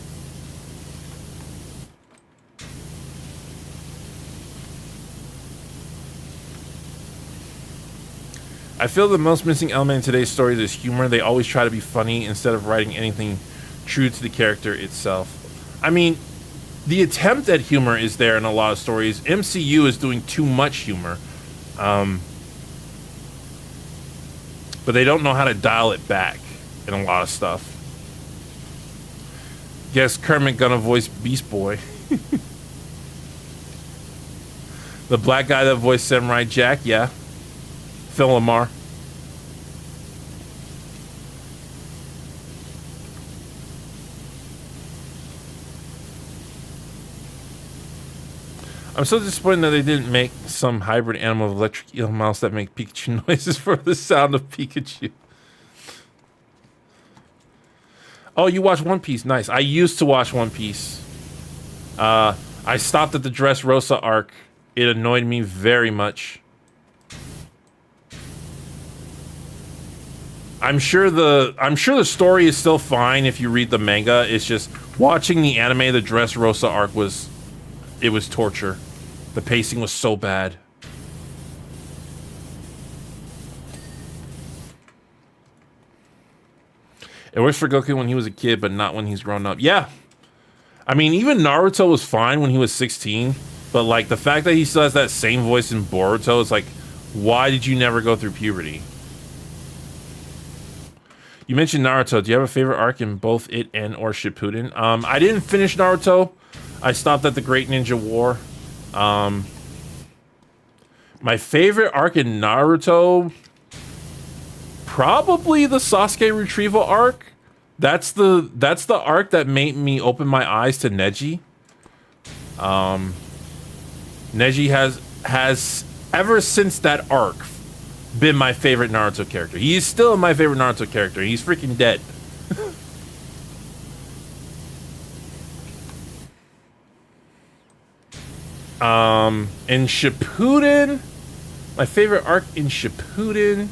A: I feel the most missing element in today's stories is humor. They always try to be funny instead of writing anything true to the character itself. I mean, the attempt at humor is there in a lot of stories. MCU is doing too much humor. But they don't know how to dial it back in a lot of stuff. Guess Kermit gonna voice Beast Boy. The black guy that voiced Samurai Jack, yeah. Phil Lamar. I'm so disappointed that they didn't make some hybrid animal of electric eel mouse that make Pikachu noises for the sound of Pikachu. Oh, you watch One Piece? Nice. I used to watch One Piece. I stopped at the Dressrosa arc. It annoyed me very much. I'm sure the story is still fine if you read the manga. It's just watching the anime. The Dressrosa arc was torture. The pacing was so bad. It works for Goku when he was a kid, but not when he's grown up. Yeah. I mean, even Naruto was fine when he was 16, but like the fact that he still has that same voice in Boruto is like, why did you never go through puberty? You mentioned Naruto. Do you have a favorite arc in both it and or Shippuden? I didn't finish Naruto. I stopped at the Great Ninja War. My favorite arc in Naruto, probably the Sasuke retrieval arc. That's the arc that made me open my eyes to Neji. Neji has ever since that arc been my favorite Naruto character. He's still my favorite Naruto character. He's freaking dead. In Shippuden, my favorite arc in Shippuden.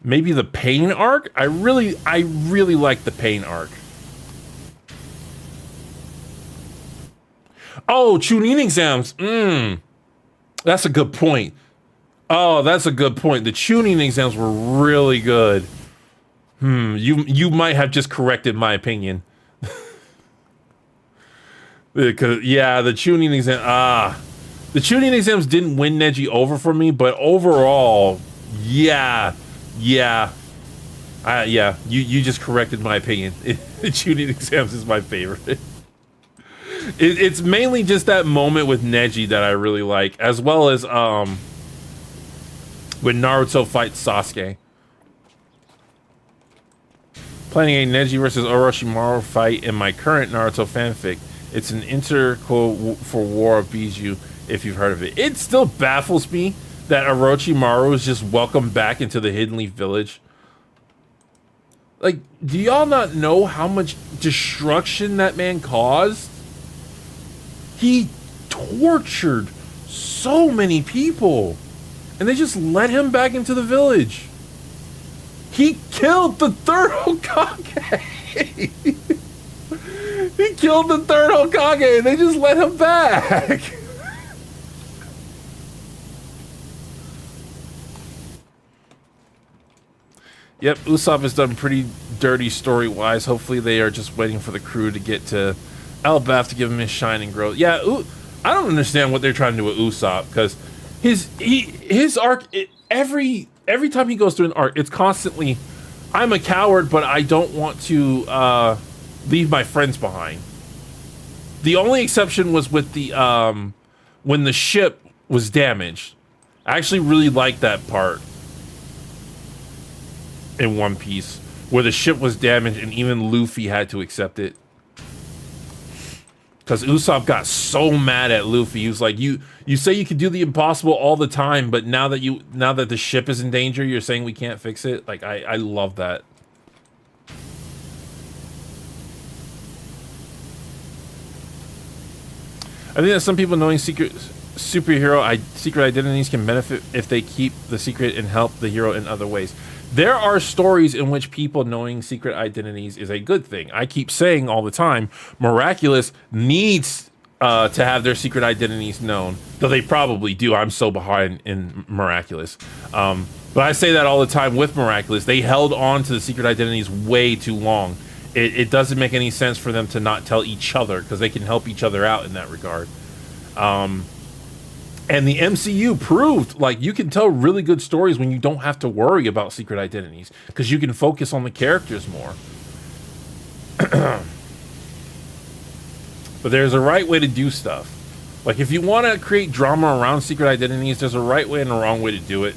A: Maybe the Pain arc? I really like the Pain arc. Oh, Chunin exams. That's a good point. Oh, that's a good point. The Chunin exams were really good. You might have just corrected my opinion. Because yeah, the Chunin exam. The Chunin exams didn't win Neji over for me, but overall, yeah. You just corrected my opinion. The Chunin exams is my favorite. It's mainly just that moment with Neji that I really like, as well as when Naruto fights Sasuke. Planning a Neji versus Orochimaru fight in my current Naruto fanfic. It's an interquel for War of Bijou, if you've heard of it. It still baffles me that Orochimaru is just welcomed back into the Hidden Leaf Village. Like, do y'all not know how much destruction that man caused? He tortured so many people, and they just let him back into the village. He killed the third Hokage. He killed the third Hokage, and they just let him back. Yep, Usopp has done pretty dirty story-wise. Hopefully they are just waiting for the crew to get to Elbaf to give him his shining growth. Yeah, I don't understand what they're trying to do with Usopp, because his arc, every time he goes through an arc, it's constantly, I'm a coward, but I don't want to leave my friends behind. The only exception was with the when the ship was damaged. I actually really liked that part in One Piece, where the ship was damaged and even Luffy had to accept it. Because Usopp got so mad at Luffy. He was like, you say you can do the impossible all the time, but now that the ship is in danger, you're saying we can't fix it? Like, I love that. I think that some people knowing secret identities can benefit if they keep the secret and help the hero in other ways. There are stories in which people knowing secret identities is a good thing. I keep saying all the time, Miraculous needs to have their secret identities known, though they probably do. I'm so behind in Miraculous. But I say that all the time with Miraculous. They held on to the secret identities way too long. It doesn't make any sense for them to not tell each other, because they can help each other out in that regard. And the MCU proved, like, you can tell really good stories when you don't have to worry about secret identities, because you can focus on the characters more. But there's a right way to do stuff. Like, if you want to create drama around secret identities, there's a right way and a wrong way to do it.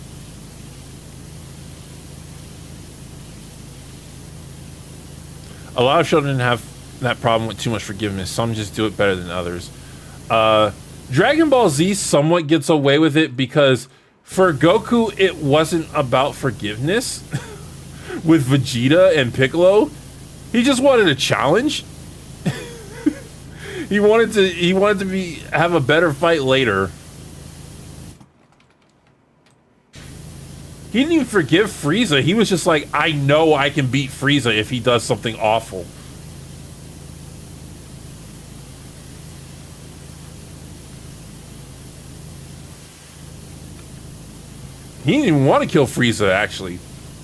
A: A lot of children have that problem with too much forgiveness. Some just do it better than others. Dragon Ball Z somewhat gets away with it, because for Goku, it wasn't about forgiveness. With Vegeta and Piccolo, he just wanted a challenge. he wanted to have a better fight later. He didn't even forgive Frieza. He was just like, I know I can beat Frieza if he does something awful. He didn't even want to kill Frieza, actually.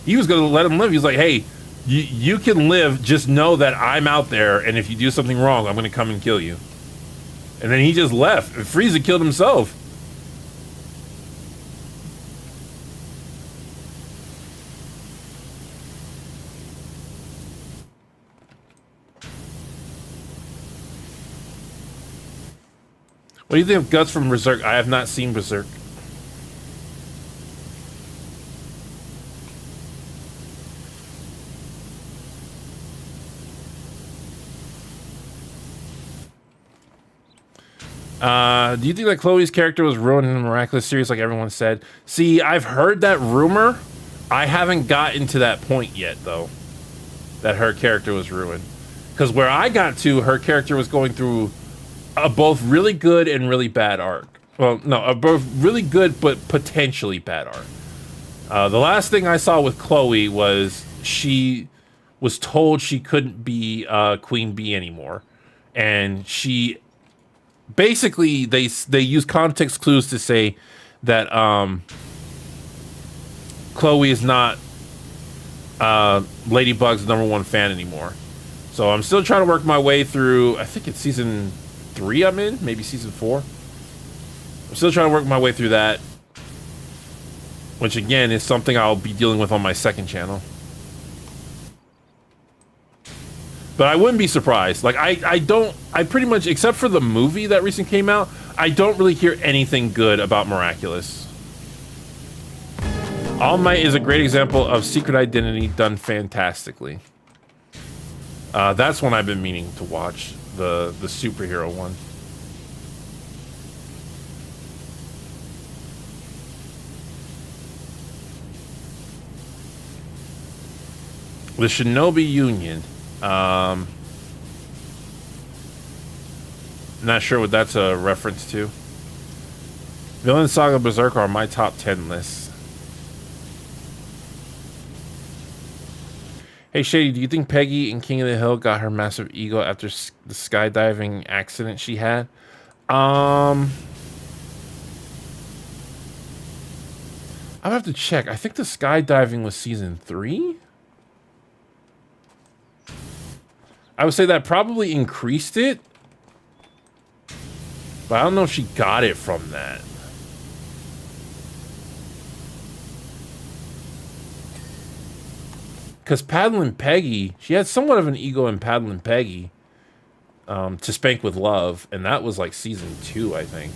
A: He was going to let him live. He was like, hey, you can live. Just know that I'm out there, and if you do something wrong, I'm going to come and kill you. And then he just left, and Frieza killed himself. What do you think of Guts from Berserk? I have not seen Berserk. Do you think that Chloe's character was ruined in the Miraculous series like everyone said? See, I've heard that rumor. I haven't gotten to that point yet, though, that her character was ruined. Because where I got to, her character was going through a both really good and really bad arc. Well, no, a both really good but potentially bad arc. The last thing I saw with Chloe was she was told she couldn't be Queen Bee anymore. And she... Basically, they use context clues to say that Chloe is not Ladybug's #1 fan anymore. So I'm still trying to work my way through. I think it's season 3 I'm in, maybe season 4. I'm still trying to work my way through that, which again is something I'll be dealing with on my second channel. But I wouldn't be surprised. Like, I pretty much, except for the movie that recently came out, I don't really hear anything good about Miraculous. All Might is a great example of secret identity done fantastically. That's one I've been meaning to watch, the superhero one. The Shinobi Union. Not sure what that's a reference to. Villain Saga Berserker are my top 10 lists. Hey Shady, do you think Peggy in King of the Hill got her massive ego after the skydiving accident she had? I would have to check. I think the skydiving was season 3. I would say that probably increased it, but I don't know if she got it from that. Because Paddling Peggy, she had somewhat of an ego in Paddling Peggy, to Spank with Love, and that was like season 2, I think.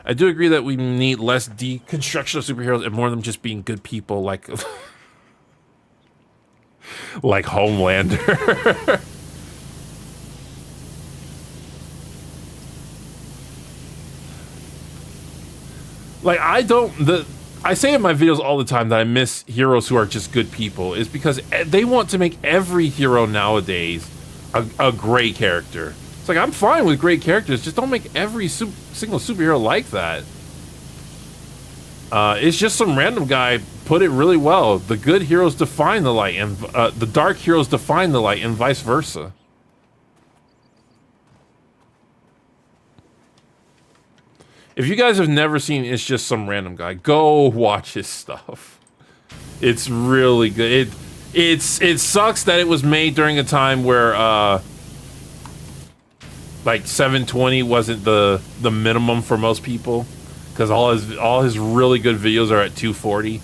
A: I do agree that we need less deconstruction of superheroes and more of them just being good people, like like Homelander. Like, I say in my videos all the time that I miss heroes who are just good people, is because they want to make every hero nowadays a great character. It's like, I'm fine with great characters, just don't make every single superhero like that. It's just some random guy put it really well. The good heroes define the light, and the dark heroes define the light, and vice versa. If you guys have never seen It's Just Some Random Guy, go watch his stuff. It's really good. It sucks that it was made during a time where like 720 wasn't the minimum for most people, because all his really good videos are at 240.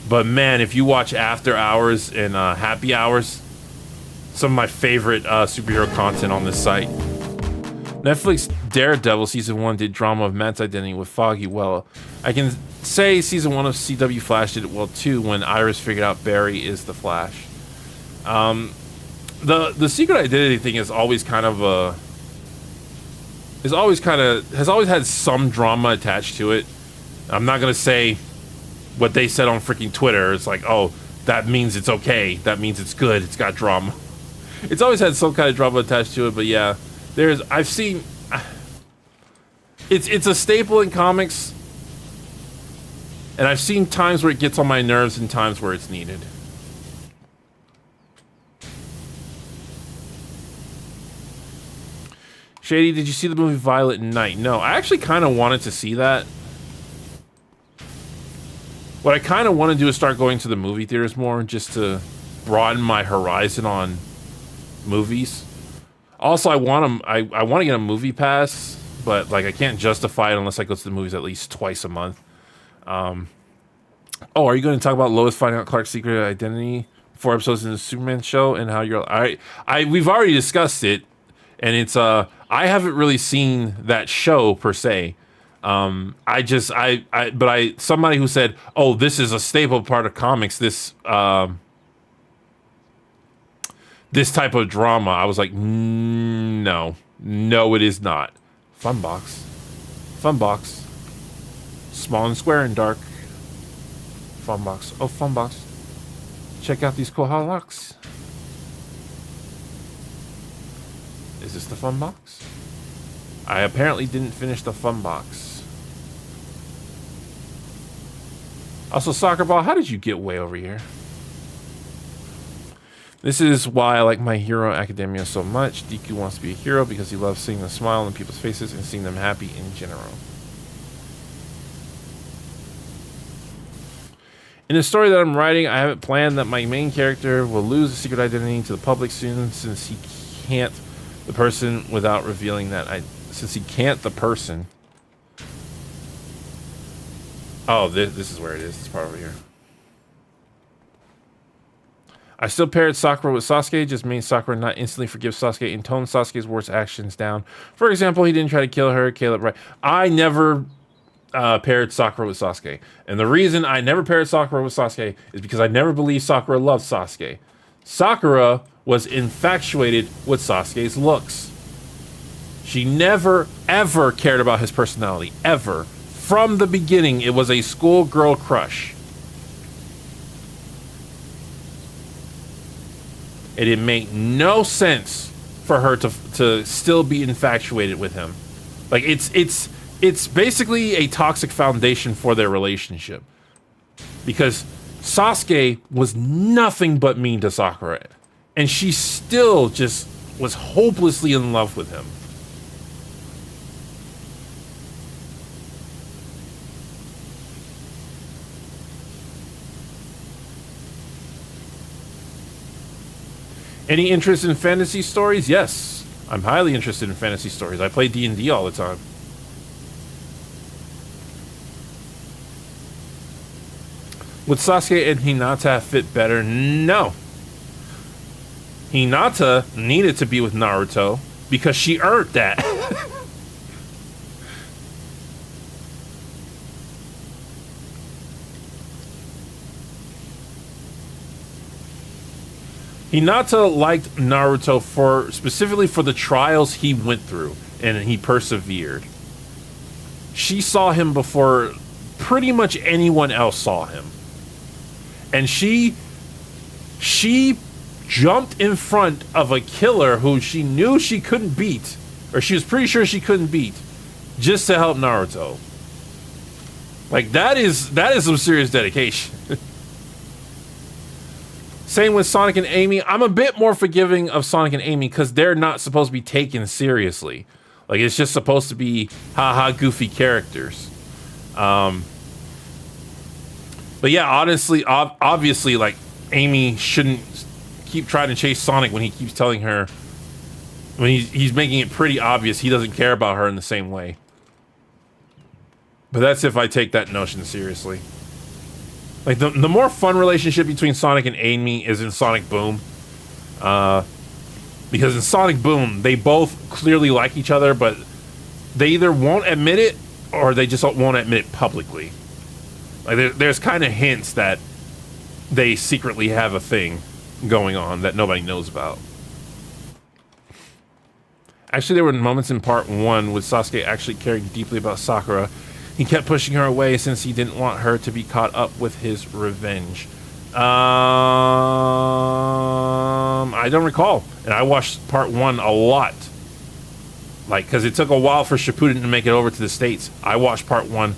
A: But man, if you watch After Hours and Happy Hours, some of my favorite superhero content on this site. Netflix Daredevil Season 1 did drama of Matt's identity with Foggy well. I can say Season 1 of CW Flash did it well too, when Iris figured out Barry is the Flash. The secret identity thing is always kind of has always had some drama attached to it. I'm not gonna say what they said on freaking Twitter. It's like, oh, that means it's okay. That means it's good. It's got drama. It's always had some kind of drama attached to it, but yeah. I've seen, it's a staple in comics, and I've seen times where it gets on my nerves and times where it's needed. Shady, did you see the movie Violet Night? No, I actually kind of wanted to see that. What I kind of want to do is start going to the movie theaters more, just to broaden my horizon on movies. Also, I want to get a movie pass, but like I can't justify it unless I go to the movies at least twice a month. Oh, are you going to talk about Lois finding out Clark's secret identity 4 episodes in the Superman show and how you're? We've already discussed it, and it's I haven't really seen that show per se. Somebody who said, oh, this is a staple part of comics. This type of drama, I was like, no, it is not. Funbox, small and square and dark. Funbox, oh Funbox, check out these cool holocs. Is this the Funbox? I apparently didn't finish the Funbox. Also, Soccer Ball, how did you get way over here? This is why I like My Hero Academia so much. Deku wants to be a hero because he loves seeing the smile on people's faces and seeing them happy in general. In the story that I'm writing, I have it planned that my main character will lose his secret identity to the public soon, since he can't the person without revealing that since he can't the person. Oh, this is where it is. This part over here. I still paired Sakura with Sasuke, just means Sakura not instantly forgive Sasuke and tone Sasuke's worst actions down. For example, he didn't try to kill her, Caleb, right? I never paired Sakura with Sasuke. And the reason I never paired Sakura with Sasuke is because I never believed Sakura loved Sasuke. Sakura was infatuated with Sasuke's looks. She never, ever cared about his personality, ever. From the beginning, it was a schoolgirl crush. It didn't make no sense for her to still be infatuated with him. Like, it's It's basically a toxic foundation for their relationship. Because Sasuke was nothing but mean to Sakura. And she still just was hopelessly in love with him. Any interest in fantasy stories? Yes. I'm highly interested in fantasy stories. I play D&D all the time. Would Sasuke and Hinata fit better? No. Hinata needed to be with Naruto because she earned that. Hinata liked Naruto specifically for the trials he went through, and he persevered. She saw him before pretty much anyone else saw him. And she jumped in front of a killer who she knew she couldn't beat, or she was pretty sure she couldn't beat, just to help Naruto. Like, that is some serious dedication. Same with Sonic and Amy. I'm a bit more forgiving of Sonic and Amy because they're not supposed to be taken seriously. Like, it's just supposed to be haha goofy characters. But yeah, honestly, obviously, like, Amy shouldn't keep trying to chase Sonic when he keeps telling her, when he's making it pretty obvious he doesn't care about her in the same way. But that's if I take that notion seriously. Like, the more fun relationship between Sonic and Amy is in Sonic Boom. Because in Sonic Boom, they both clearly like each other, but they either won't admit it or they just won't admit it publicly. Like, there's kind of hints that they secretly have a thing going on that nobody knows about. Actually, there were moments in part 1 with Sasuke actually caring deeply about Sakura. He kept pushing her away since he didn't want her to be caught up with his revenge. I don't recall. And I watched part 1 a lot. Like, because it took a while for Shippuden to make it over to the States. I watched part 1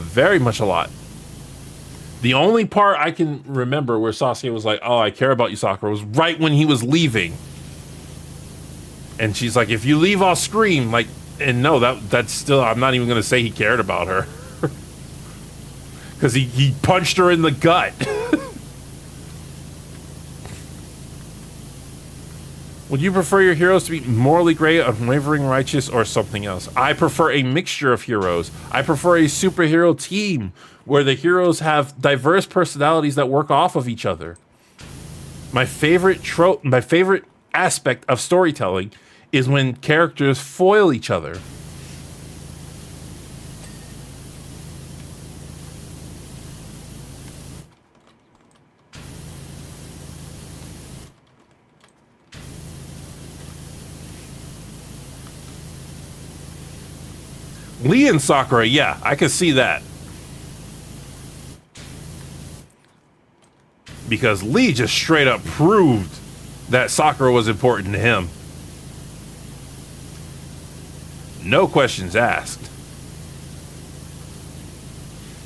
A: very much a lot. The only part I can remember where Sasuke was like, oh, I care about you, Sakura, was right when he was leaving. And she's like, if you leave, I'll scream. Like, and no, that's still, I'm not even going to say he cared about her. Because he punched her in the gut. Would you prefer your heroes to be morally great, unwavering, righteous, or something else? I prefer a mixture of heroes. I prefer a superhero team where the heroes have diverse personalities that work off of each other. My favorite trope, my favorite aspect of storytelling is when characters foil each other. Lee and Sakura, yeah, I could see that. Because Lee just straight up proved that Sakura was important to him. No questions asked.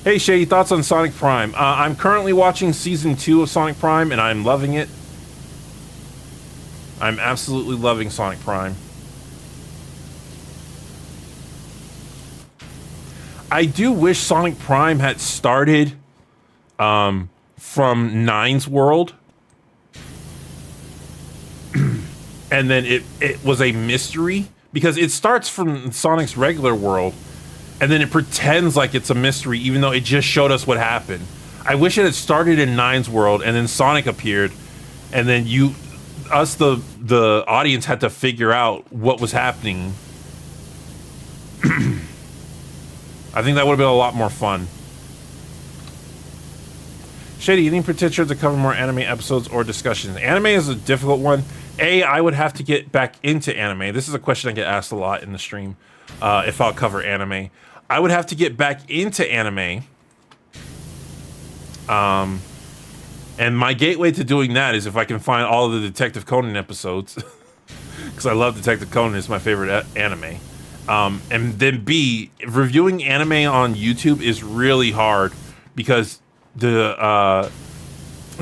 A: Hey Shady, thoughts on Sonic Prime? I'm currently watching season 2 of Sonic Prime and I'm loving it. I'm absolutely loving Sonic Prime. I do wish Sonic Prime had started from Nine's world. And then it was a mystery. Because it starts from Sonic's regular world. And then it pretends like it's a mystery, even though it just showed us what happened. I wish it had started in Nine's world, and then Sonic appeared. And then the audience had to figure out what was happening. I think that would have been a lot more fun. Shady, any potential to cover more anime episodes or discussions? Anime is a difficult one. I would have to get back into anime. This is a question I get asked a lot in the stream. If I'll cover anime. I would have to get back into anime. And my gateway to doing that is if I can find all of the Detective Conan episodes. Because I love Detective Conan. It's my favorite anime. And then B, reviewing anime on YouTube is really hard because the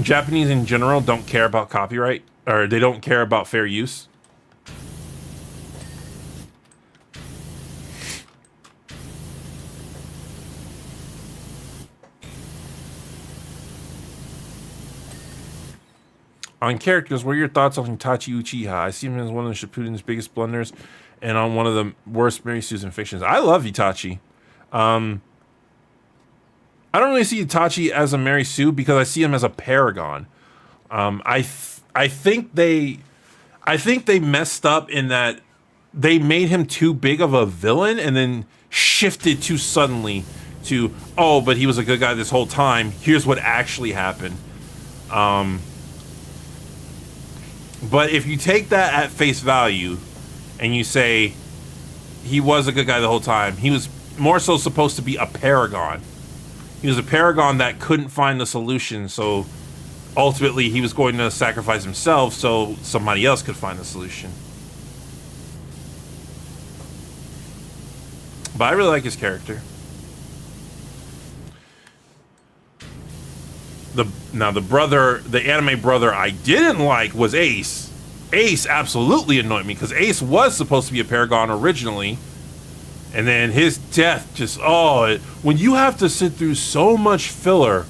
A: Japanese in general don't care about copyright, or they don't care about fair use. On characters, what are your thoughts on Itachi Uchiha? I see him as one of Shippuden's biggest blunders and on one of the worst Mary Susan fictions. I love Itachi. I don't really see Itachi as a Mary Sue because I see him as a paragon. I think they messed up in that they made him too big of a villain and then shifted too suddenly to, oh, but he was a good guy this whole time. Here's what actually happened. But if you take that at face value and you say he was a good guy the whole time, he was more so supposed to be a paragon. He was a paragon that couldn't find the solution, so ultimately he was going to sacrifice himself so somebody else could find the solution. But I really like his character. The anime brother I didn't like was Ace. Ace absolutely annoyed me because Ace was supposed to be a paragon originally, and then his death just, when you have to sit through so much filler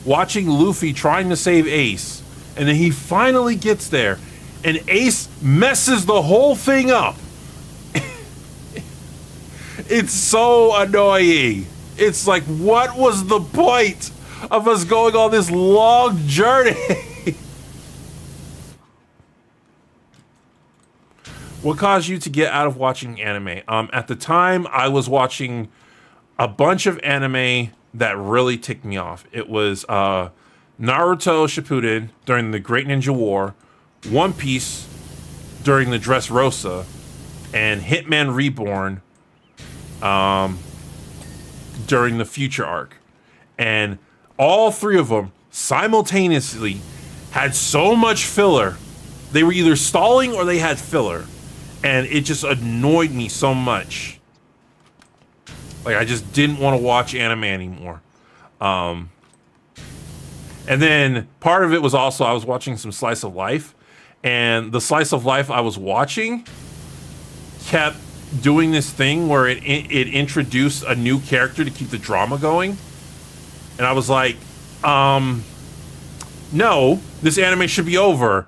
A: watching Luffy trying to save Ace, and then he finally gets there and Ace messes the whole thing up. It's so annoying. It's like, what was the point of us going on this long journey? What caused you to get out of watching anime? At the time, I was watching a bunch of anime that really ticked me off. It was Naruto Shippuden during the Great Ninja War, One Piece during the Dressrosa, and Hitman Reborn during the Future arc. And all three of them simultaneously had so much filler. They were either stalling or they had filler. And it just annoyed me so much. Like, I just didn't want to watch anime anymore. And then part of it was also I was watching some Slice of Life. And the Slice of Life I was watching kept doing this thing where it introduced a new character to keep the drama going. And I was like, no, this anime should be over.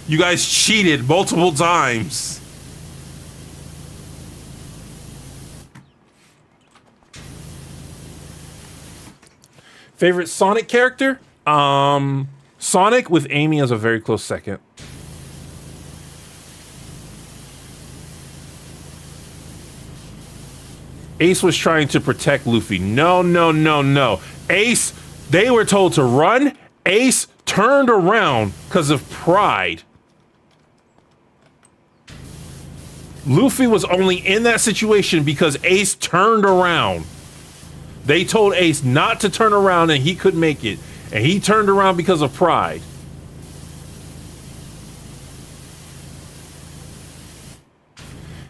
A: You guys cheated multiple times. Favorite Sonic character? Sonic with Amy as a very close second. Ace was trying to protect Luffy. No. Ace, they were told to run. Ace turned around because of pride. Luffy was only in that situation because Ace turned around. They told Ace not to turn around and he couldn't make it. And he turned around because of pride.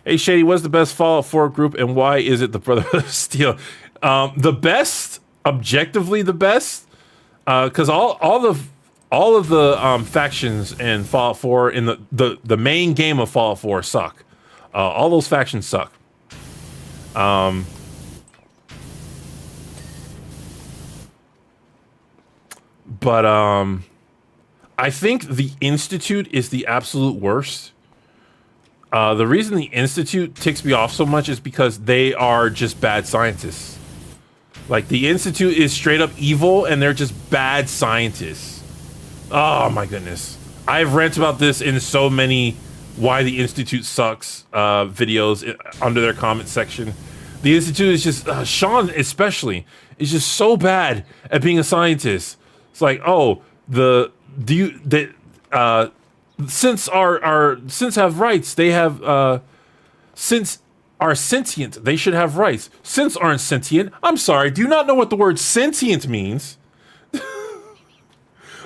A: Hey Shady, what's the best Fallout 4 group and why is it the Brotherhood of Steel? The best, objectively the best, because all of the factions in Fallout 4 in the main game of Fallout 4 suck. All those factions suck. But I think the Institute is the absolute worst. The reason the Institute ticks me off so much is because they are just bad scientists. Like, the Institute is straight up evil, and they're just bad scientists. Oh, my goodness. I've ranted about this in so many Why the Institute Sucks videos under their comment section. The Institute is just, Sean especially, is just so bad at being a scientist. It's like, oh, since since have rights, they have since are sentient, they should have rights. Since aren't sentient, I'm sorry, do you not know what the word sentient means?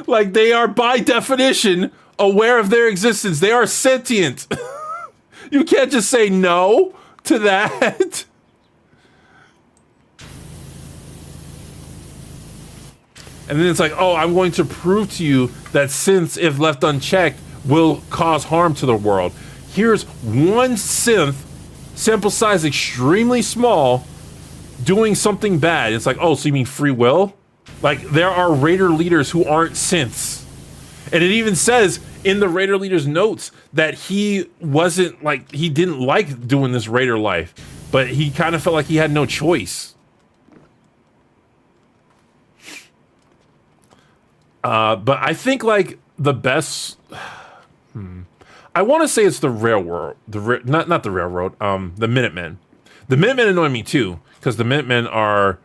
A: Like, they are by definition aware of their existence. They are sentient. You can't just say no. to that. And then it's like, oh, I'm going to prove to you that synths, if left unchecked, will cause harm to the world. Here's one synth, sample size extremely small, doing something bad. It's like, oh, so you mean free will? Like, there are Raider leaders who aren't synths. And it even says in the Raider leader's notes that he wasn't, like, he didn't like doing this Raider life, but he kind of felt like he had no choice. But I think, like, the best... I want to say it's the railroad. Not the railroad. The Minutemen. The Minutemen annoy me, too, because the Minutemen are...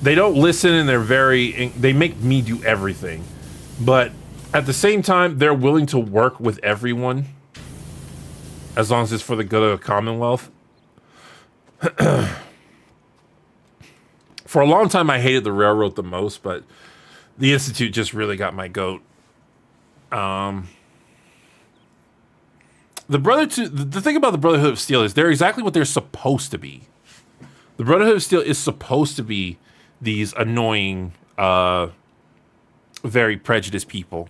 A: They don't listen, and they make me do everything. But at the same time, they're willing to work with everyone, as long as it's for the good of the Commonwealth. For a long time, I hated the railroad the most, but the Institute just really got my goat. The thing about the Brotherhood of Steel is they're exactly what they're supposed to be. The Brotherhood of Steel is supposed to be these annoying, very prejudiced people.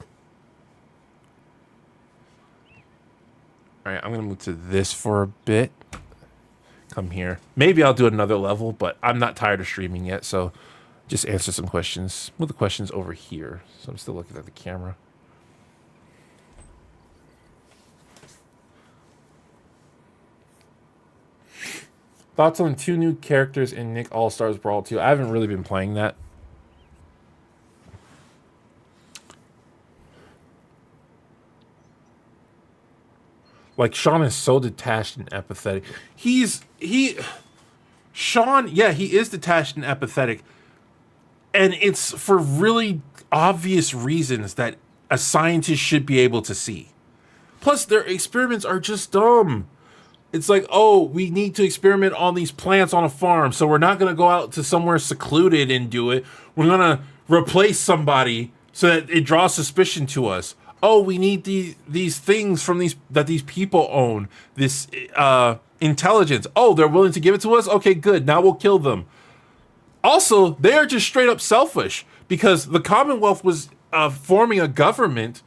A: All right, I'm gonna move to this for a bit. Come here. Maybe I'll do another level, but I'm not tired of streaming yet, so just answer some questions. Move the questions over here. So I'm still looking at the camera. Thoughts on 2 new characters in Nick All-Stars Brawl 2? I haven't really been playing that. Like, Sean is so detached and apathetic. Sean, yeah, he is detached and apathetic. And it's for really obvious reasons that a scientist should be able to see. Plus, their experiments are just dumb. It's like, oh, we need to experiment on these plants on a farm, so we're not going to go out to somewhere secluded and do it. We're going to replace somebody so that it draws suspicion to us. Oh, we need these things from these people own. This intelligence. Oh, they're willing to give it to us? Okay, good. Now we'll kill them. Also, they are just straight up selfish because the Commonwealth was forming a government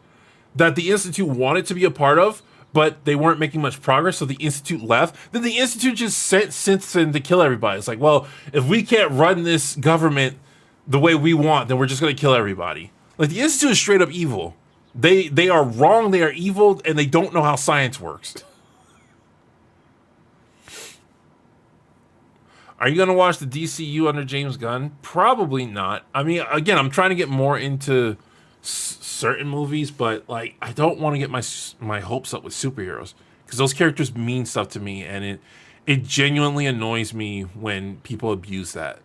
A: that the Institute wanted to be a part of, but they weren't making much progress, so the Institute left. Then the Institute just sent synths in to kill everybody. It's like, well, if we can't run this government the way we want, then we're just going to kill everybody. Like, the Institute is straight up evil. They are wrong, they are evil, and they don't know how science works. Are you going to watch the DCU under James Gunn? Probably not. I mean, again, I'm trying to get more into certain movies, but, like, I don't want to get my hopes up with superheroes because those characters mean stuff to me, and it genuinely annoys me when people abuse that.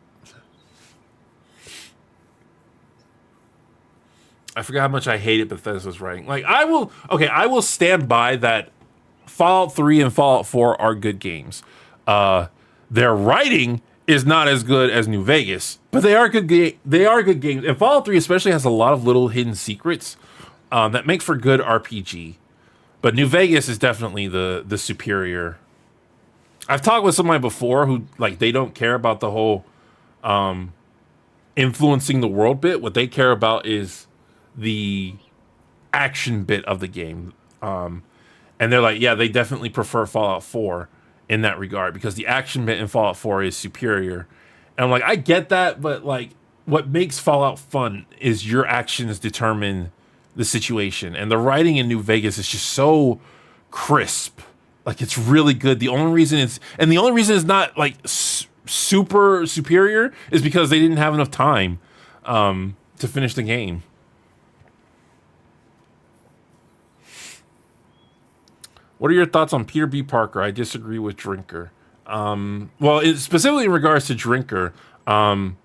A: I forgot how much I hated Bethesda's writing. Like, I will stand by that Fallout 3 and Fallout 4 are good games. Their writing is not as good as New Vegas, but they are good games. And Fallout 3 especially has a lot of little hidden secrets that make for good RPG. But New Vegas is definitely the superior. I've talked with somebody before who, like, they don't care about the whole influencing the world bit. What they care about is the action bit of the game. And they're like, yeah, they definitely prefer Fallout 4 in that regard because the action bit in Fallout 4 is superior. And I'm like, I get that, but, like, what makes Fallout fun is your actions determine the situation. And the writing in New Vegas is just so crisp. Like, it's really good. The only reason it's not, like, super superior is because they didn't have enough time to finish the game. What are your thoughts on Peter B. Parker? I disagree with Drinker. Specifically in regards to Drinker, I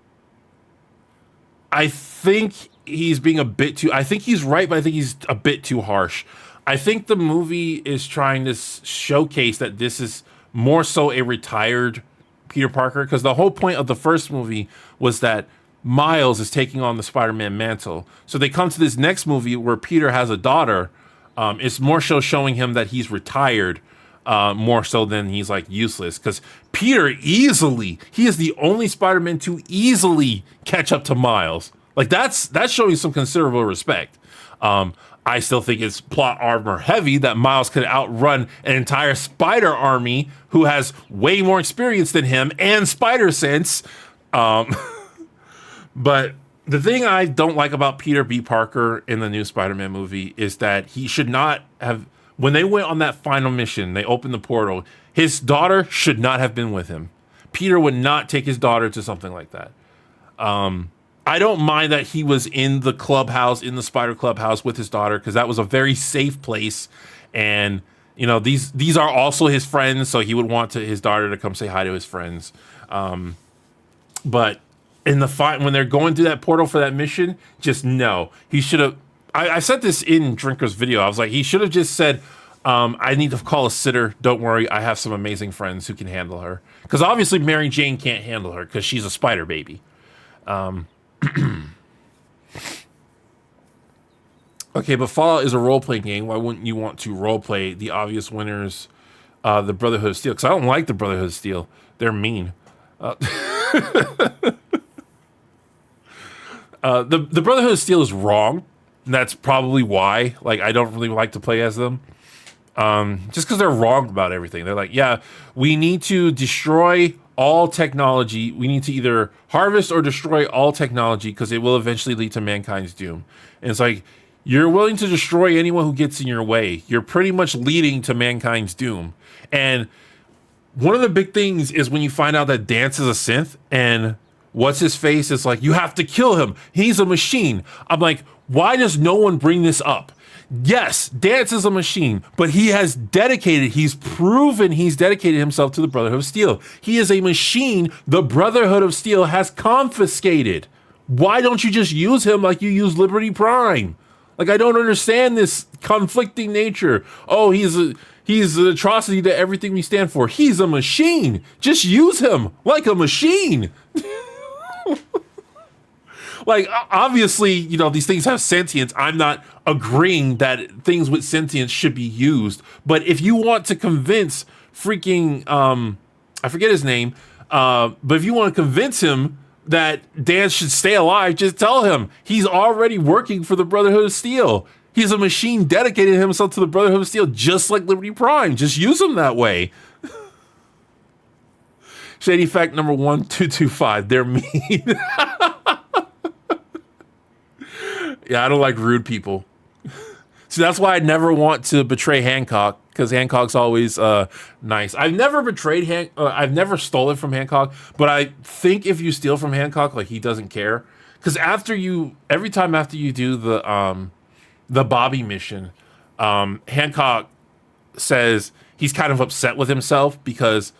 A: think he's being a bit too... I think he's right, but I think he's a bit too harsh. I think the movie is trying to showcase that this is more so a retired Peter Parker, because the whole point of the first movie was that Miles is taking on the Spider-Man mantle. So they come to this next movie where Peter has a daughter. It's more so showing him that he's retired more so than he's like useless. Because Peter he is the only Spider-Man to easily catch up to Miles. Like that's showing some considerable respect. I still think it's plot armor heavy that Miles could outrun an entire spider army who has way more experience than him and spider sense. But the thing I don't like about Peter B. Parker in the new Spider-Man movie is that he should not have, when they went on that final mission, they opened the portal, his daughter should not have been with him. Peter would not take his daughter to something like that. I don't mind that he was in the clubhouse, in the Spider Clubhouse with his daughter, because that was a very safe place. And, you know, these are also his friends, so he would want his daughter to come say hi to his friends. But in the fight, when they're going through that portal for that mission, just no. He should have, I said this in Drinker's video, I was like, he should have just said, I need to call a sitter. Don't worry, I have some amazing friends who can handle her. Because obviously Mary Jane can't handle her because she's a spider baby. Okay, but Fallout is a role-playing game. Why wouldn't you want to role-play the obvious winners, the Brotherhood of Steel? Because I don't like the Brotherhood of Steel. They're mean. The Brotherhood of Steel is wrong. And that's probably why. Like, I don't really like to play as them. Just because they're wrong about everything. They're like, yeah, we need to destroy all technology. We need to either harvest or destroy all technology because it will eventually lead to mankind's doom. And it's like, you're willing to destroy anyone who gets in your way. You're pretty much leading to mankind's doom. And one of the big things is when you find out that Dance is a synth and what's his face is like, you have to kill him. He's a machine. I'm like, why does no one bring this up? Yes, Dance is a machine, but he's proven he's dedicated himself to the Brotherhood of Steel. He is a machine the Brotherhood of Steel has confiscated. Why don't you just use him like you use Liberty Prime? Like, I don't understand this conflicting nature. Oh, he's an atrocity to everything we stand for. He's a machine. Just use him like a machine. Like, obviously, you know, these things have sentience. I'm not agreeing that things with sentience should be used. But if you want to convince freaking, I forget his name, but if you want to convince him that Dan should stay alive, just tell him he's already working for the Brotherhood of Steel. He's a machine dedicated himself to the Brotherhood of Steel, just like Liberty Prime. Just use him that way. Shady fact number 1225. They're mean. Yeah, I don't like rude people. See, that's why I never want to betray Hancock, because Hancock's always nice. I've never betrayed I've never stolen from Hancock, but I think if you steal from Hancock, like, he doesn't care. Because every time after you do the Bobby mission, Hancock says he's kind of upset with himself because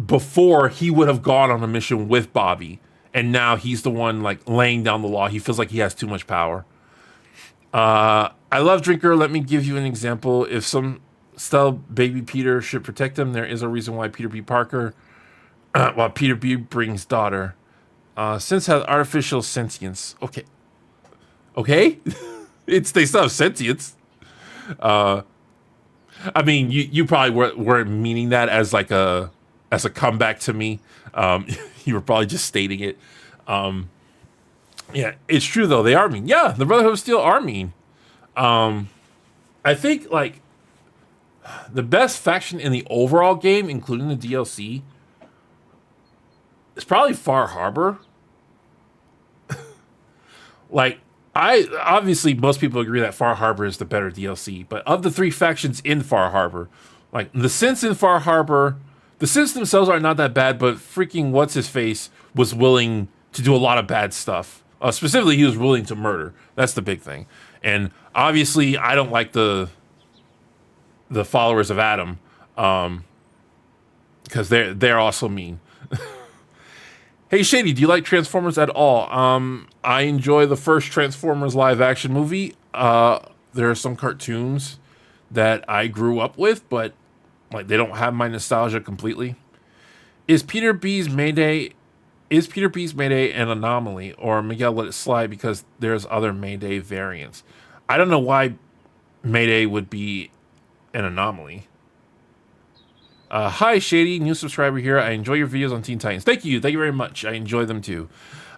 A: before he would have gone on a mission with Bobby, and now he's the one like laying down the law. He feels like he has too much power. I love Drinker. Let me give you an example. If some style baby Peter should protect him, there is a reason why Peter B. Parker, while Peter B. brings daughter, since has artificial sentience. Okay, they still have sentience. I mean, you probably weren't meaning that as like a comeback to me. You were probably just stating it. Yeah, it's true though. They are mean. Yeah, the Brotherhood of Steel are mean. I think like the best faction in the overall game, including the DLC, is probably Far Harbor. Like, obviously most people agree that Far Harbor is the better DLC, but of the three factions in Far Harbor, like the synths in Far Harbor, the synths themselves are not that bad, but freaking what's his face was willing to do a lot of bad stuff. Specifically, he was willing to murder. That's the big thing. And obviously, I don't like the followers of Adam, because they're also mean. Hey Shady, do you like Transformers at all? I enjoy the first Transformers live action movie. There are some cartoons that I grew up with, but like they don't have my nostalgia completely. Is Peter B's Mayday an anomaly, or Miguel let it slide because there's other Mayday variants? I don't know why Mayday would be an anomaly. Hi, Shady, new subscriber here. I enjoy your videos on Teen Titans. Thank you very much. I enjoy them too.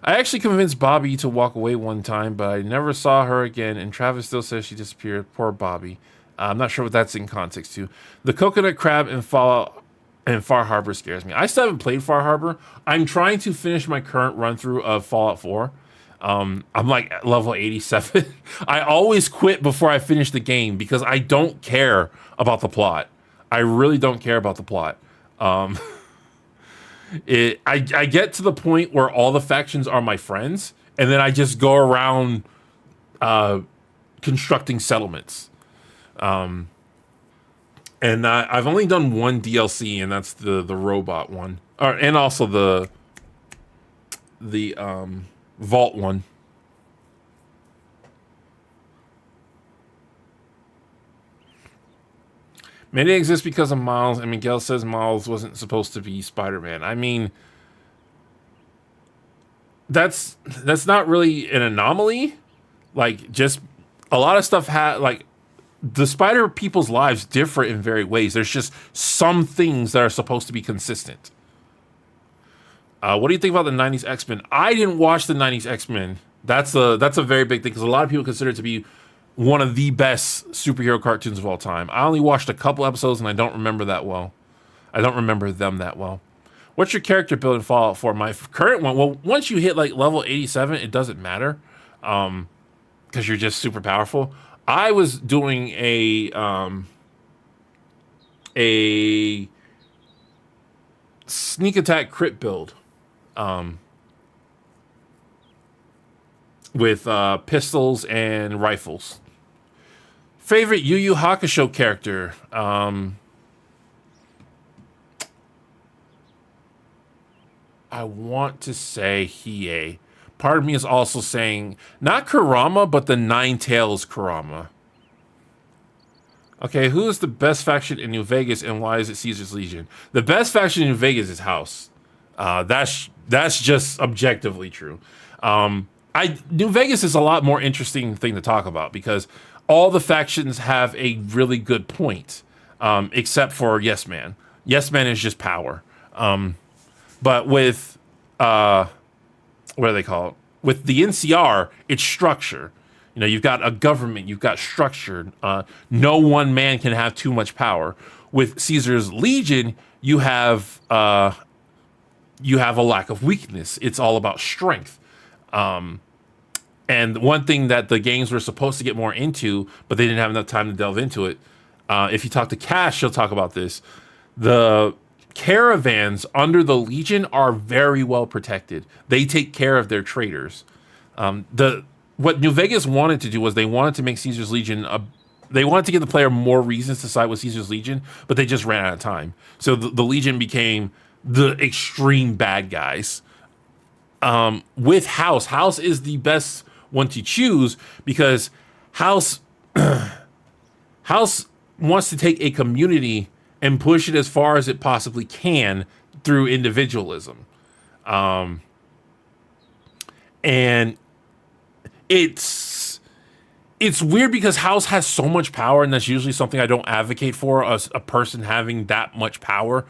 A: I actually convinced Bobby to walk away one time, but I never saw her again, and Travis still says she disappeared. Poor Bobby. I'm not sure what that's in context to. The coconut crab and Fallout and Far Harbor scares me. I still haven't played Far Harbor. I'm trying to finish my current run through of Fallout 4. I'm like at level 87. I always quit before I finish the game because I don't care about the plot. I really don't care about the plot. I get to the point where all the factions are my friends, and then I just go around constructing settlements. And I've only done one DLC, and that's the robot one, and also the vault one. Maybe it exists because of Miles, and Miguel says Miles wasn't supposed to be Spider-Man. I mean, that's not really an anomaly. Like, just a lot of stuff like the Spider people's lives differ in various ways. There's just some things that are supposed to be consistent. What do you think about the 90s X-Men? I didn't watch the 90s X-Men. That's a very big thing because a lot of people consider it to be one of the best superhero cartoons of all time. I only watched a couple episodes and I don't remember that well. I don't remember them that well. What's your character build in Fallout 4? My current one, well, once you hit like level 87, it doesn't matter because you're just super powerful. I was doing a sneak attack crit build with pistols and rifles. Favorite Yu Yu Hakusho character? I want to say Hiei. Part of me is also saying not Kurama, but the Nine Tails Kurama. Okay, who is the best faction in New Vegas, and why is it Caesar's Legion? The best faction in New Vegas is House. That's just objectively true. New Vegas is a lot more interesting thing to talk about because all the factions have a really good point, except for Yes Man. Yes Man is just power. But with what do they call it? With the NCR, it's structure. You know, you've got a government, you've got structure. No one man can have too much power. With Caesar's Legion, you have a lack of weakness. It's all about strength. And one thing that the games were supposed to get more into, but they didn't have enough time to delve into it. If you talk to Cash, she'll talk about this. The caravans under the Legion are very well protected. They take care of their traders. What New Vegas wanted to do was they wanted to make Caesar's Legion they wanted to give the player more reasons to side with Caesar's Legion, but they just ran out of time. So the Legion became the extreme bad guys. With House is the best one to choose because House wants to take a community and push it as far as it possibly can through individualism. And it's weird because House has so much power, and that's usually something I don't advocate for, a person having that much power.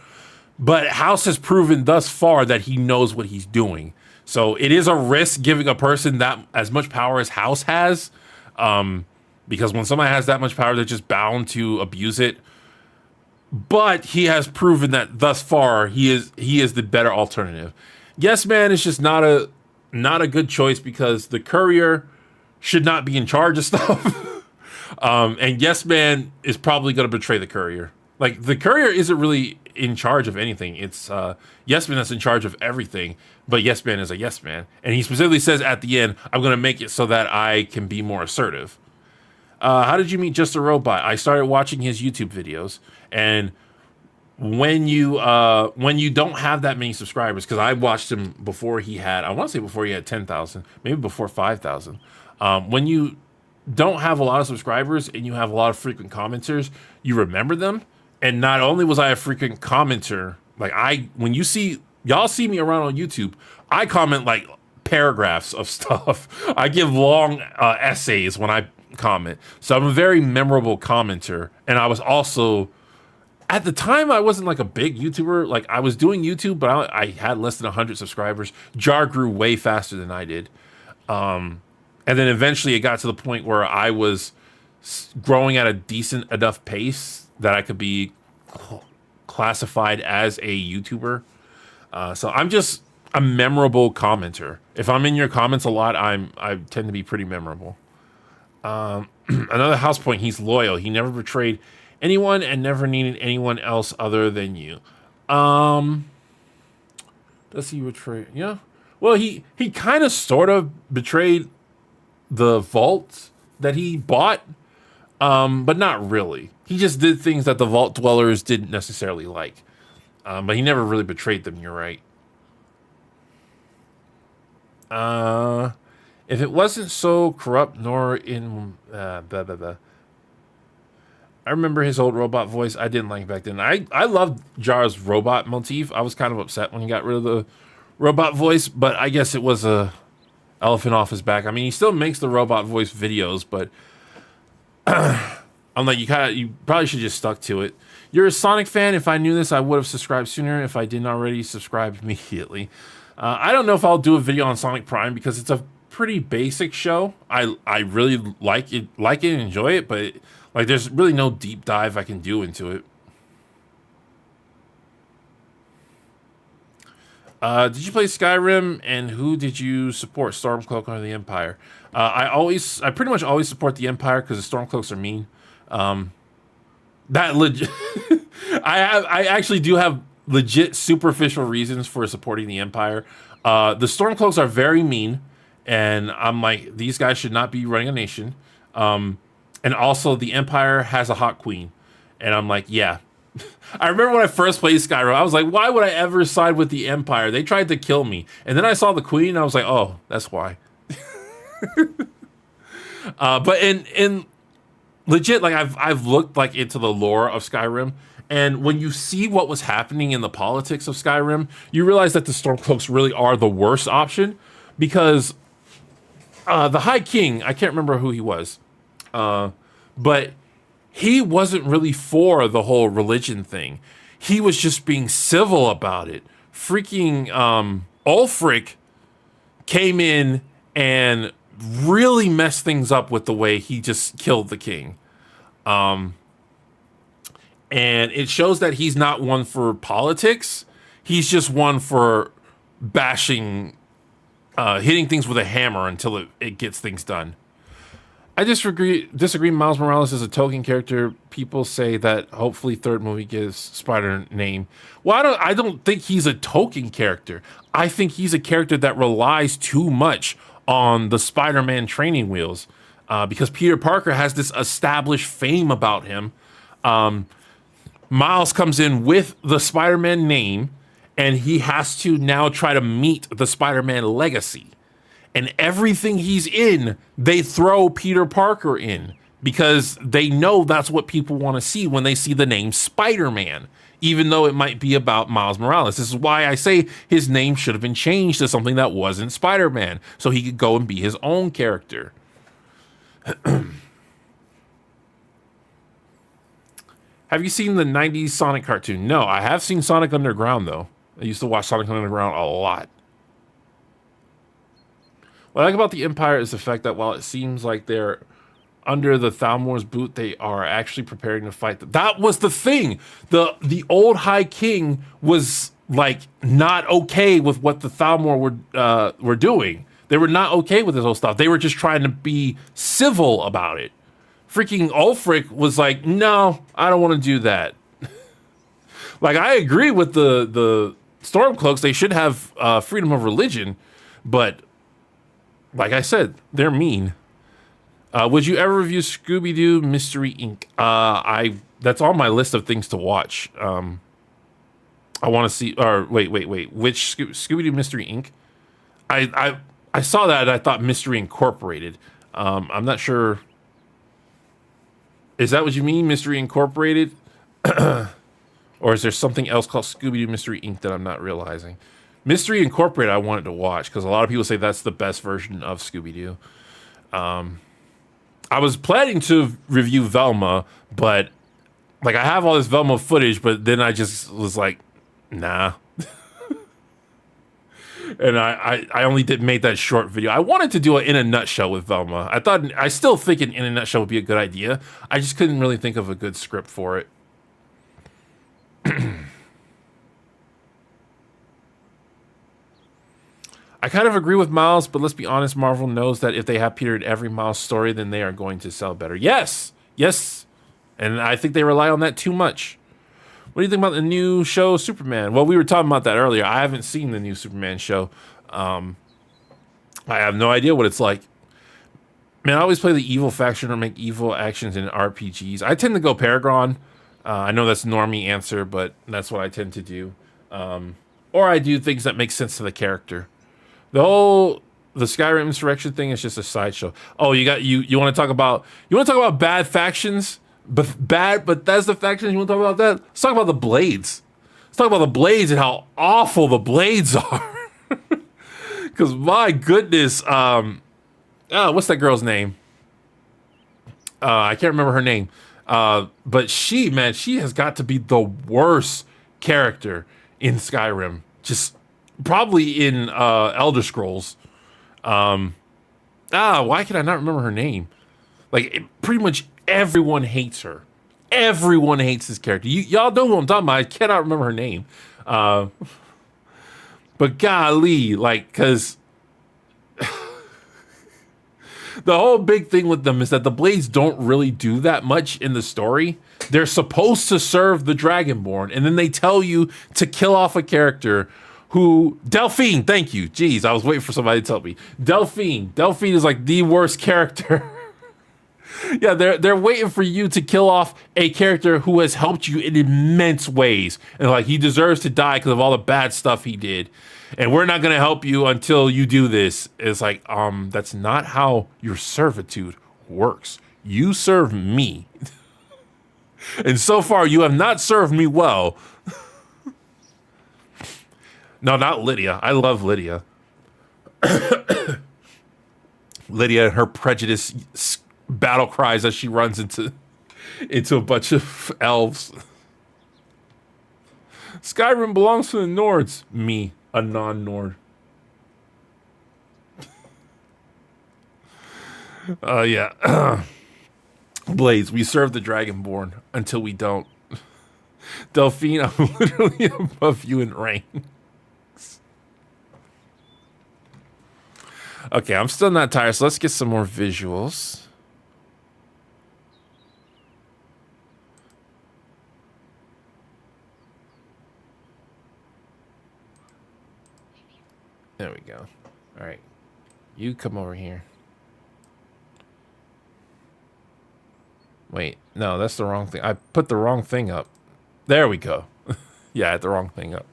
A: But House has proven thus far that he knows what he's doing. So it is a risk giving a person that as much power as House has, because when somebody has that much power, they're just bound to abuse it. But he has proven that thus far he is the better alternative. Yes Man is just not a good choice because the courier should not be in charge of stuff. And Yes Man is probably going to betray the courier. Like, the courier isn't really in charge of anything. It's Yes Man that's in charge of everything, but Yes Man is a Yes Man. And he specifically says at the end, I'm going to make it so that I can be more assertive. How did you meet Just a Robot? I started watching his YouTube videos, and when you don't have that many subscribers, because I watched him before he had, I want to say before he had 10,000, maybe before 5,000. When you don't have a lot of subscribers and you have a lot of frequent commenters, you remember them. And not only was I a frequent commenter, like when y'all see me around on YouTube, I comment like paragraphs of stuff. I give long essays when comment. So I'm a very memorable commenter. And I was also, at the time, I wasn't like a big YouTuber. Like I was doing YouTube, but I had less than 100 subscribers. Jar grew way faster than I did. And then eventually it got to the point where I was growing at a decent enough pace that I could be classified as a YouTuber. So I'm just a memorable commenter. If I'm in your comments a lot, I tend to be pretty memorable. Another house point, he's loyal. He never betrayed anyone and never needed anyone else other than you. Does he betray? Yeah. Well, he kind of sort of betrayed the vault that he bought, but not really. He just did things that the vault dwellers didn't necessarily like. But he never really betrayed them, you're right. If it wasn't so corrupt nor in blah, blah, blah. I remember his old robot voice. I didn't like it back then. I loved Jar's robot motif. I was kind of upset when he got rid of the robot voice, but I guess it was a elephant off his back. I mean, he still makes the robot voice videos, but I'm like, you probably should just stuck to it. You're a Sonic fan. If I knew this, I would have subscribed sooner. If I didn't already, subscribe immediately. I don't know if I'll do a video on Sonic Prime because it's a pretty basic show. I really like it and enjoy it, but like there's really no deep dive I can do into it. Did you play Skyrim, and who did you support, Stormcloak or the Empire? I pretty much always support the Empire because the Stormcloaks are mean. That legit, I actually do have legit superficial reasons for supporting the Empire. The Stormcloaks are very mean, and I'm like, these guys should not be running a nation. And also the Empire has a hot queen, and I'm like, yeah. I remember when I first played Skyrim, I was like, why would I ever side with the Empire? They tried to kill me. And then I saw the queen, and I was like, oh, that's why. But in legit, like I've looked like into the lore of Skyrim, and when you see what was happening in the politics of Skyrim, you realize that the Stormcloaks really are the worst option, because the High King, I can't remember who he was, but he wasn't really for the whole religion thing. He was just being civil about it. Freaking Ulfric came in and really messed things up with the way he just killed the king. And it shows that he's not one for politics. He's just one for bashing, hitting things with a hammer until it gets things done. I disagree. Miles Morales is a token character. People say that hopefully third movie gives Spider name. Well, I don't think he's a token character. I think he's a character that relies too much on the Spider-Man training wheels, because Peter Parker has this established fame about him. Miles comes in with the Spider-Man name, and he has to now try to meet the Spider-Man legacy. And everything he's in, they throw Peter Parker in because they know that's what people want to see when they see the name Spider-Man, even though it might be about Miles Morales. This is why I say his name should have been changed to something that wasn't Spider-Man, so he could go and be his own character. Have you seen the 90s Sonic cartoon? No, I have seen Sonic Underground, though. I used to watch Sonic Underground a lot. What I like about the Empire is the fact that while it seems like they're under the Thalmor's boot, they are actually preparing to fight. That was the thing. The old High King was like not okay with what the Thalmor were doing. They were not okay with this whole stuff. They were just trying to be civil about it. Freaking Ulfric was like, no, I don't want to do that. Like, I agree with the Stormcloaks. They should have freedom of religion, but like I said, they're mean. Would you ever review Scooby-Doo Mystery Inc? That's on my list of things to watch. I want to see. Or wait. Which Scooby-Doo Mystery Inc? I saw that and I thought Mystery Incorporated. I'm not sure. Is that what you mean, Mystery Incorporated? Or is there something else called Scooby-Doo Mystery Inc. that I'm not realizing? Mystery Incorporated I wanted to watch because a lot of people say that's the best version of Scooby-Doo. I was planning to review Velma, but like I have all this Velma footage, but then I just was like, nah. And I only made that short video. I wanted to do it in a nutshell with Velma. I still think in a nutshell would be a good idea. I just couldn't really think of a good script for it. I kind of agree with Miles, but let's be honest, Marvel knows that if they have Peter in every Miles story, then they are going to sell better. Yes, yes. And I think they rely on that too much. What do you think about the new show, Superman? Well, we were talking about that earlier. I haven't seen the new Superman show. I have no idea what it's like. Man, I always play the evil faction or make evil actions in RPGs. I tend to go Paragon. I know that's normie answer, but that's what I tend to do. Or I do things that make sense to the character. The Skyrim insurrection thing is just a sideshow. Oh, you want to talk about bad factions? But that's the factions you want to talk about that? Let's talk about the Blades. Let's talk about the Blades and how awful the Blades are. Because my goodness, what's that girl's name? I can't remember her name. But she has got to be the worst character in Skyrim. Just probably in Elder Scrolls. Why can I not remember her name? Like, pretty much everyone hates her. Everyone hates this character. Y'all know who I'm talking about. I cannot remember her name. But golly, like, because the whole big thing with them is that the Blades don't really do that much in the story. They're supposed to serve the Dragonborn, and then they tell you to kill off a character who... Delphine, thank you. Jeez, I was waiting for somebody to tell me. Delphine is like the worst character. Yeah, they're waiting for you to kill off a character who has helped you in immense ways. And like, he deserves to die because of all the bad stuff he did. And we're not going to help you until you do this. It's like, that's not how your servitude works. You serve me. And so far, you have not served me well. No, not Lydia. I love Lydia. Lydia and her prejudice battle cries as she runs into a bunch of elves. Skyrim belongs to the Nords. Me, a non-Nord. Yeah. Blades, we serve the Dragonborn until we don't. Delphine, I'm literally above you in rank. Okay, I'm still not tired, so let's get some more visuals. There we go. All right. You come over here. Wait, no, that's the wrong thing. I put the wrong thing up. There we go. Yeah, I had the wrong thing up.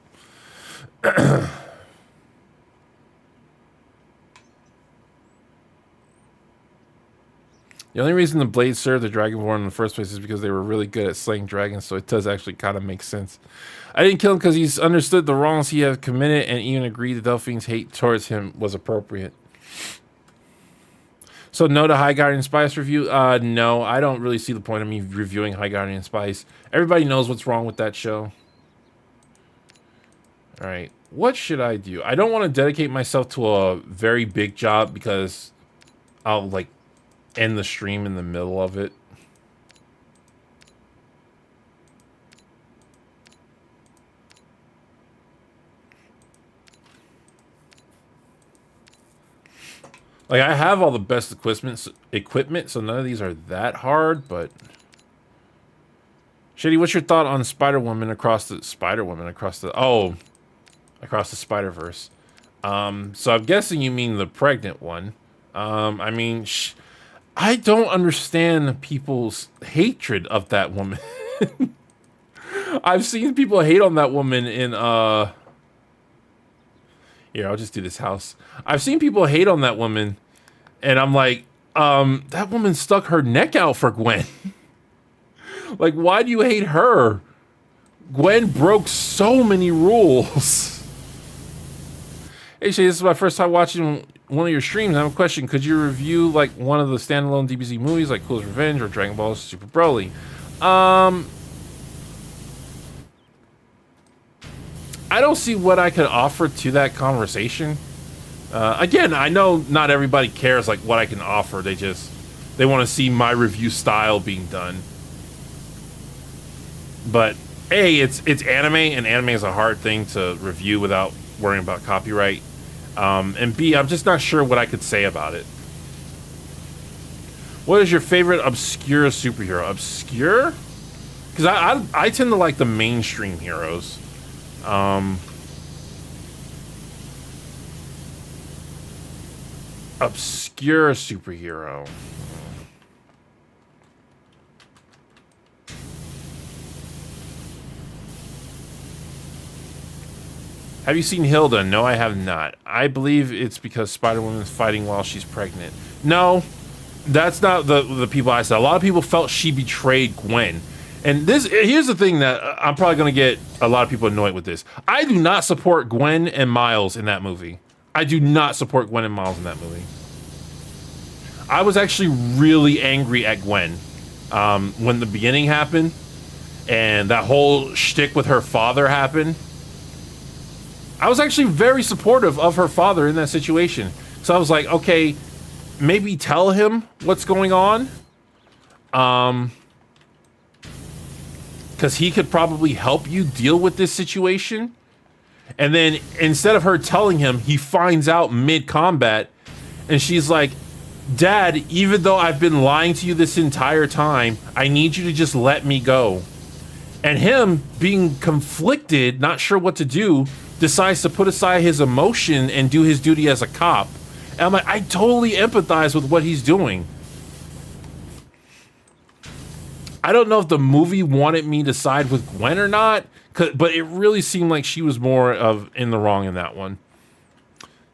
A: The only reason the Blades served the Dragonborn in the first place is because they were really good at slaying dragons, so it does actually kind of make sense. I didn't kill him because he's understood the wrongs he had committed and even agreed that Delphine's hate towards him was appropriate. So no to High Guardian Spice review? No, I don't really see the point of me reviewing High Guardian Spice. Everybody knows what's wrong with that show. All right, what should I do? I don't want to dedicate myself to a very big job because I'll like end the stream in the middle of it. Like, I have all the best equipment, so none of these are that hard, but... Shady, what's your thought on Spider-Woman across the... across the Spider-Verse. So I'm guessing you mean the pregnant one. I mean, I don't understand people's hatred of that woman. I've seen people hate on that woman in, Here, I'll just do this house. I've seen people hate on that woman, and I'm like, that woman stuck her neck out for Gwen. Like, why do you hate her? Gwen broke so many rules. Hey, Shay, this is my first time watching one of your streams. I have a question. Could you review like one of the standalone DBZ movies, like Cool's Revenge or Dragon Ball Super Broly? I don't see what I could offer to that conversation. Again, I know not everybody cares like what I can offer. They want to see my review style being done. But A, it's anime, and anime is a hard thing to review without worrying about copyright. And B, I'm just not sure what I could say about it. What is your favorite obscure superhero? Obscure? Because I tend to like the mainstream heroes. Obscure superhero. Have you seen Hilda? No, I have not. I believe it's because Spider-Woman is fighting while she's pregnant. No, that's not the people I said. A lot of people felt she betrayed Gwen. And here's the thing that I'm probably going to get a lot of people annoyed with this. I do not support Gwen and Miles in that movie. I do not support Gwen and Miles in that movie. I was actually really angry at Gwen when the beginning happened and that whole shtick with her father happened. I was actually very supportive of her father in that situation. So I was like, okay, maybe tell him what's going on. Because he could probably help you deal with this situation. And then instead of her telling him, he finds out mid-combat. And she's like, Dad, even though I've been lying to you this entire time, I need you to just let me go. And him being conflicted, not sure what to do, decides to put aside his emotion and do his duty as a cop. And I'm like, I totally empathize with what he's doing. I don't know if the movie wanted me to side with Gwen or not, but it really seemed like she was more of in the wrong in that one.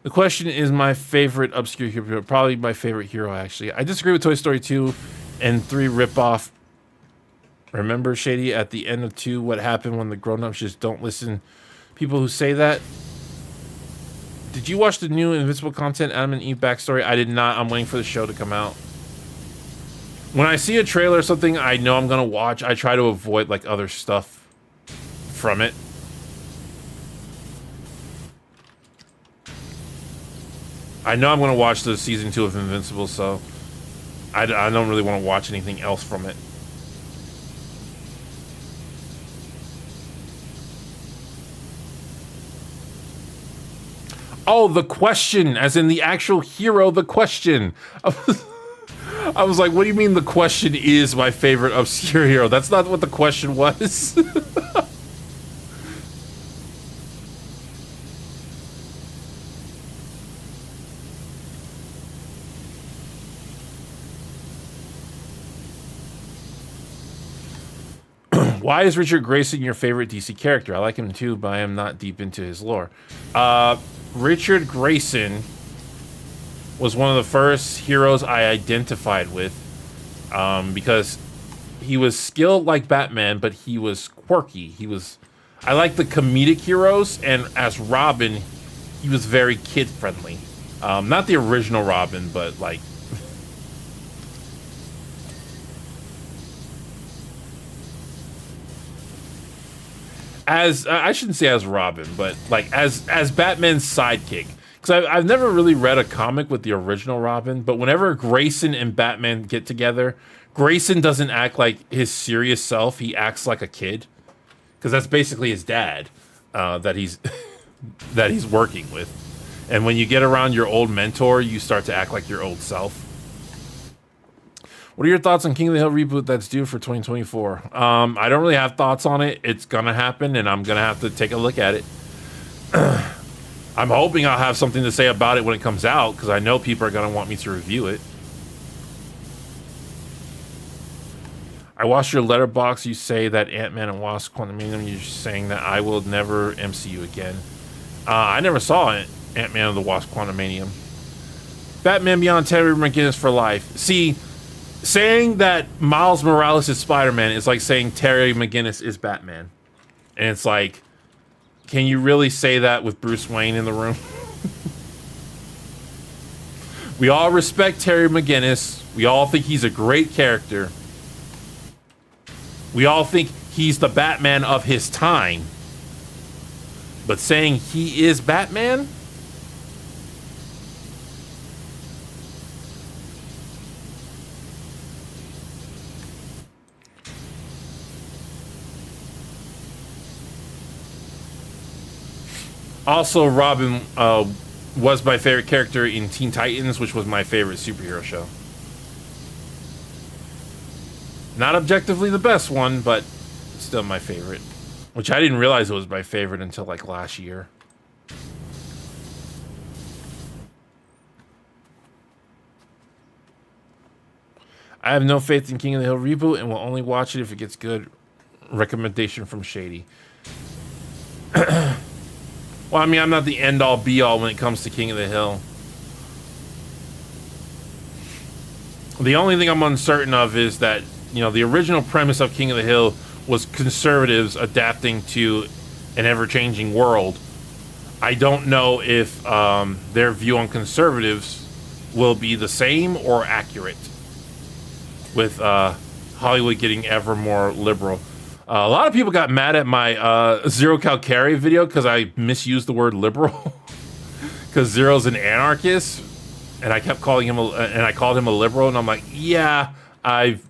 A: The question is my favorite obscure hero, probably my favorite hero, actually. I disagree with Toy Story 2 and 3 ripoff. Remember, Shady, at the end of 2, what happened when the grown-ups just don't listen? People who say that. Did you watch the new Invincible content, Adam and Eve backstory? I did not. I'm waiting for the show to come out. When I see a trailer or something I know I'm gonna watch, I try to avoid like other stuff from it. I know I'm gonna watch the season 2 of Invincible, so I don't really want to watch anything else from it. Oh, the question, as in the actual hero, the question. I was like, what do you mean the question is my favorite obscure hero? That's not what the question was. Why is Richard Grayson your favorite DC character? I like him too, but I am not deep into his lore. Richard Grayson was one of the first heroes I identified with because he was skilled like Batman, but he was quirky. I like the comedic heroes, and as Robin, he was very kid-friendly. Not the original Robin, but like... I shouldn't say as Robin, but like as Batman's sidekick. Because I've never really read a comic with the original Robin, but whenever Grayson and Batman get together, Grayson doesn't act like his serious self. He acts like a kid, because that's basically his dad that he's that he's working with. And when you get around your old mentor, you start to act like your old self. What are your thoughts on King of the Hill reboot that's due for 2024? I don't really have thoughts on it. It's gonna happen, and I'm gonna have to take a look at it. I'm hoping I'll have something to say about it when it comes out, because I know people are gonna want me to review it. I watched your letterbox. You say that Ant-Man and Wasp Quantumanium. You're saying that I will never MCU again. I never saw Ant-Man and the Wasp Quantumanium. Batman Beyond Terry McGinnis for life. See, saying that Miles Morales is Spider-Man is like saying Terry McGinnis is Batman. And it's like, can you really say that with Bruce Wayne in the room? We all respect Terry McGinnis. We all think he's a great character. We all think he's the Batman of his time. But saying he is Batman? Also, Robin was my favorite character in Teen Titans, which was my favorite superhero show. Not objectively the best one, but still my favorite. Which I didn't realize it was my favorite until like last year. I have no faith in King of the Hill reboot and will only watch it if it gets good. Recommendation from Shady. Well, I mean, I'm not the end-all be-all when it comes to King of the Hill. The only thing I'm uncertain of is that, you know, the original premise of King of the Hill was conservatives adapting to an ever-changing world. I don't know if their view on conservatives will be the same or accurate, with Hollywood getting ever more liberal. A lot of people got mad at my Zero Calcari video because I misused the word liberal. Because Zero's an anarchist, and I kept calling him I called him a liberal, and I'm like, yeah, I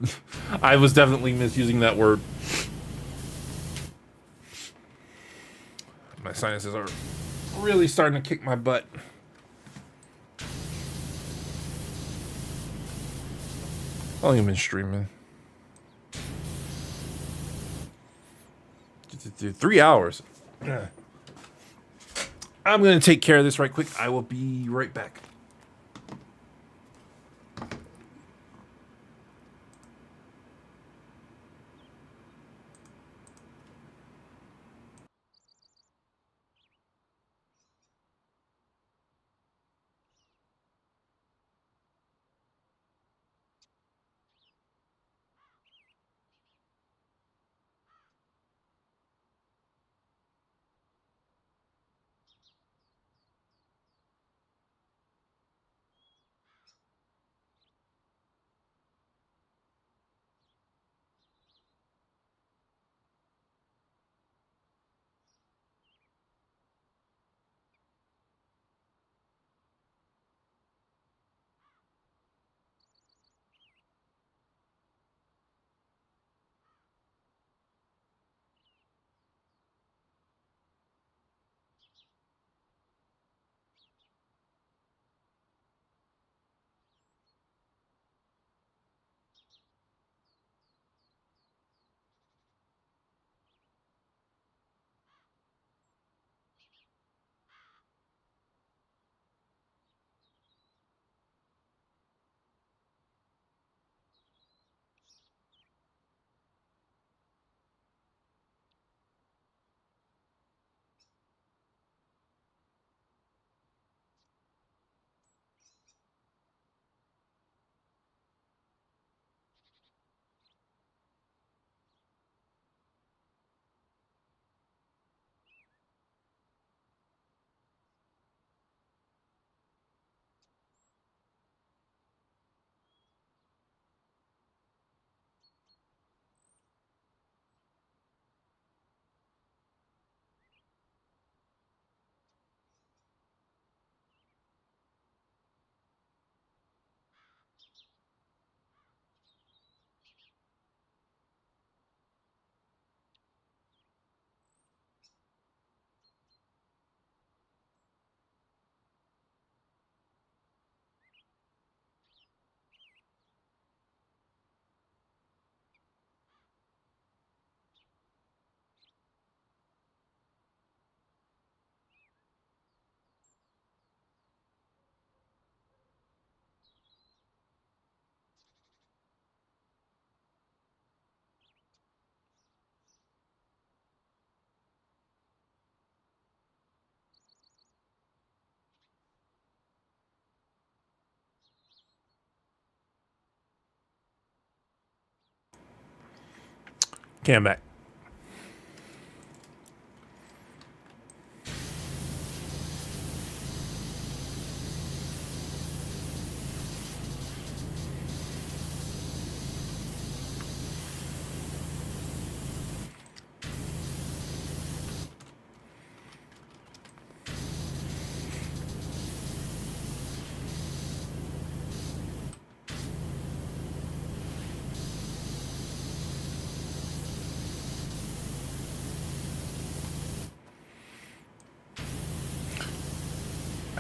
A: was definitely misusing that word. My sinuses are really starting to kick my butt. I've only been streaming 3 hours. I'm gonna take care of this right quick. I will be right back. Okay, I'm back.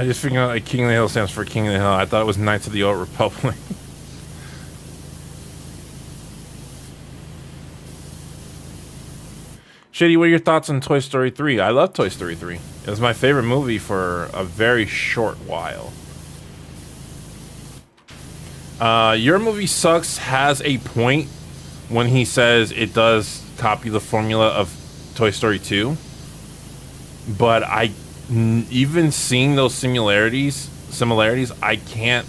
A: I just figured out like King of the Hill stands for King of the Hill. I thought it was Knights of the Old Republic. Shady, what are your thoughts on Toy Story 3? I love Toy Story 3. It was my favorite movie for a very short while. Your Movie Sucks has a point when he says it does copy the formula of Toy Story 2. But even seeing those similarities, I can't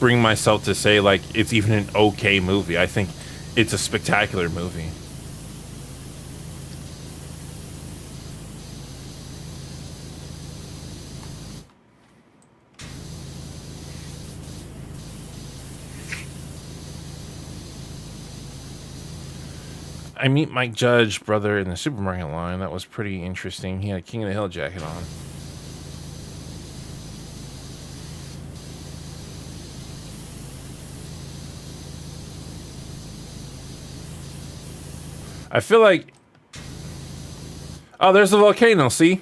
A: bring myself to say like it's even an okay movie. I think it's a spectacular movie. I meet Mike Judge, brother, in the supermarket line. That was pretty interesting. He had a King of the Hill jacket on. I feel like... Oh, there's the volcano, see?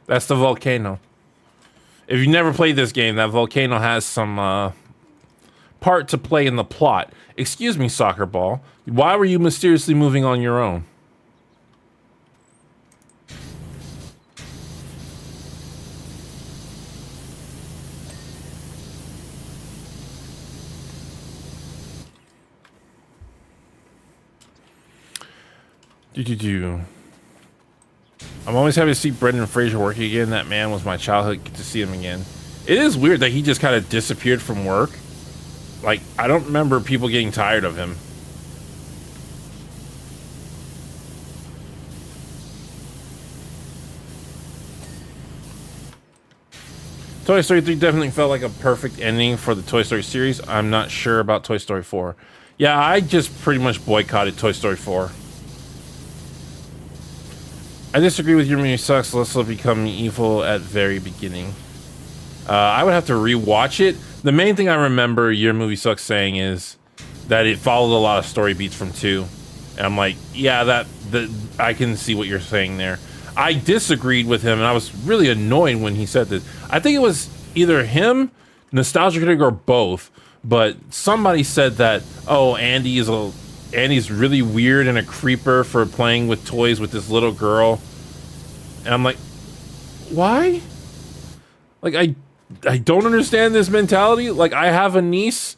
A: That's the volcano. If you've never played this game, that volcano has some part to play in the plot. Excuse me, soccer ball. Why were you mysteriously moving on your own? I'm always happy to see Brendan Fraser working again. That man was my childhood. Get to see him again. It is weird that he just kind of disappeared from work. Like, I don't remember people getting tired of him. Toy Story 3 definitely felt like a perfect ending for the Toy Story series. I'm not sure about Toy Story 4. Yeah, I just pretty much boycotted Toy Story 4. I disagree with Your Movie Sucks. Let's become evil at very beginning. I would have to rewatch it. The main thing I remember Your Movie Sucks saying is that it followed a lot of story beats from 2. And I'm like, yeah, I can see what you're saying there. I disagreed with him, and I was really annoyed when he said this. I think it was either him, Nostalgia Critic, or both. But somebody said that, oh, Andy's really weird and a creeper for playing with toys with this little girl. And I'm like, why? Like, I don't understand this mentality. Like, I have a niece.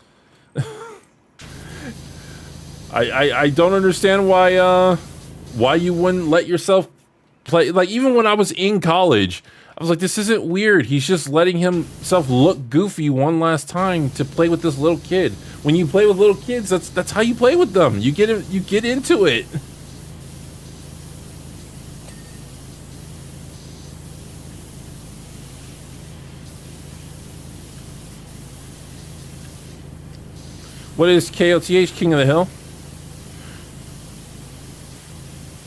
A: I don't understand why you wouldn't let yourself play. Like, even when I was in college, I was like, this isn't weird. He's just letting himself look goofy one last time to play with this little kid. When you play with little kids, that's how you play with them. You get into it. What is KOTH, King of the Hill?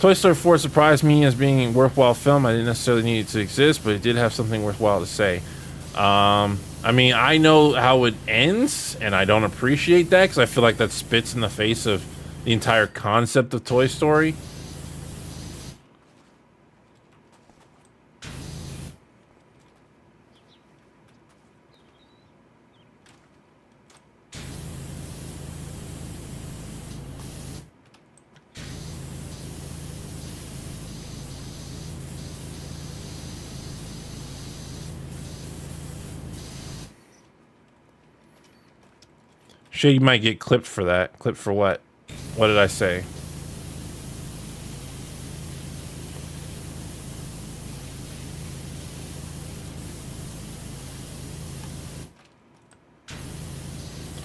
A: Toy Story 4 surprised me as being a worthwhile film. I didn't necessarily need it to exist, but it did have something worthwhile to say. I mean, I know how it ends, and I don't appreciate that, because I feel like that spits in the face of the entire concept of Toy Story. Shady might get clipped for that. Clipped for what? What did I say?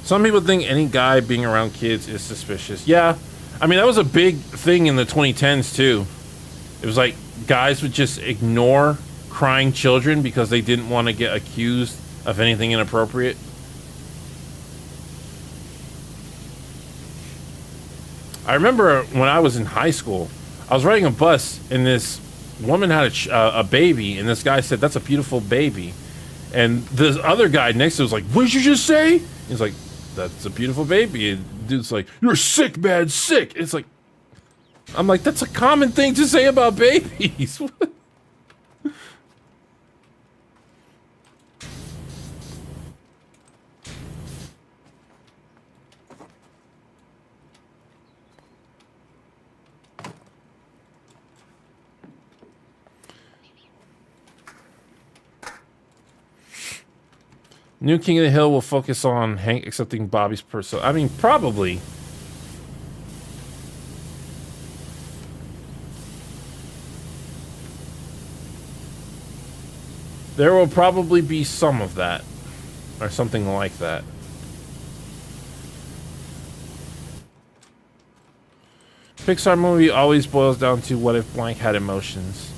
A: Some people think any guy being around kids is suspicious. Yeah. I mean, that was a big thing in the 2010s, too. It was like guys would just ignore crying children because they didn't want to get accused of anything inappropriate. I remember when I was in high school, I was riding a bus, and this woman had a baby, and this guy said, "That's a beautiful baby." And this other guy next to him was like, "What did you just say?" He's like, "That's a beautiful baby." And the dude's like, "You're sick, man, sick." It's like, I'm like, that's a common thing to say about babies. New King of the Hill will focus on Hank accepting Bobby's persona. I mean, probably. There will probably be some of that. Or something like that. Pixar movie always boils down to what if blank had emotions.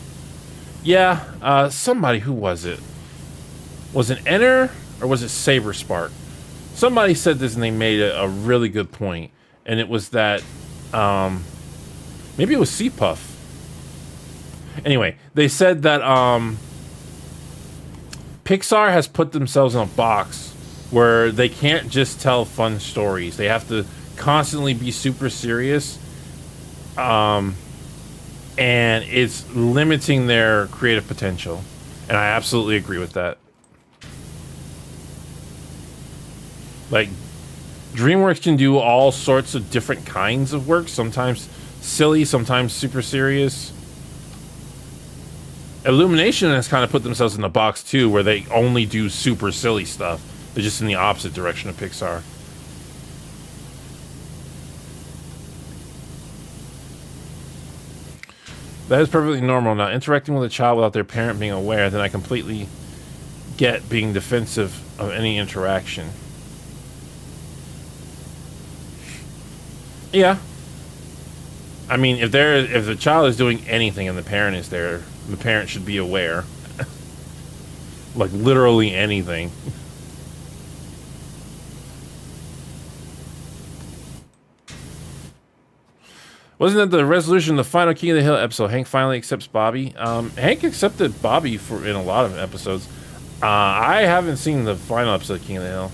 A: Yeah, somebody, who was it? Was it Enter or was it Saber Spark? Somebody said this and they made a really good point. And it was that, maybe it was Sea Puff. Anyway, they said that, Pixar has put themselves in a box where they can't just tell fun stories. They have to constantly be super serious. And it's limiting their creative potential. And I absolutely agree with that. Like, DreamWorks can do all sorts of different kinds of work. Sometimes silly, sometimes super serious. Illumination has kind of put themselves in a box too, where they only do super silly stuff. They're just in the opposite direction of Pixar. That is perfectly normal. Now, interacting with a child without their parent being aware, then I completely get being defensive of any interaction. Yeah. I mean, if the child is doing anything and the parent is there, the parent should be aware. Like, literally anything. Wasn't that the resolution of the final King of the Hill episode? Hank finally accepts Bobby. Hank accepted Bobby in a lot of episodes. I haven't seen the final episode of King of the Hill.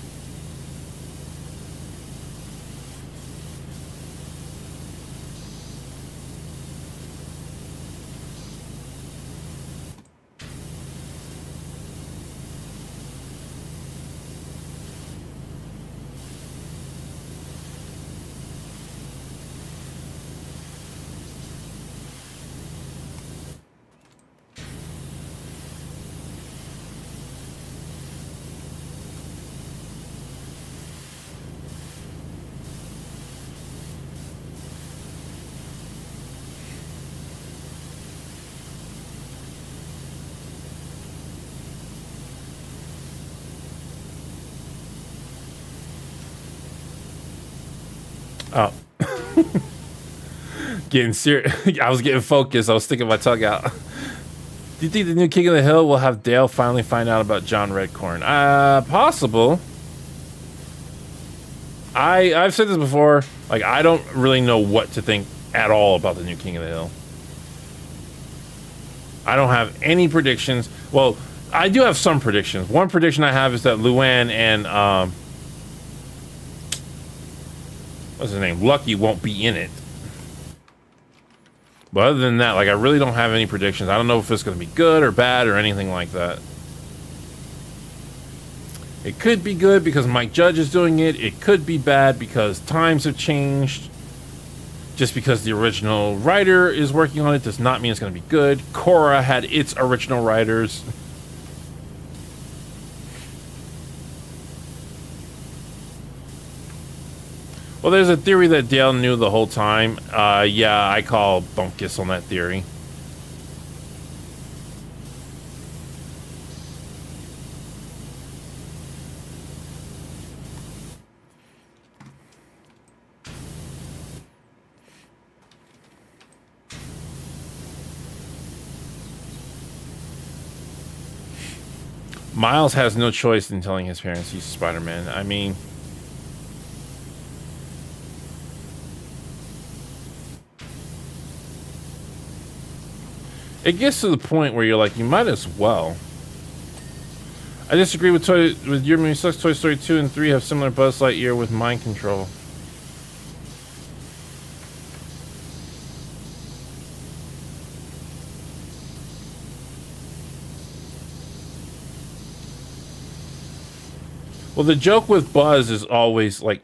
A: Oh. Getting serious. I was getting focused. I was sticking my tongue out. Do you think the new King of the Hill will have Dale finally find out about John Redcorn? Possible. I've said this before. Like, I don't really know what to think at all about the new King of the Hill. I don't have any predictions. Well, I do have some predictions. One prediction I have is that Luann and what's his name? Lucky won't be in it. But other than that, like, I really don't have any predictions. I don't know if it's going to be good or bad or anything like that. It could be good because Mike Judge is doing it. It could be bad because times have changed. Just because the original writer is working on it does not mean it's going to be good. Korra had its original writers. Well, there's a theory that Dale knew the whole time. Yeah, I call bunkus on that theory. Miles has no choice in telling his parents he's Spider-Man. I mean... it gets to the point where you're like, you might as well. I disagree with Your Movie Sucks. Toy Story 2 and 3 have similar Buzz Lightyear with mind control. Well, the joke with Buzz is always like,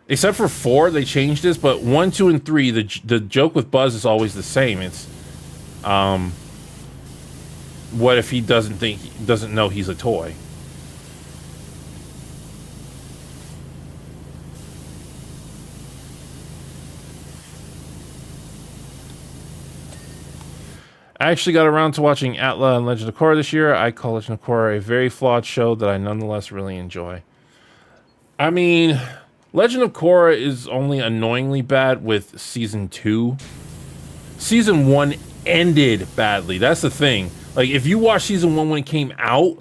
A: except for 4, they changed this, but 1, 2, and 3, the joke with Buzz is always the same. It's what if he doesn't know he's a toy? I actually got around to watching Atla and Legend of Korra this year. I call Legend of Korra a very flawed show that I nonetheless really enjoy. I mean, Legend of Korra is only annoyingly bad with season 2. Season 1 ended badly. That's the thing. Like, if you watch season 1 when it came out,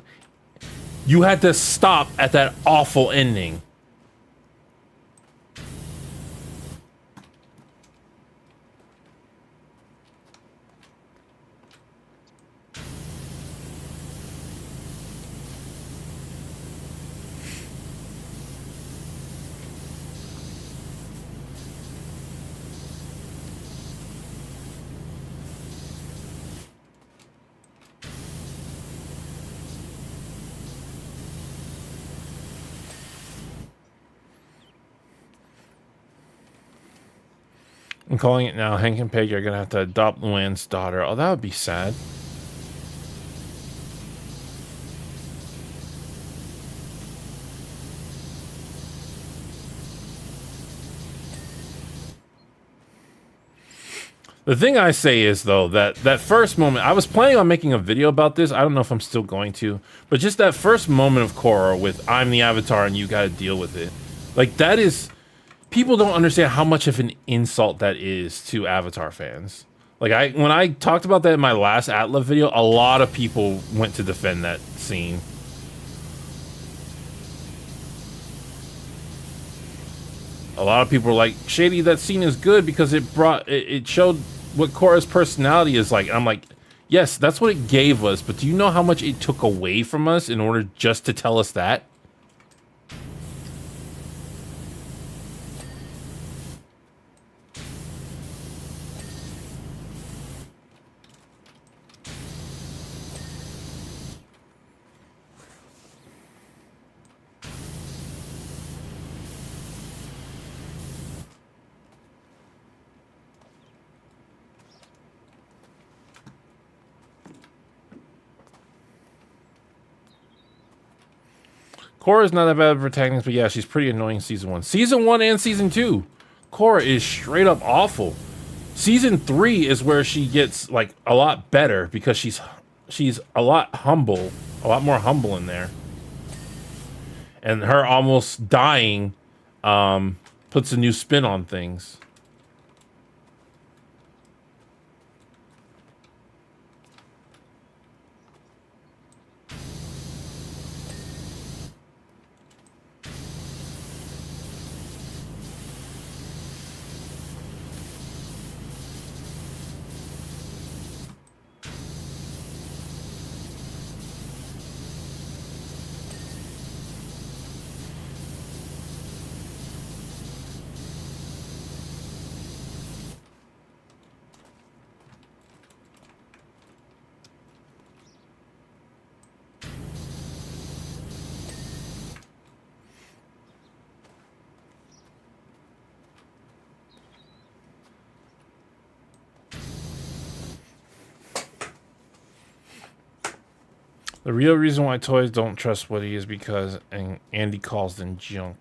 A: you had to stop at that awful ending. I'm calling it now. Hank and Peggy are gonna have to adopt Luann's daughter. Oh, that would be sad. The thing I say is, though, that first moment, I was planning on making a video about this. I don't know if I'm still going to, but just that first moment of Korra with I'm the Avatar and you gotta deal with it. Like, that is, people don't understand how much of an insult that is to Avatar fans. Like, when I talked about that in my last Atla video, a lot of people went to defend that scene. A lot of people were like, Shady, that scene is good because it showed what Korra's personality is like. And I'm like, yes, that's what it gave us, but do you know how much it took away from us in order just to tell us that? Korra's not that bad of a protagonist, but yeah, she's pretty annoying season 1. Season 1 and season 2. Korra is straight up awful. Season 3 is where she gets, like, a lot better because she's a lot humble. A lot more humble in there. And her almost dying puts a new spin on things. The real reason why toys don't trust Woody is because Andy calls them junk.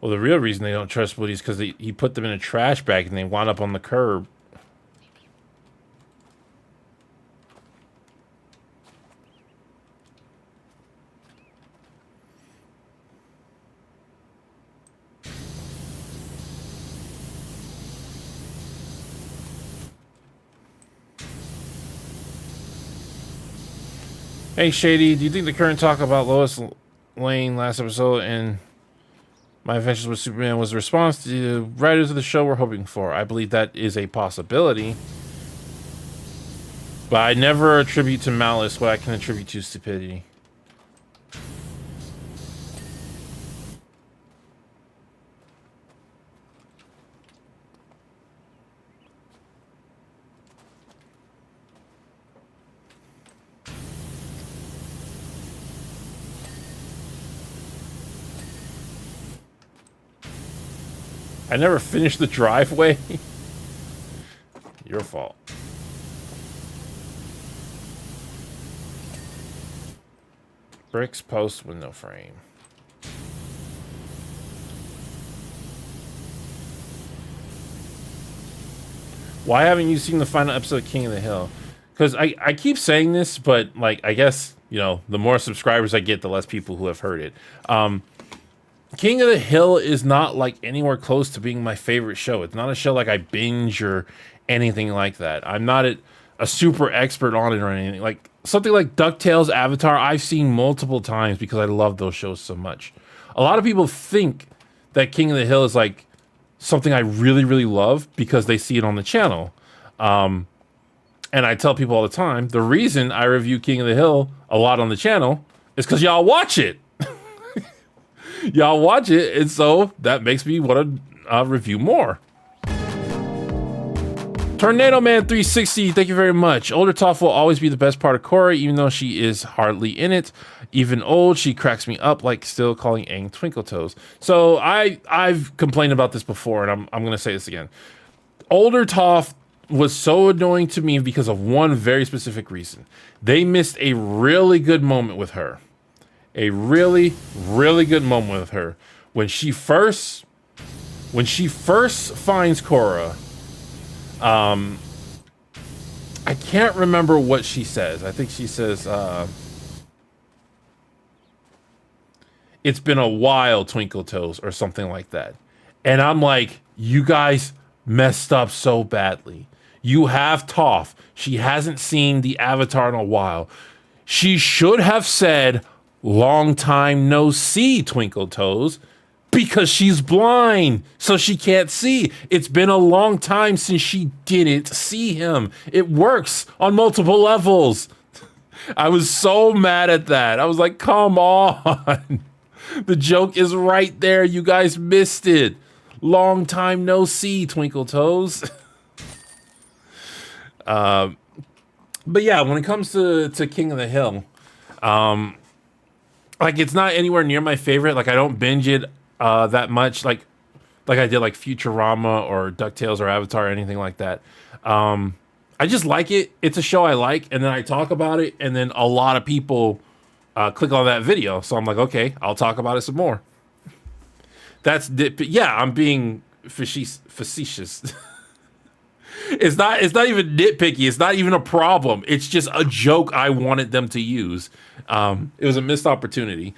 A: Well, the real reason they don't trust Woody is because he put them in a trash bag and they wound up on the curb. Hey Shady, do you think the current talk about Lois Lane last episode and My Adventures with Superman was a response to the writers of the show we're hoping for? I believe that is a possibility. But I never attribute to malice what I can attribute to stupidity. I never finished the driveway. Your fault. Bricks, post, window frame. Why haven't you seen the final episode of King of the Hill? Because I keep saying this, but like I guess, you know, the more subscribers I get, the less people who have heard it. King of the Hill is not like anywhere close to being my favorite show. It's not a show like I binge or anything like that. I'm not a super expert on it or anything. Like something like DuckTales, Avatar, I've seen multiple times because I love those shows so much. A lot of people think that King of the Hill is like something I really, really love because they see it on the channel. And I tell people all the time, the reason I review King of the Hill a lot on the channel is because y'all watch it. Y'all watch it, and so that makes me want to review more. Tornado Man 360, thank you very much. Older Toph will always be the best part of Korra, even though she is hardly in it. Even old, she cracks me up, like still calling Aang Twinkle Toes. So I've complained about this before, and I'm going to say this again. Older Toph was so annoying to me because of one very specific reason. They missed a really good moment with her. A really, really good moment with her. When she first finds Korra, I can't remember what she says. I think she says, it's been a while, Twinkle Toes, or something like that. And I'm like, you guys messed up so badly. You have Toph. She hasn't seen the Avatar in a while. She should have said, long time no see, Twinkle Toes, because she's blind, so she can't see. It's been a long time since she didn't see him. It works on multiple levels. I was so mad at that. I was like, come on. The joke is right there. You guys missed it. Long time no see, Twinkle Toes. But yeah, when it comes to King of the Hill, like it's not anywhere near my favorite. Like I don't binge it that much, like I did like Futurama or DuckTales or Avatar or anything like that. I just like it. It's a show I like, and then I talk about it, and then a lot of people click on that video. So I'm like, okay, I'll talk about it some more. Yeah, I'm being facetious. It's not even nitpicky. It's not even a problem. It's just a joke I wanted them to use. It was a missed opportunity.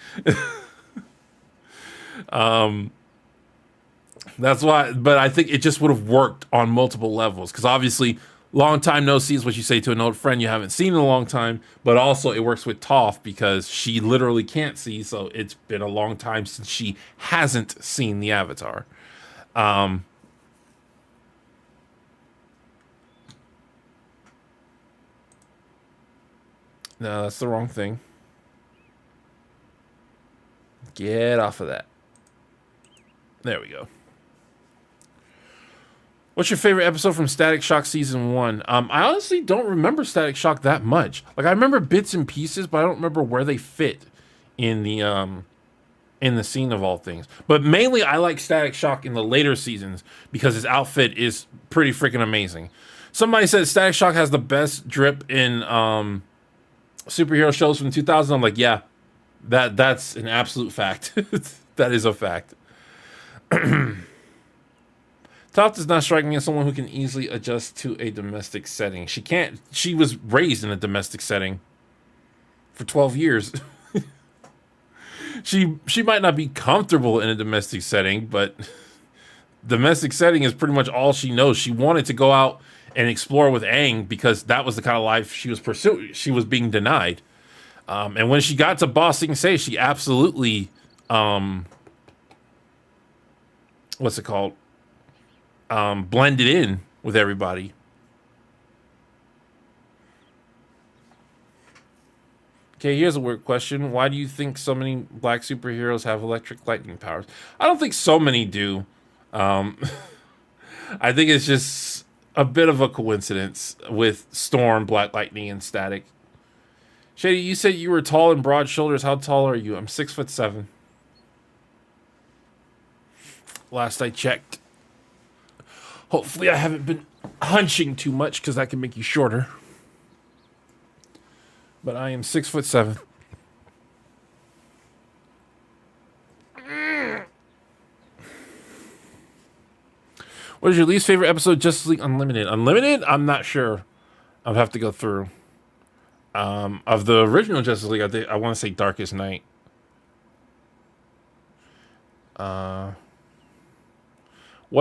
A: That's why, but I think it just would have worked on multiple levels. Because obviously, long time no see is what you say to an old friend you haven't seen in a long time. But also, it works with Toph because she literally can't see. So it's been a long time since she hasn't seen the Avatar. No, that's the wrong thing. Get off of that. There we go. What's your favorite episode from Static Shock Season 1? I honestly don't remember Static Shock that much. Like, I remember bits and pieces, but I don't remember where they fit in the scene of all things. But mainly, I like Static Shock in the later seasons because his outfit is pretty freaking amazing. Somebody said Static Shock has the best drip in superhero shows from 2000. I'm like, yeah, that's an absolute fact. That is a fact. Toph does not strike me as someone who can easily adjust to a domestic setting. She can't. She was raised in a domestic setting for 12 years. She might not be comfortable in a domestic setting, but domestic setting is pretty much all she knows. She wanted to go out and explore with Aang because that was the kind of life she was pursuing. She was being denied. And when she got to Ba Sing Se, she absolutely, what's it called? Blended in with everybody. Okay, here's a weird question. Why do you think so many black superheroes have electric lightning powers? I don't think so many do. I think it's just a bit of a coincidence with Storm, Black Lightning, and Static. Shady, you said you were tall and broad shoulders. How tall are you? I'm 6'7". Last I checked. Hopefully I haven't been hunching too much because that can make you shorter. But I am 6'7". What is your least favorite episode of Justice League Unlimited? Unlimited? I'm not sure. I'll have to go through. Of the original Justice League, I want to say Darkest Night. What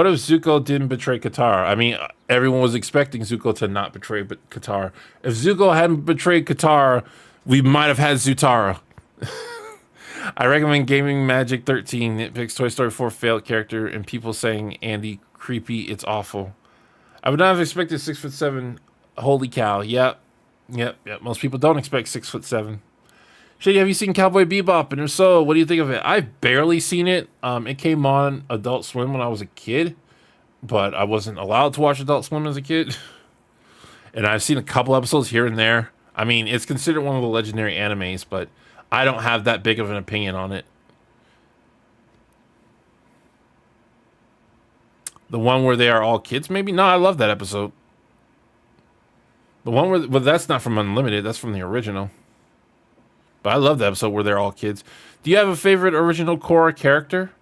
A: if Zuko didn't betray Qatar? I mean, everyone was expecting Zuko to not betray Qatar. If Zuko hadn't betrayed Qatar, we might have had Zutara. I recommend Gaming Magic 13. It picks Toy Story 4 failed character and people saying Andy creepy. It's awful. I would not have expected 6'7". Holy cow! Yep. Most people don't expect 6'7". Shady, have you seen Cowboy Bebop? And if so, what do you think of it? I've barely seen it. It came on Adult Swim when I was a kid, but I wasn't allowed to watch Adult Swim as a kid. And I've seen a couple episodes here and there. I mean, it's considered one of the legendary animes, but I don't have that big of an opinion on it. The one where they are all kids, maybe? No, I love that episode. The one where, well, that's not from Unlimited. That's from the original. But I love the episode where they're all kids. Do you have a favorite original Korra character?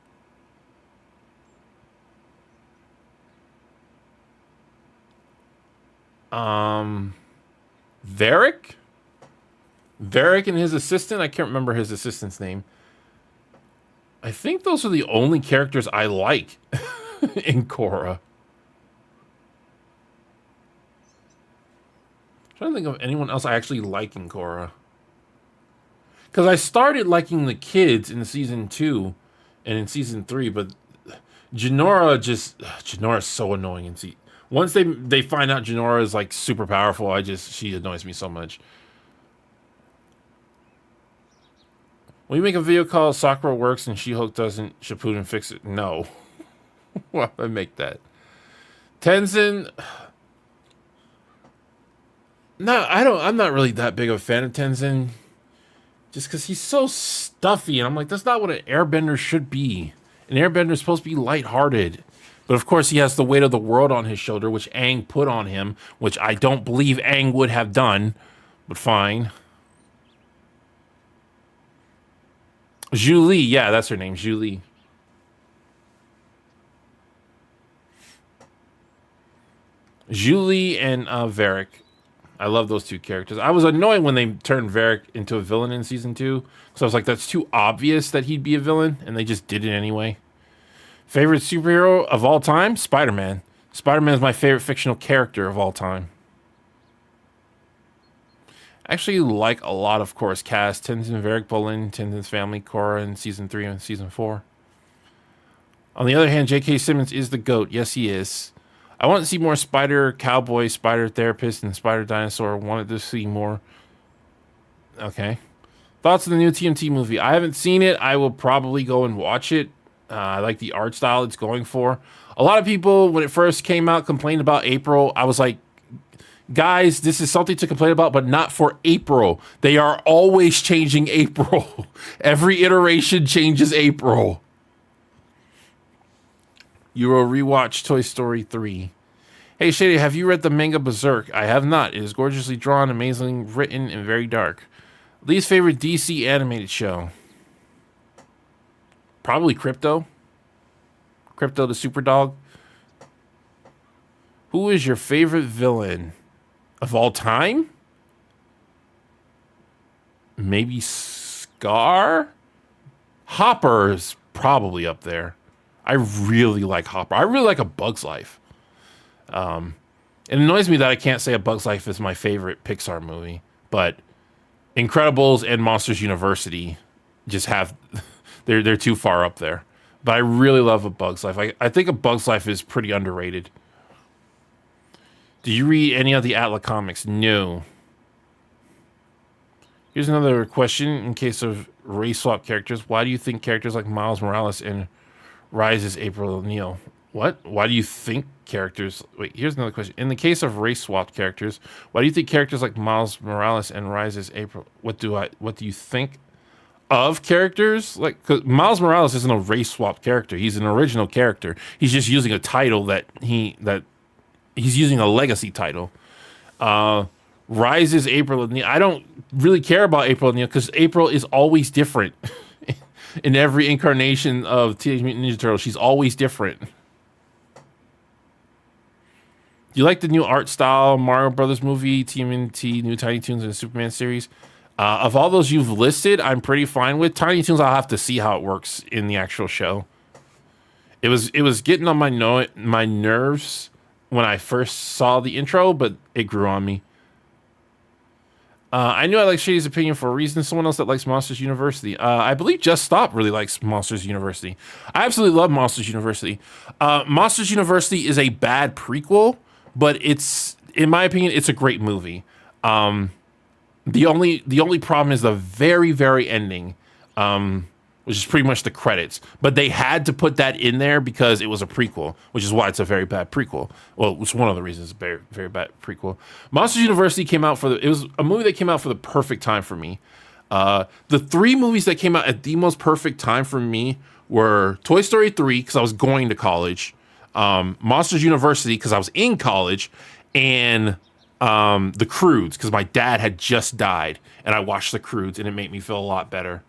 A: Varric? Varric and his assistant? I can't remember his assistant's name. I think those are the only characters I like in Korra. I'm trying to think of anyone else I actually like in Korra. Because I started liking the kids in season 2 and in season 3, but Jinora is so annoying in season. Once they find out Jinora is like super powerful, she annoys me so much. When you make a video called Sakura works and She-Hulk doesn't, Shippuden fix it? No. Why would I make that? Tenzin. No, I'm not really that big of a fan of Tenzin. Just because he's so stuffy, and I'm like, that's not what an airbender should be. An airbender is supposed to be lighthearted. But of course, he has the weight of the world on his shoulder, which Aang put on him, which I don't believe Aang would have done. But fine. Zhu Li, yeah, that's her name, Zhu Li. Zhu Li and Varric. I love those two characters. I was annoyed when they turned Varric into a villain in season 2. Because I was like, that's too obvious that he'd be a villain. And they just did it anyway. Favorite superhero of all time? Spider-Man. Spider-Man is my favorite fictional character of all time. I actually like a lot of Korra's cast. Tenzin, Varric, Bolin, Tenzin's family, Korra in season 3 and season 4. On the other hand, J.K. Simmons is the GOAT. Yes, he is. I want to see more Spider Cowboy, Spider Therapist, and Spider Dinosaur. Wanted to see more. Okay. Thoughts on the new TMT movie? I haven't seen it. I will probably go and watch it. I like the art style it's going for. A lot of people, when it first came out, complained about April. I was like, guys, this is something to complain about, but not for April. They are always changing April. Every iteration changes April. You will rewatch Toy Story 3. Hey, Shady, have you read the manga Berserk? I have not. It is gorgeously drawn, amazingly written, and very dark. Least favorite DC animated show? Probably Crypto. Crypto the Superdog. Who is your favorite villain of all time? Maybe Scar? Hopper is probably up there. I really like Hopper. I really like A Bug's Life. It annoys me that I can't say A Bug's Life is my favorite Pixar movie, but Incredibles and Monsters University just have they're too far up there. But I really love A Bug's Life. I think A Bug's Life is pretty underrated. Do you read any of the Atlas comics? No. Here's another question in case of race swap characters. Why do you think characters like Miles Morales and Rises April O'Neil? What? Why do you think characters... Wait, here's another question. In the case of race swapped characters, why do you think characters like Miles Morales and Rises April... What do you think of characters? Like, 'cause Miles Morales isn't a race swapped character. He's an original character. He's just using a title he's using a legacy title. Rises April O'Neil. I don't really care about April O'Neil because April is always different. In every incarnation of Teenage Mutant Ninja Turtles, she's always different. Do you like the new art style Mario Brothers movie, TMNT, new Tiny Toons, and the Superman series? Of all those you've listed, I'm pretty fine with. Tiny Toons, I'll have to see how it works in the actual show. It was getting on my nerves when I first saw the intro, but it grew on me. I knew I liked Shady's opinion for a reason. Someone else that likes Monsters University. I believe Just Stop really likes Monsters University. I absolutely love Monsters University. Monsters University is a bad prequel, but it's, in my opinion, it's a great movie. The only problem is the very, very ending, which is pretty much the credits. But they had to put that in there because it was a prequel, which is why it's a very bad prequel. Well, it's one of the reasons it's a very, very bad prequel. Monsters University came out it was a movie that came out for the perfect time for me. The three movies that came out at the most perfect time for me were Toy Story 3, because I was going to college, Monsters University, because I was in college, and The Croods, because my dad had just died, and I watched The Croods, and it made me feel a lot better.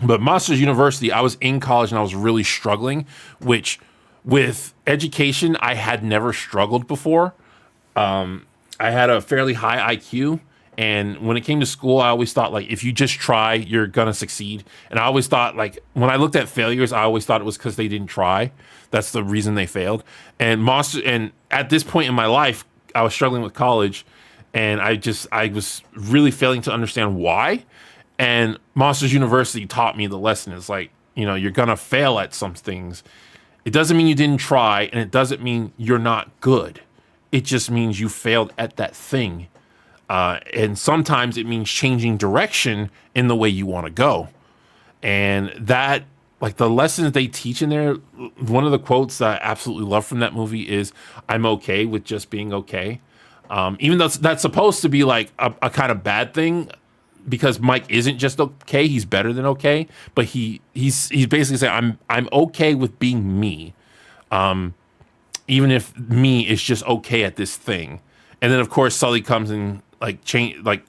A: But Monsters University, I was in college and I was really struggling, which with education, I had never struggled before. I had a fairly high IQ. And when it came to school, I always thought, like, if you just try, you're going to succeed. And I always thought, like, when I looked at failures, I always thought it was because they didn't try. That's the reason they failed. And at this point in my life, I was struggling with college. And I was really failing to understand why. And Monsters University taught me the lesson. It's like, you're going to fail at some things. It doesn't mean you didn't try, and it doesn't mean you're not good. It just means you failed at that thing. And sometimes it means changing direction in the way you want to go. And that, like, the lessons they teach in there, one of the quotes that I absolutely love from that movie is, "I'm okay with just being okay." Even though that's supposed to be like a kind of bad thing, because Mike isn't just okay, he's better than okay, but he's basically saying, I'm okay with being me, even if me is just okay at this thing. And then of course Sully comes and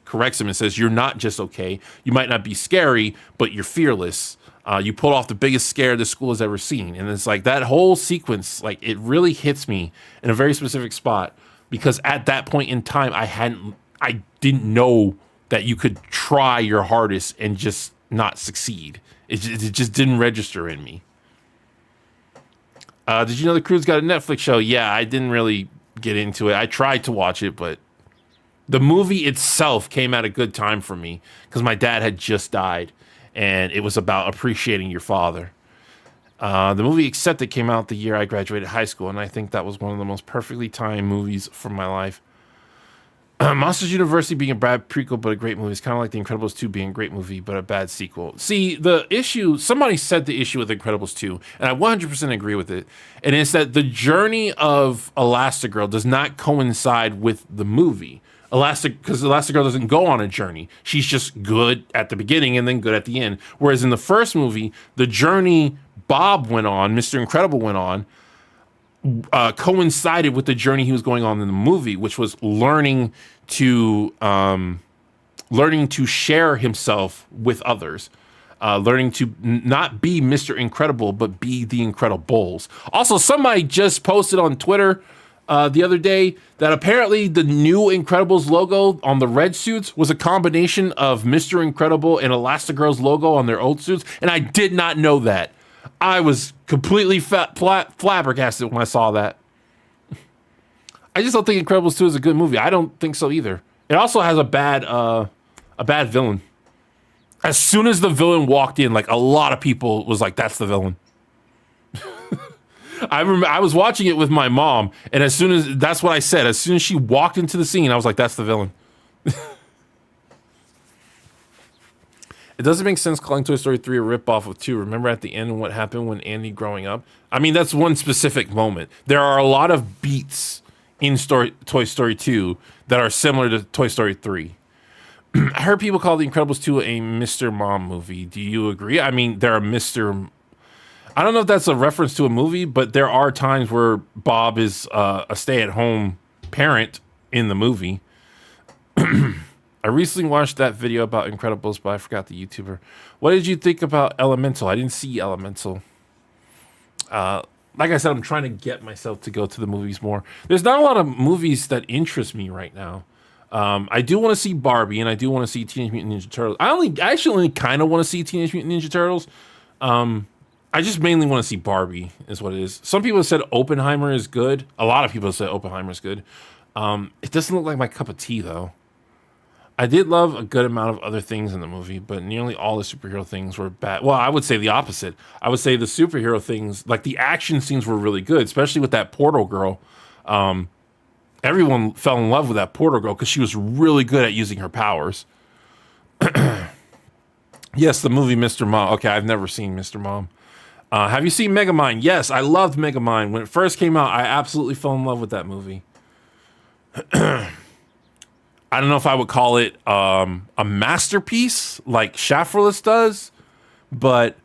A: corrects him and says, "You're not just okay. You might not be scary, but you're fearless. You pulled off the biggest scare the school has ever seen." And it's like that whole sequence, like, it really hits me in a very specific spot, because at that point in time, I didn't know that you could try your hardest and just not succeed. It just didn't register in me. Did you know The Croods got a Netflix show? Yeah, I didn't really get into it. I tried to watch it, but the movie itself came at a good time for me because my dad had just died, and it was about appreciating your father. The movie Accepted came out the year I graduated high school, and I think that was one of the most perfectly timed movies from my life. Monsters University being a bad prequel but a great movie is kind of like The Incredibles 2 being a great movie but a bad sequel. See, the issue, somebody said the issue with Incredibles 2, and I 100% agree with it, and it's that the journey of Elastigirl does not coincide with the movie. Because Elastigirl doesn't go on a journey. She's just good at the beginning and then good at the end. Whereas in the first movie, the journey Bob went on, Mr. Incredible went on, coincided with the journey he was going on in the movie, which was learning to share himself with others, learning to not be Mr. Incredible, but be the Incredibles. Also, somebody just posted on Twitter the other day that apparently the new Incredibles logo on the red suits was a combination of Mr. Incredible and Elastigirl's logo on their old suits, and I did not know that. I was completely flabbergasted when I saw that. I just don't think Incredibles 2 is a good movie. I don't think so either. It also has a bad villain. As soon as the villain walked in, like, a lot of people was like, "That's the villain." I remember I was watching it with my mom, and that's what I said. As soon as she walked into the scene, I was like, "That's the villain." It doesn't make sense calling Toy Story 3 a ripoff of 2. Remember at the end what happened when Andy growing up? I mean, that's one specific moment. There are a lot of beats in Toy Story 2 that are similar to Toy Story 3. I heard people call The Incredibles 2 a Mr. Mom movie. Do you agree? I mean, there are I don't know if that's a reference to a movie, but there are times where Bob is a stay-at-home parent in the movie. I recently watched that video about Incredibles, but I forgot the YouTuber. What did you think about Elemental? I didn't see Elemental. like I said, I'm trying to get myself to go to the movies more. There's not a lot of movies that interest me right now. I do want to see Barbie, and I do want to see Teenage Mutant Ninja Turtles. I actually only kind of want to see Teenage Mutant Ninja Turtles. I just mainly want to see Barbie, is what it is. Some people have said Oppenheimer is good. A lot of people have said Oppenheimer is good. It doesn't look like my cup of tea, though. I did love a good amount of other things in the movie, but nearly all the superhero things were bad. Well, I would say the opposite. I would say the superhero things, like the action scenes, were really good, especially with that Portal girl. Everyone fell in love with that Portal girl because she was really good at using her powers. Yes, the movie Mr. Mom. Okay, I've never seen Mr. Mom. Have you seen Megamind? Yes, I loved Megamind. When it first came out, I absolutely fell in love with that movie. I don't know if I would call it a masterpiece like Shafferless does, but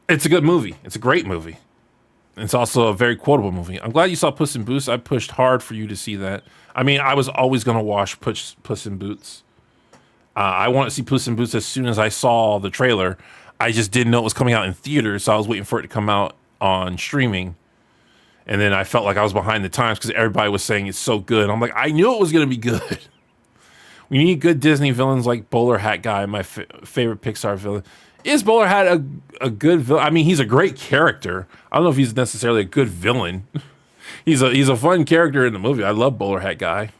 A: it's a good movie. It's a great movie. It's also a very quotable movie. I'm glad you saw Puss in Boots. I pushed hard for you to see that. I mean, I was always going to watch Puss in Boots. I wanted to see Puss in Boots as soon as I saw the trailer. I just didn't know it was coming out in theaters, so I was waiting for it to come out on streaming. And then I felt like I was behind the times because everybody was saying it's so good. I'm like, I knew it was going to be good. We need good Disney villains like Bowler Hat Guy, my favorite Pixar villain. Is Bowler Hat a good villain? I mean, he's a great character. I don't know if he's necessarily a good villain. he's a fun character in the movie. I love Bowler Hat Guy.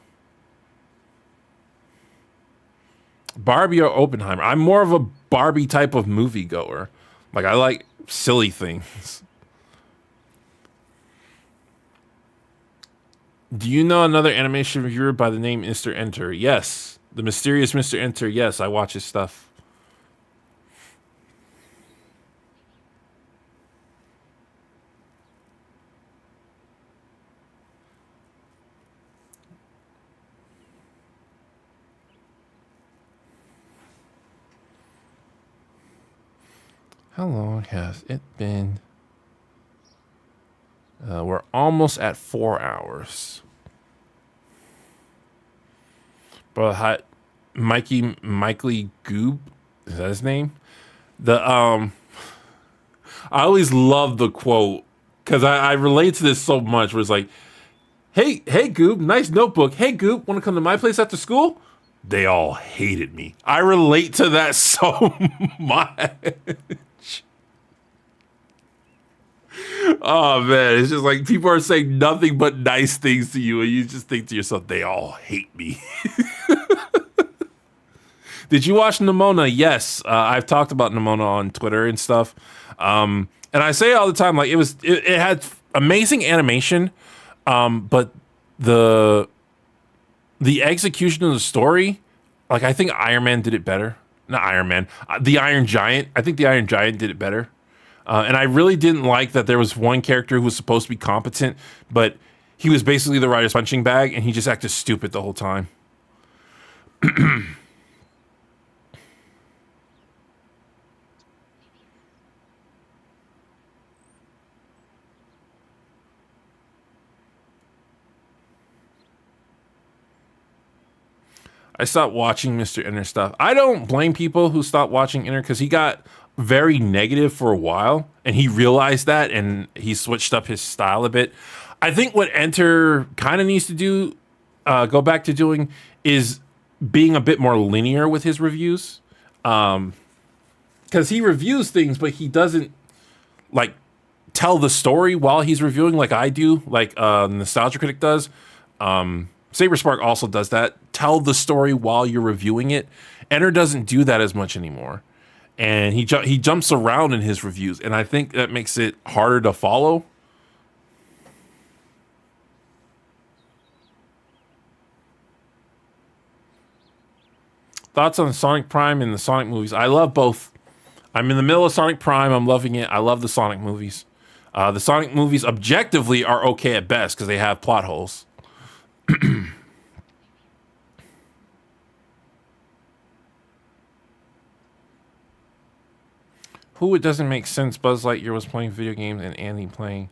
A: Barbie or Oppenheimer? I'm more of a Barbie type of movie goer. Like, I like silly things. Do you know another animation reviewer by the name Mr. Enter? Yes. The mysterious Mr. Enter. Yes, I watch his stuff. How long has it been? We're almost at 4 hours. But Mikey Goob, is that his name? I always love the quote because I relate to this so much. Where it's like, hey Goob, nice notebook. Hey Goob, want to come to my place after school? They all hated me. I relate to that so much. Oh man, it's just like people are saying nothing but nice things to you, and you just think to yourself, they all hate me. Did you watch Nimona? Yes, I've talked about Nimona on Twitter and stuff, and I say all the time, like it had amazing animation, but the execution of the story, like I think Iron Man did it better. Not Iron Man, the Iron Giant. I think the Iron Giant did it better. And I really didn't like that there was one character who was supposed to be competent, but he was basically the writer's punching bag, and he just acted stupid the whole time. I stopped watching Mr. Inner stuff. I don't blame people who stopped watching Inner because he got very negative for a while, and he realized that, and he switched up his style a bit. I think what Enter kind of needs to do, go back to doing, is being a bit more linear with his reviews, because he reviews things, but he doesn't like tell the story while he's reviewing like I do, like Nostalgia Critic does. Saber Spark also does that. Tell the story while you're reviewing it. Enter doesn't do that as much anymore. And he jumps around in his reviews, and I think that makes it harder to follow. Thoughts on Sonic Prime and the Sonic movies? I love both. I'm in the middle of Sonic Prime. I'm loving it. I love the Sonic movies. The Sonic movies objectively are okay at best because they have plot holes. Who, it doesn't make sense Buzz Lightyear was playing video games and Andy playing.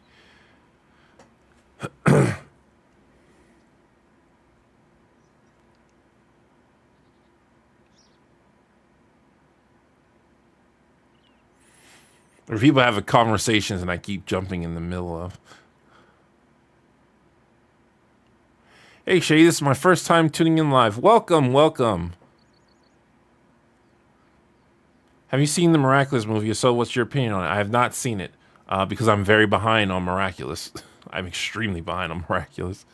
A: Or people have conversations and I keep jumping in the middle of. Hey, Shady, this is my first time tuning in live. Welcome, welcome. Have you seen the Miraculous movie? If so, what's your opinion on it? I have not seen it because I'm very behind on Miraculous. I'm extremely behind on Miraculous.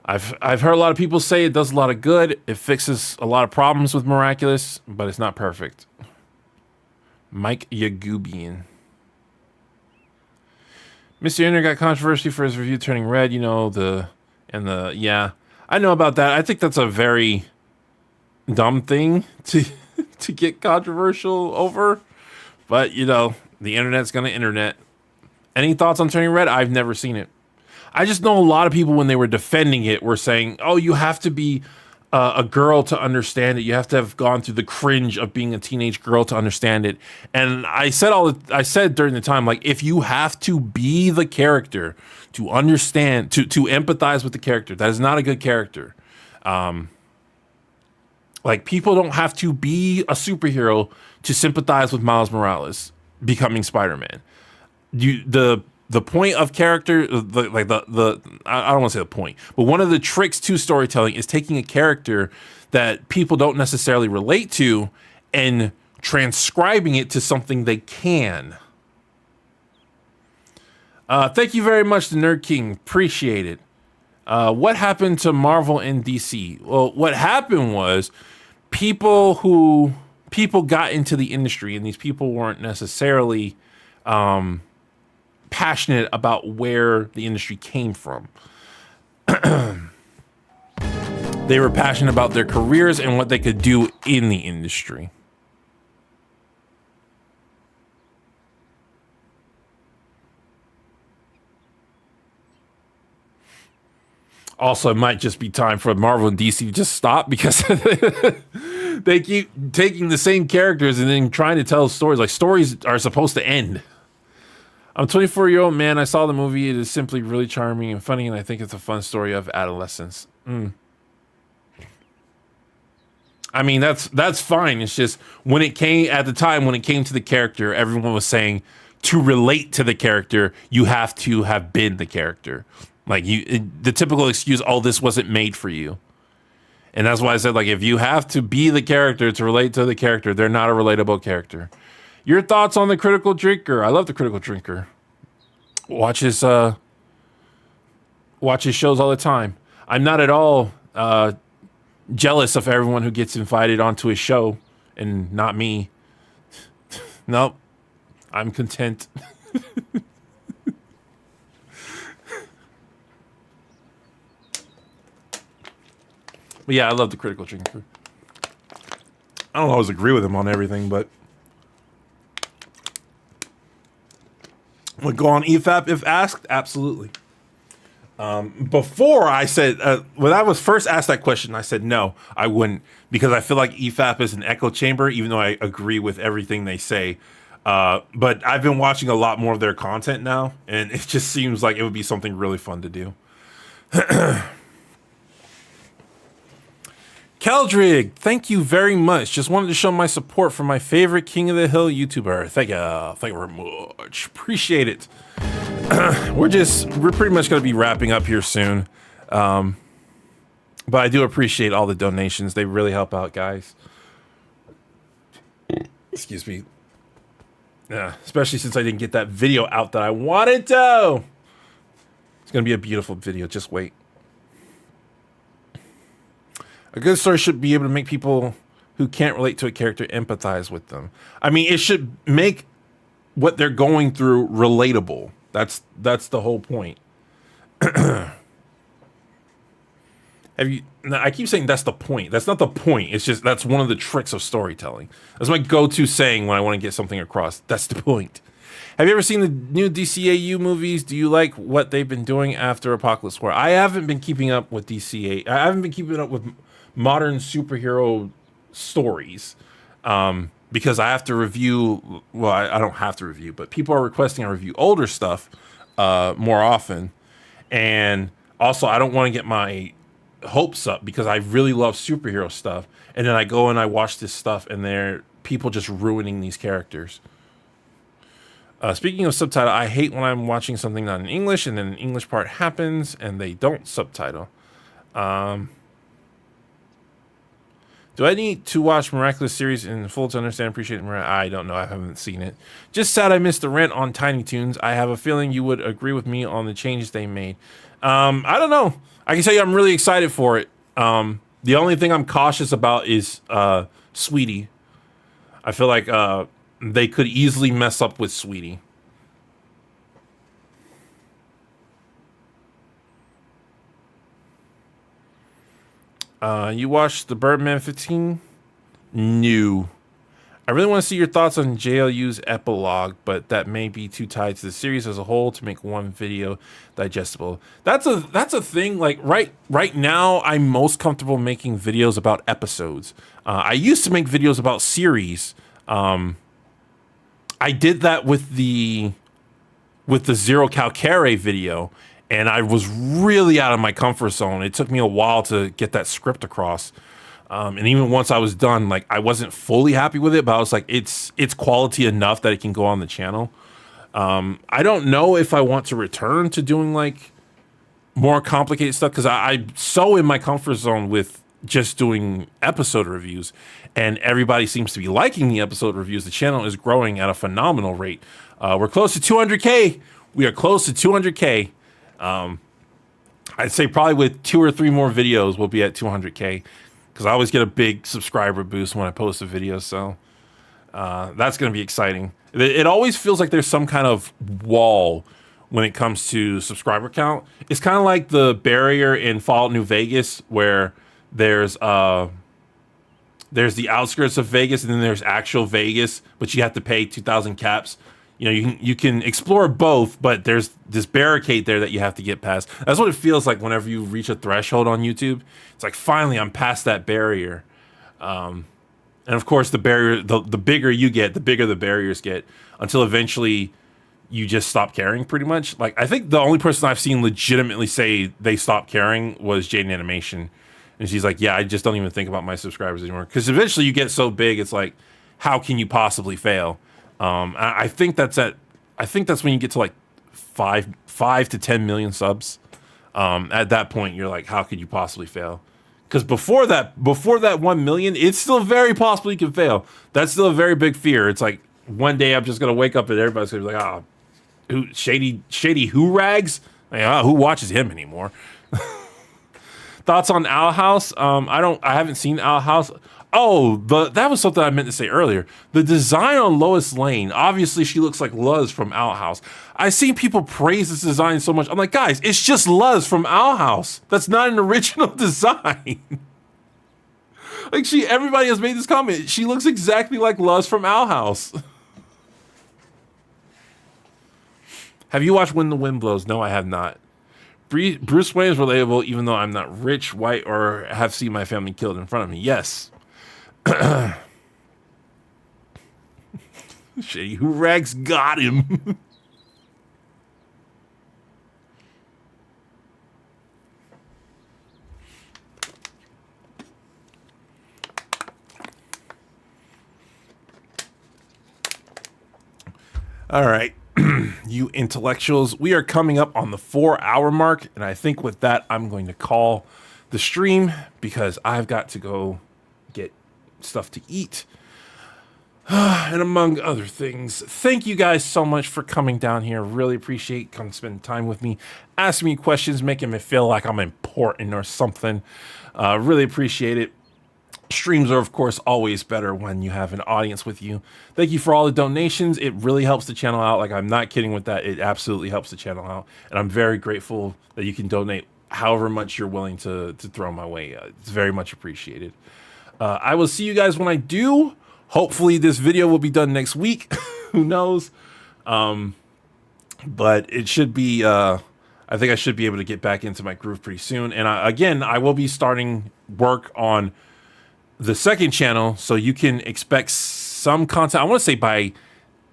A: I've heard a lot of people say it does a lot of good. It fixes a lot of problems with Miraculous, but it's not perfect. Mike Yagubian. Mr. Inner got controversy for his review turning red. You know, yeah, I know about that. I think that's a very dumb thing to get controversial over. But, you know, the internet's going to internet. Any thoughts on Turning Red? I've never seen it. I just know a lot of people when they were defending it were saying, oh, you have to be a girl to understand it. You have to have gone through the cringe of being a teenage girl to understand it. And I said during the time, like, if you have to be the character to understand, to empathize with the character, that is not a good character. Like, people don't have to be a superhero to sympathize with Miles Morales becoming Spider-Man. The point of character, I don't want to say the point, but one of the tricks to storytelling is taking a character that people don't necessarily relate to and transcribing it to something they can. Thank you very much, the Nerd King. Appreciate it. What happened to Marvel and DC? Well, what happened was people got into the industry, and these people weren't necessarily passionate about where the industry came from. They were passionate about their careers and what they could do in the industry. Also, it might just be time for Marvel and DC to just stop because they keep taking the same characters and then trying to tell stories. Like, stories are supposed to end. I'm a 24-year-old man. I saw the movie. It is simply really charming and funny, and I think it's a fun story of adolescence. I mean, that's fine. It's just when it came to the character, everyone was saying to relate to the character, you have to have been the character. Like, the typical excuse, oh, this wasn't made for you. And that's why I said, like, if you have to be the character to relate to the character, they're not a relatable character. Your thoughts on the Critical Drinker? I love the Critical Drinker. Watch his shows all the time. I'm not at all jealous of everyone who gets invited onto his show and not me. Nope. I'm content. But yeah, I love the Critical Drinker. I don't always agree with him on everything, but would go on EFAP if asked? Absolutely. Before I said, when I was first asked that question, I said no, I wouldn't, because I feel like EFAP is an echo chamber, even though I agree with everything they say. But I've been watching a lot more of their content now, and it just seems like it would be something really fun to do. Keldrig, thank you very much. Just wanted to show my support for my favorite King of the Hill YouTuber. Thank you very much. Appreciate it. We're pretty much going to be wrapping up here soon. But I do appreciate all the donations. They really help out, guys. Excuse me. Yeah, especially since I didn't get that video out that I wanted to. It's going to be a beautiful video. Just wait. A good story should be able to make people who can't relate to a character empathize with them. I mean, it should make what they're going through relatable. That's the whole point. I keep saying that's the point. That's not the point. It's just that's one of the tricks of storytelling. That's my go-to saying when I want to get something across. That's the point. Have you ever seen the new DCAU movies? Do you like what they've been doing after Apocalypse War? I haven't been keeping up with DCA. I haven't been keeping up with modern superhero stories because I have to review. Well, I don't have to review, but people are requesting I review older stuff more often. And also, I don't want to get my hopes up because I really love superhero stuff. And then I go and I watch this stuff and they're people just ruining these characters. Speaking of subtitle, I hate when I'm watching something not in English and then an English part happens and they don't subtitle. Do I need to watch Miraculous series in full to understand, appreciate it? I don't know. I haven't seen it. Just sad I missed the rant on Tiny Toons. I have a feeling you would agree with me on the changes they made. I don't know. I can tell you I'm really excited for it. The only thing I'm cautious about is Sweetie. I feel like they could easily mess up with Sweetie. You watched the Birdman 15? No. I really want to see your thoughts on JLU's epilogue, but that may be too tied to the series as a whole to make one video digestible. That's a thing. Like right now, I'm most comfortable making videos about episodes. I used to make videos about series. I did that with the Zero Calcare video, and I was really out of my comfort zone. It took me a while to get that script across. And even once I was done, like I wasn't fully happy with it, but I was like, it's quality enough that it can go on the channel. I don't know if I want to return to doing like more complicated stuff because I'm so in my comfort zone with just doing episode reviews, and everybody seems to be liking the episode reviews. The channel is growing at a phenomenal rate. We're close to 200K. We are close to 200K. I'd say probably with 2 or 3 more videos, we'll be at 200K. Because I always get a big subscriber boost when I post a video, so that's going to be exciting. It always feels like there's some kind of wall when it comes to subscriber count. It's kind of like the barrier in Fallout New Vegas, where there's the outskirts of Vegas and then there's actual Vegas, but you have to pay 2,000 caps. You know, you can explore both, but there's this barricade there that you have to get past. That's what it feels like whenever you reach a threshold on YouTube. It's like, finally, I'm past that barrier. And of course, the barrier, the bigger you get, the bigger the barriers get, until eventually you just stop caring, pretty much. Like, I think the only person I've seen legitimately say they stopped caring was Jaden Animation. And she's like, yeah, I just don't even think about my subscribers anymore. Because eventually you get so big, it's like, how can you possibly fail? I think that's when you get to like 5 to 10 million subs. At that point, you're like, how could you possibly fail? Because before that 1 million, it's still very possible you can fail. That's still a very big fear. It's like one day I'm just gonna wake up and everybody's gonna be like, Shady Doorags? Like, who watches him anymore? Thoughts on Owl House? I haven't seen Owl House. Oh, that was something I meant to say earlier. The design on Lois Lane, obviously she looks like Luz from Owl House. I've seen people praise this design so much. I'm like, guys, it's just Luz from Owl House. That's not an original design. Like, everybody has made this comment. She looks exactly like Luz from Owl House. Have you watched When the Wind Blows? No, I have not. Bruce Wayne is relatable, even though I'm not rich, white, or have seen my family killed in front of me. Yes. Shady Doorags got him. All right, you intellectuals, we are coming up on the 4-hour mark, and I think with that, I'm going to call the stream because I've got to go get stuff to eat. And among other things, thank you guys so much for coming down here. Really appreciate coming spending time with me, asking me questions, making me feel like I'm important or something. Really appreciate it. Streams are, of course, always better when you have an audience with you. Thank you for all the donations. It really helps the channel out. Like, I'm not kidding with that. It absolutely helps the channel out. And I'm very grateful that you can donate however much you're willing to throw my way. It's very much appreciated. I will see you guys when I do. Hopefully this video will be done next week. Who knows? But it should be, I think I should be able to get back into my groove pretty soon. And again, I will be starting work on the second channel, so you can expect some content. I want to say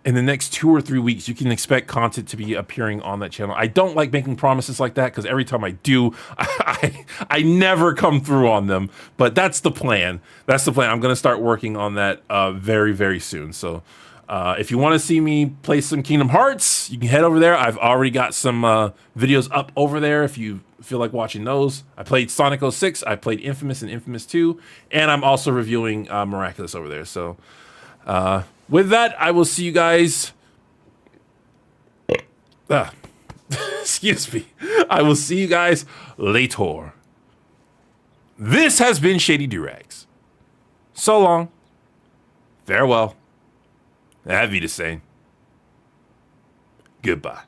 A: in the next 2 or 3 weeks, you can expect content to be appearing on that channel. I don't like making promises like that because every time I do, I never come through on them. But that's the plan. That's the plan. I'm going to start working on that very, very soon. So If you want to see me play some Kingdom Hearts, you can head over there. I've already got some videos up over there if you feel like watching those. I played Sonic 06, I played Infamous and Infamous 2, and I'm also reviewing Miraculous over there. So with that, I will see you guys. Excuse me. I will see you guys later. This has been Shady Doorags. So long. Farewell. Have you to say. Goodbye.